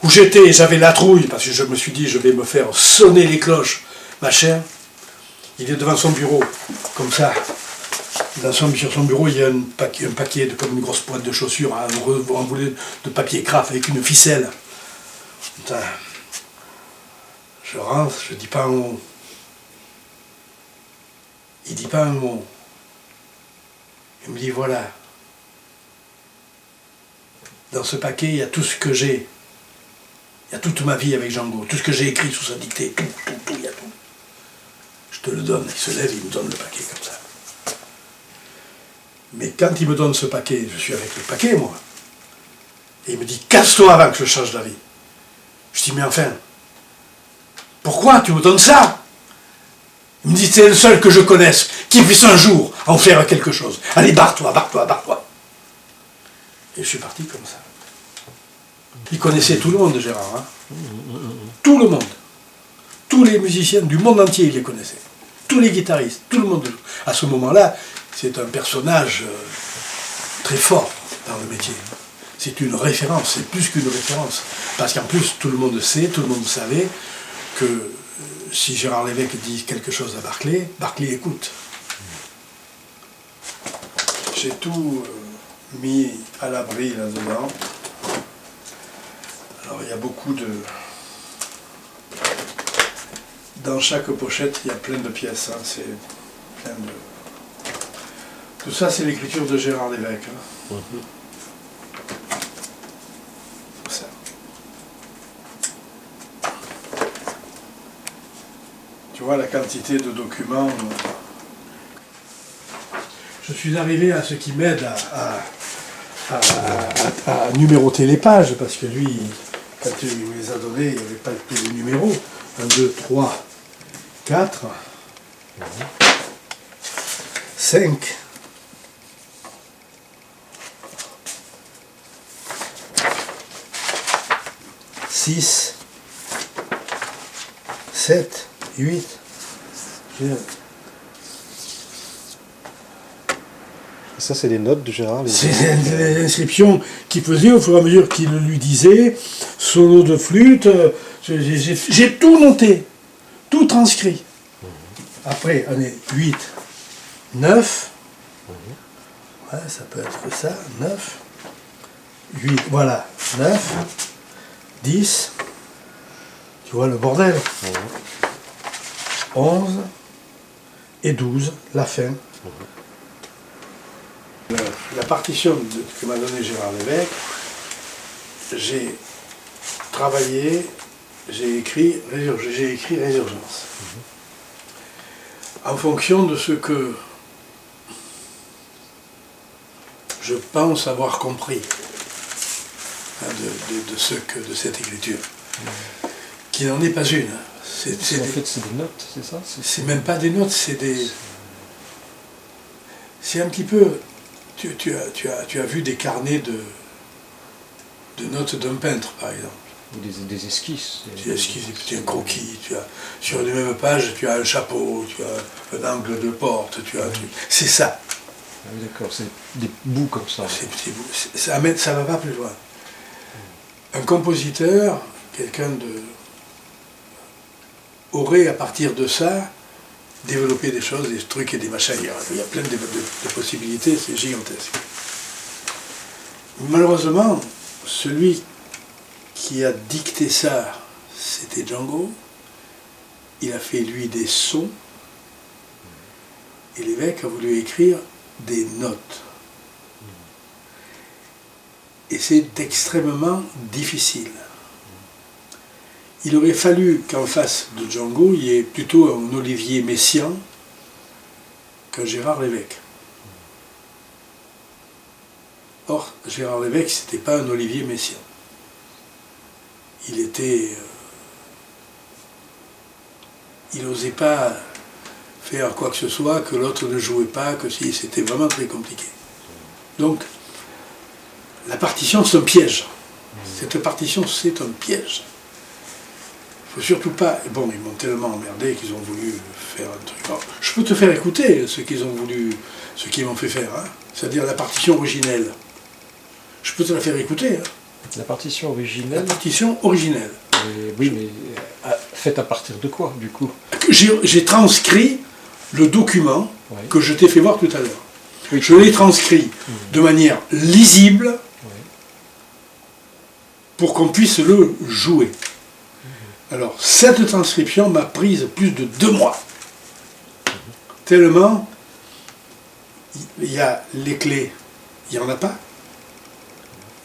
[SPEAKER 1] où j'étais, j'avais la trouille, parce que je me suis dit, je vais me faire sonner les cloches, ma chère. Il est devant son bureau, comme ça. Sur son bureau, il y a un paquet comme une grosse boîte de chaussures, enroulé de papier craft avec une ficelle. Putain. Je rentre, je dis pas un mot. Il dit pas un mot. Il me dit voilà. Dans ce paquet, il y a tout ce que j'ai. Il y a toute ma vie avec Django, tout ce que j'ai écrit sous sa dictée, tout, il y a tout. Je te le donne. Il se lève, il me donne le paquet comme ça. Mais quand il me donne ce paquet, je suis avec le paquet, moi. Et il me dit, casse-toi avant que je change d'avis. Je dis, mais enfin, pourquoi tu me donnes ça? Il me dit, c'est le seul que je connaisse, qui puisse un jour en faire quelque chose. Allez, barre-toi, barre-toi, barre-toi. Et je suis parti comme ça. Il connaissait tout le monde, Gérard. Hein. Tout le monde. Tous les musiciens du monde entier, il les connaissait. Tous les guitaristes, tout le monde. À ce moment-là, c'est un personnage très fort dans le métier. C'est une référence, c'est plus qu'une référence. Parce qu'en plus, tout le monde sait, tout le monde savait que si Gérard Lévesque dit quelque chose à Barclay, Barclay écoute. J'ai tout mis à l'abri là-dedans. Alors il y a beaucoup de... Dans chaque pochette, il y a plein de pièces. Hein. C'est plein de... Tout ça, c'est l'écriture de Gérard Lévesque. Hein. Ça. Tu vois la quantité de documents. Je suis arrivé à ce qui m'aide à numéroter les pages, parce que lui, quand il me les a donnés, il n'y avait pas de numéros. 1, 2, 3, 4, 5, 6, 7, 8.
[SPEAKER 2] Ça, c'est les notes de Gérard Lévesque.
[SPEAKER 1] C'est les inscriptions qu'il faisait au fur et à mesure qu'il lui disait, solo de flûte, j'ai tout noté, tout transcrit. Après, on est 8, 9, ouais, ça peut être ça, 9, 8, voilà, 9, 10, tu vois le bordel, 11 et 12, la fin. La partition que m'a donnée Gérard Lévesque, j'ai travaillé, j'ai écrit Résurgence. En fonction de ce que je pense avoir compris hein, de cette écriture, qui n'en est pas une.
[SPEAKER 2] En fait, c'est des notes, c'est ça?
[SPEAKER 1] C'est même pas des notes, c'est des... C'est un petit peu... Tu as vu des carnets de notes d'un peintre, par exemple.
[SPEAKER 2] Ou des esquisses.
[SPEAKER 1] Des esquisses, tu as un croquis, tu as, sur une même page, tu as un chapeau, tu as un angle de porte, tu as un truc. C'est ça.
[SPEAKER 2] Ah oui, d'accord, c'est des bouts comme ça.
[SPEAKER 1] Ces petits bouts. Ça ne va pas plus loin. Un compositeur, quelqu'un de... aurait, à partir de ça, développer des choses, des trucs et des machins. Il y a plein de possibilités, c'est gigantesque. Malheureusement, celui qui a dicté ça, c'était Django. Il a fait, lui, des sons. Et l'évêque a voulu écrire des notes. Et c'est extrêmement difficile. Il aurait fallu qu'en face de Django, il y ait plutôt un Olivier Messiaen qu'un Gérard Lévesque. Or, Gérard Lévesque, ce n'était pas un Olivier Messiaen. Il était... il n'osait pas faire quoi que ce soit, que l'autre ne jouait pas, que si, c'était vraiment très compliqué. Donc, la partition, c'est un piège. Cette partition, c'est un piège. Il ne faut surtout pas... Bon, ils m'ont tellement emmerdé qu'ils ont voulu faire un truc. Alors, je peux te faire écouter ce qu'ils ont voulu, ce qu'ils m'ont fait faire, hein, c'est-à-dire la partition originelle. Je peux te la faire écouter. Hein.
[SPEAKER 2] La partition originelle.
[SPEAKER 1] La partition originelle.
[SPEAKER 2] Oui, mais faite à partir de quoi, du coup?
[SPEAKER 1] J'ai transcrit le document que je t'ai fait voir tout à l'heure.
[SPEAKER 2] Oui.
[SPEAKER 1] Je l'ai transcrit de manière lisible pour qu'on puisse le jouer. Alors, cette transcription m'a prise plus de 2 mois. Tellement, il y a les clés, il n'y en a pas.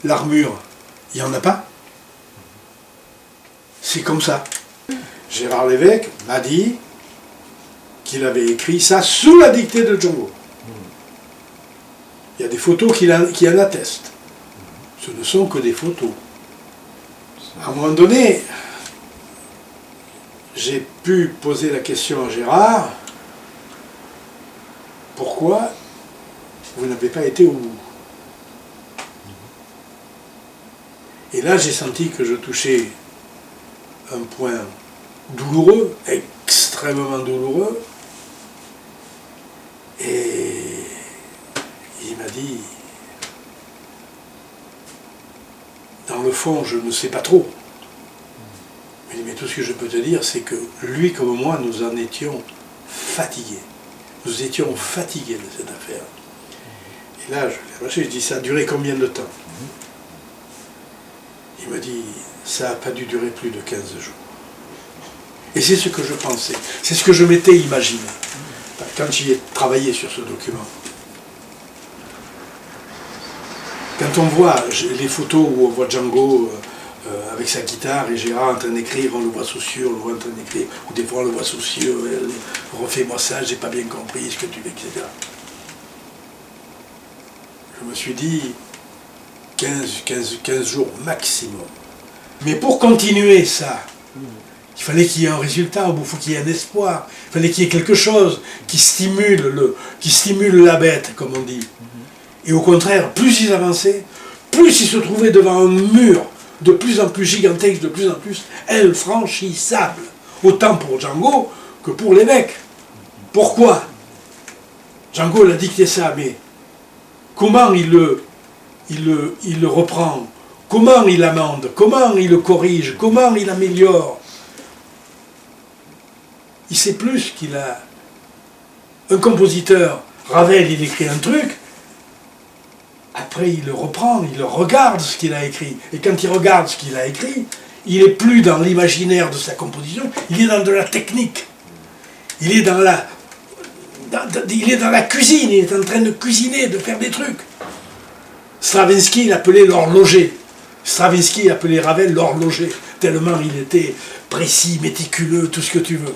[SPEAKER 1] L'armure, il n'y en a pas. C'est comme ça. Gérard Lévesque m'a dit qu'il avait écrit ça sous la dictée de Django. Il y a des photos qui en attestent. Ce ne sont que des photos. À un moment donné, j'ai pu poser la question à Gérard, pourquoi vous n'avez pas été au bout? Et là, j'ai senti que je touchais un point douloureux, extrêmement douloureux, et il m'a dit, dans le fond, je ne sais pas trop. Il m'a dit, mais tout ce que je peux te dire, c'est que lui comme moi, nous en étions fatigués. Nous étions fatigués de cette affaire. Et là, je dis, ça a duré combien de temps? Il me dit, ça n'a pas dû durer plus de 15 jours. Et c'est ce que je pensais, c'est ce que je m'étais imaginé quand j'y ai travaillé sur ce document. Quand on voit les photos où on voit Django avec sa guitare et Gérard en train d'écrire, on le voit soucieux, on le voit en train d'écrire, ou des fois on le voit soucieux, refais-moi ça, j'ai pas bien compris ce que tu veux, etc. Je me suis dit 15 jours maximum. Mais pour continuer ça, il fallait qu'il y ait un résultat au bout, il faut qu'il y ait un espoir, il fallait qu'il y ait quelque chose qui stimule la bête, comme on dit. Et au contraire, plus ils avançaient, plus ils se trouvaient devant un mur de plus en plus gigantesque, de plus en plus infranchissable. Autant pour Django que pour l'évêque. Pourquoi? Django l'a dicté ça, mais comment il le reprend? Comment il l'amende? Comment il le corrige? Comment il améliore? Il sait plus qu'il a... Un compositeur, Ravel, il écrit un truc, après il le reprend, il le regarde ce qu'il a écrit. Et quand il regarde ce qu'il a écrit, il n'est plus dans l'imaginaire de sa composition, il est dans de la technique. Il est dans la cuisine, il est en train de cuisiner, de faire des trucs. Stravinsky l'appelait l'horloger. Stravinsky appelait Ravel l'horloger, tellement il était précis, méticuleux, tout ce que tu veux.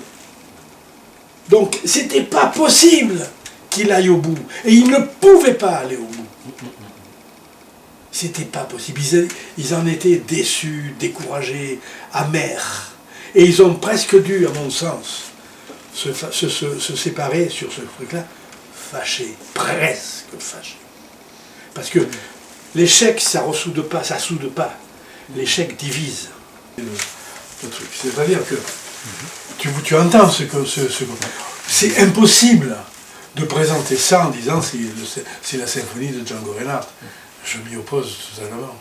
[SPEAKER 1] Donc c'était pas possible qu'il aille au bout. Et il ne pouvait pas aller au bout. C'était pas possible. Ils en étaient déçus, découragés, amers. Et ils ont presque dû, à mon sens, se séparer sur ce truc-là, fâchés, presque fâchés. Parce que l'échec, ça ressoude pas, ça soude pas. L'échec divise. Le truc. C'est-à-dire que tu entends c'est impossible de présenter ça en disant c'est la symphonie de Django Reinhardt. Je m'y oppose totalement.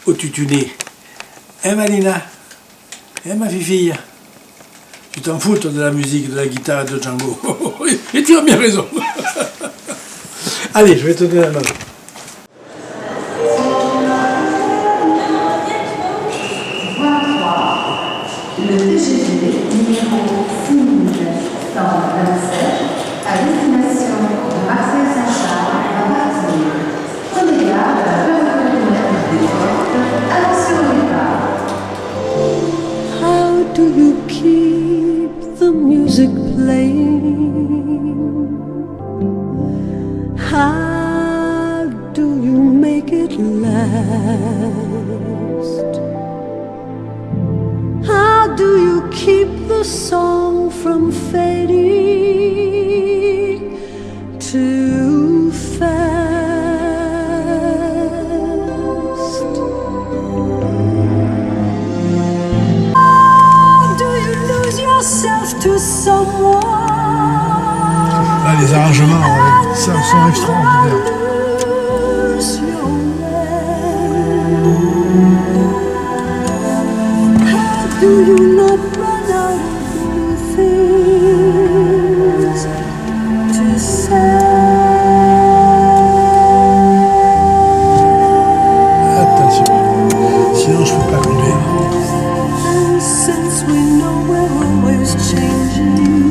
[SPEAKER 1] Au tutuné. Hein Malina? Hein ma fille? Tu t'en fous toi, de la musique, de la guitare et de Django. Et tu as bien raison. Allez, je vais te donner la main.
[SPEAKER 6] Le TGV numéro 6127 à destination de Marseille-Saint-Charles va partir. Prenez garde à la fenêtre des portes, attention au départ.
[SPEAKER 7] How do you keep the music playing? How do you make it last? How do you keep the song from fading too fast? How do you lose yourself to someone?
[SPEAKER 1] Là, les arrangements sont extraordinaires.
[SPEAKER 7] Lose your do you not run out of new things to say?
[SPEAKER 1] Attention, sinon je ne peux pas conduire.
[SPEAKER 7] And since we know we're always changing,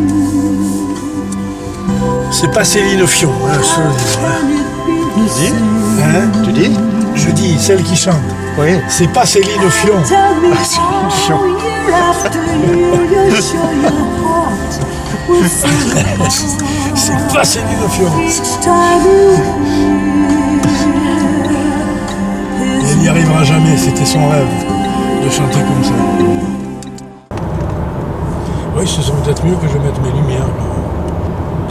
[SPEAKER 1] C'est pas Céline Fion, hein, je te le dis.
[SPEAKER 7] can it be the same?
[SPEAKER 1] Hein?
[SPEAKER 2] Tu dis?
[SPEAKER 1] Je dis, celle qui chante.
[SPEAKER 2] Oui.
[SPEAKER 1] C'est pas Céline Fion.
[SPEAKER 7] Tell me
[SPEAKER 2] Céline Dion.
[SPEAKER 7] how year after year you're sure your heart will fall apart.
[SPEAKER 1] C'est pas Céline Fion.
[SPEAKER 7] Each time you hear
[SPEAKER 1] Elle n'y arrivera jamais, c'était son rêve de chanter comme ça. Oui, ce serait peut-être mieux que je mette mes lumières.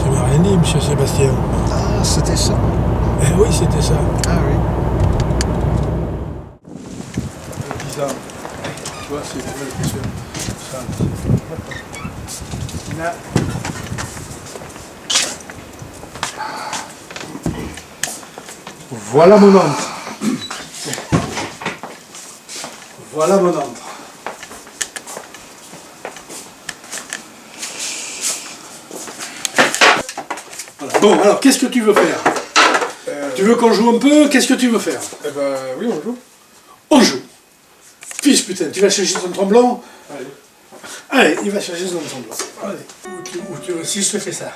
[SPEAKER 1] Tu m'as rien dit, monsieur Sébastien.
[SPEAKER 2] Ah, c'était ça.
[SPEAKER 1] Eh oui, c'était ça.
[SPEAKER 2] Ah oui.
[SPEAKER 1] Bizarre. Tu vois, c'est ça. Là.
[SPEAKER 2] Voilà mon antre.
[SPEAKER 1] Voilà mon antre. Bon, alors, qu'est-ce que tu veux faire? Tu veux qu'on joue un peu? Qu'est-ce que tu veux faire?
[SPEAKER 8] Eh ben oui, on joue.
[SPEAKER 1] On joue. Fils, putain, tu vas chercher ton tremblant?
[SPEAKER 8] Allez.
[SPEAKER 1] Allez, il va chercher son tremblant. Allez. Si je te fais ça.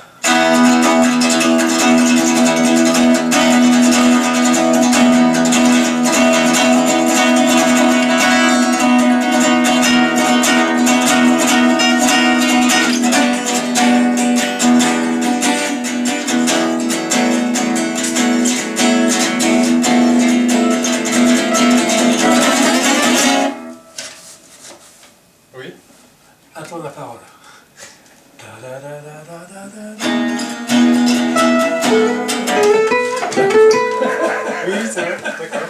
[SPEAKER 8] Oui.
[SPEAKER 1] À toi la parole.
[SPEAKER 8] Oui, c'est vrai, d'accord.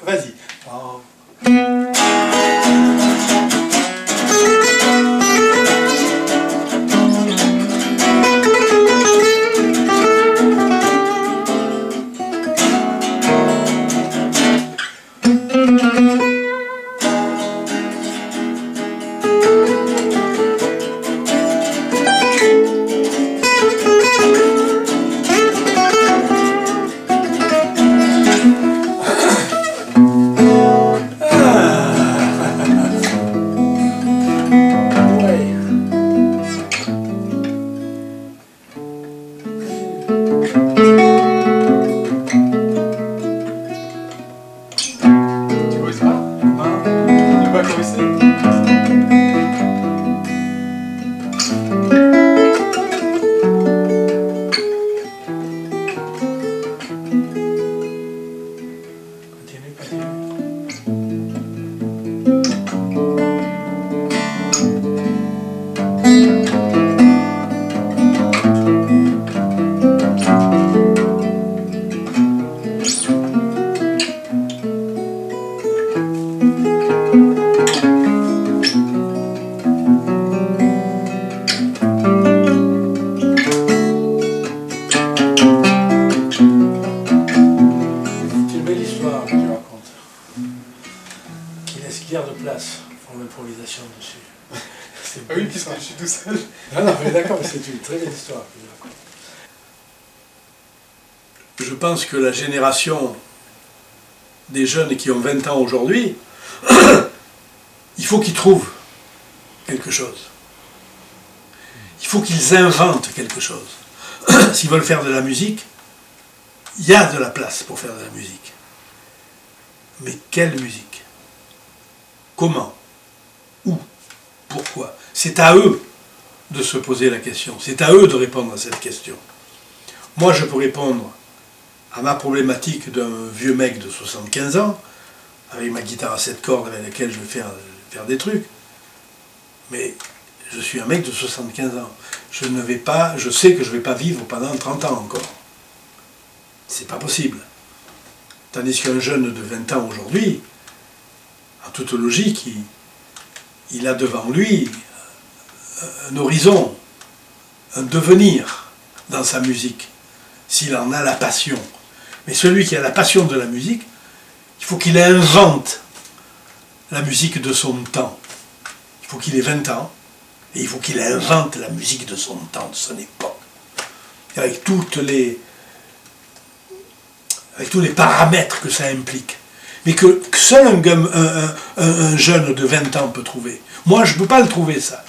[SPEAKER 1] Vas-y.
[SPEAKER 8] Tu vois ça? Tu vois comment c'est?
[SPEAKER 1] Continue, continue. C'est une belle histoire que tu racontes, qui laisse clair de place pour l'improvisation dessus. C'est
[SPEAKER 8] Ah oui, puisque je suis tout seul.
[SPEAKER 1] Non, non, mais d'accord, mais c'est une très belle histoire que tu racontes. Je pense que la génération des jeunes qui ont 20 ans aujourd'hui, il faut qu'ils trouvent quelque chose. Il faut qu'ils inventent quelque chose. S'ils veulent faire de la musique, il y a de la place pour faire de la musique. Mais quelle musique? Comment? Où? Pourquoi? C'est à eux de se poser la question. C'est à eux de répondre à cette question. Moi, je peux répondre à ma problématique d'un vieux mec de 75 ans, avec ma guitare à 7 cordes avec laquelle je vais faire des trucs. Mais je suis un mec de 75 ans. Je sais que je ne vais pas vivre pendant 30 ans encore. C'est pas possible. Tandis qu'un jeune de 20 ans aujourd'hui, en toute logique, il a devant lui un horizon, un devenir dans sa musique, s'il en a la passion. Mais celui qui a la passion de la musique, il faut qu'il invente la musique de son temps. Il faut qu'il ait 20 ans, et il faut qu'il invente la musique de son temps, de son époque. Avec tous les paramètres que ça implique. Mais que seul un jeune de 20 ans peut trouver. Moi, je ne peux pas le trouver, ça.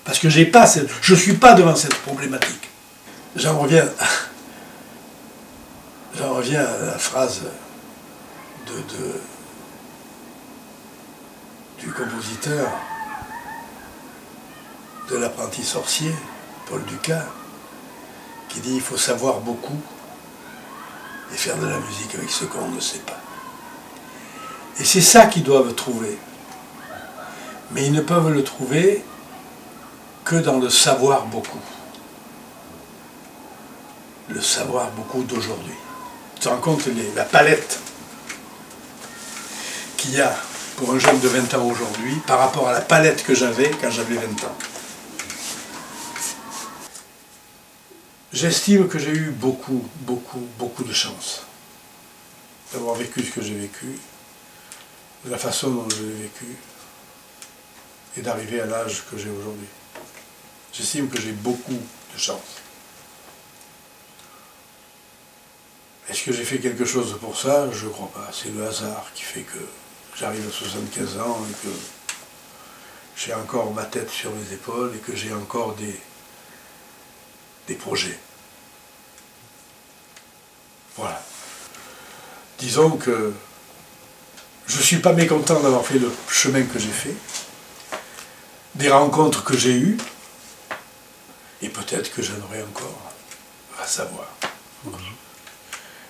[SPEAKER 1] Parce que je ne suis pas devant cette problématique. J'en reviens à la phrase du compositeur de l'apprenti sorcier, Paul Dukas, qui dit « il faut savoir beaucoup et faire de la musique avec ce qu'on ne sait pas ». Et c'est ça qu'ils doivent trouver. Mais ils ne peuvent le trouver que dans le savoir beaucoup. Le savoir beaucoup d'aujourd'hui. Tu te rends compte la palette qu'il y a pour un jeune de 20 ans aujourd'hui par rapport à la palette que j'avais quand j'avais 20 ans. J'estime que j'ai eu beaucoup de chance d'avoir vécu ce que j'ai vécu, de la façon dont je l'ai vécu, et d'arriver à l'âge que j'ai aujourd'hui. J'estime que j'ai beaucoup de chance. Est-ce que j'ai fait quelque chose pour ça? Je ne crois pas. C'est le hasard qui fait que j'arrive à 75 ans et que j'ai encore ma tête sur mes épaules et que j'ai encore des projets. Voilà. Disons que je ne suis pas mécontent d'avoir fait le chemin que j'ai fait, des rencontres que j'ai eues, et peut-être que j'en aurai encore à savoir.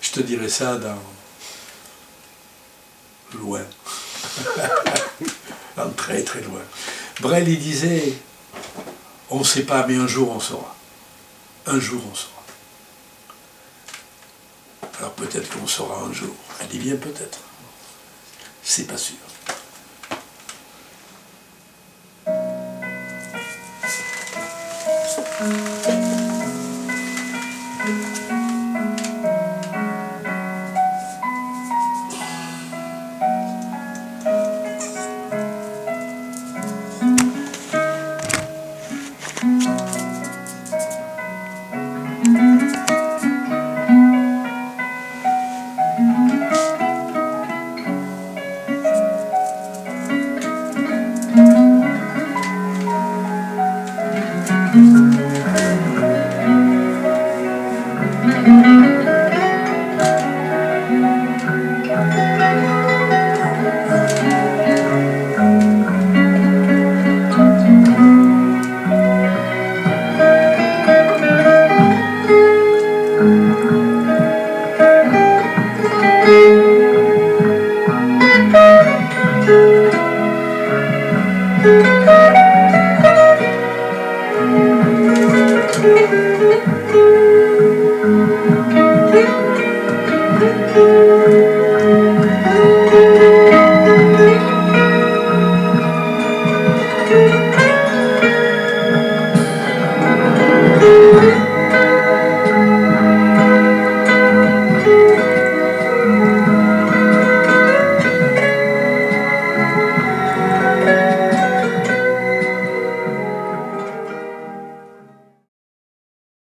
[SPEAKER 1] Je te dirai ça dans loin. Dans très très loin. Brel, il disait, on ne sait pas, mais un jour on saura. Un jour on saura. Alors peut-être qu'on saura un jour. Elle dit bien peut-être. C'est pas sûr.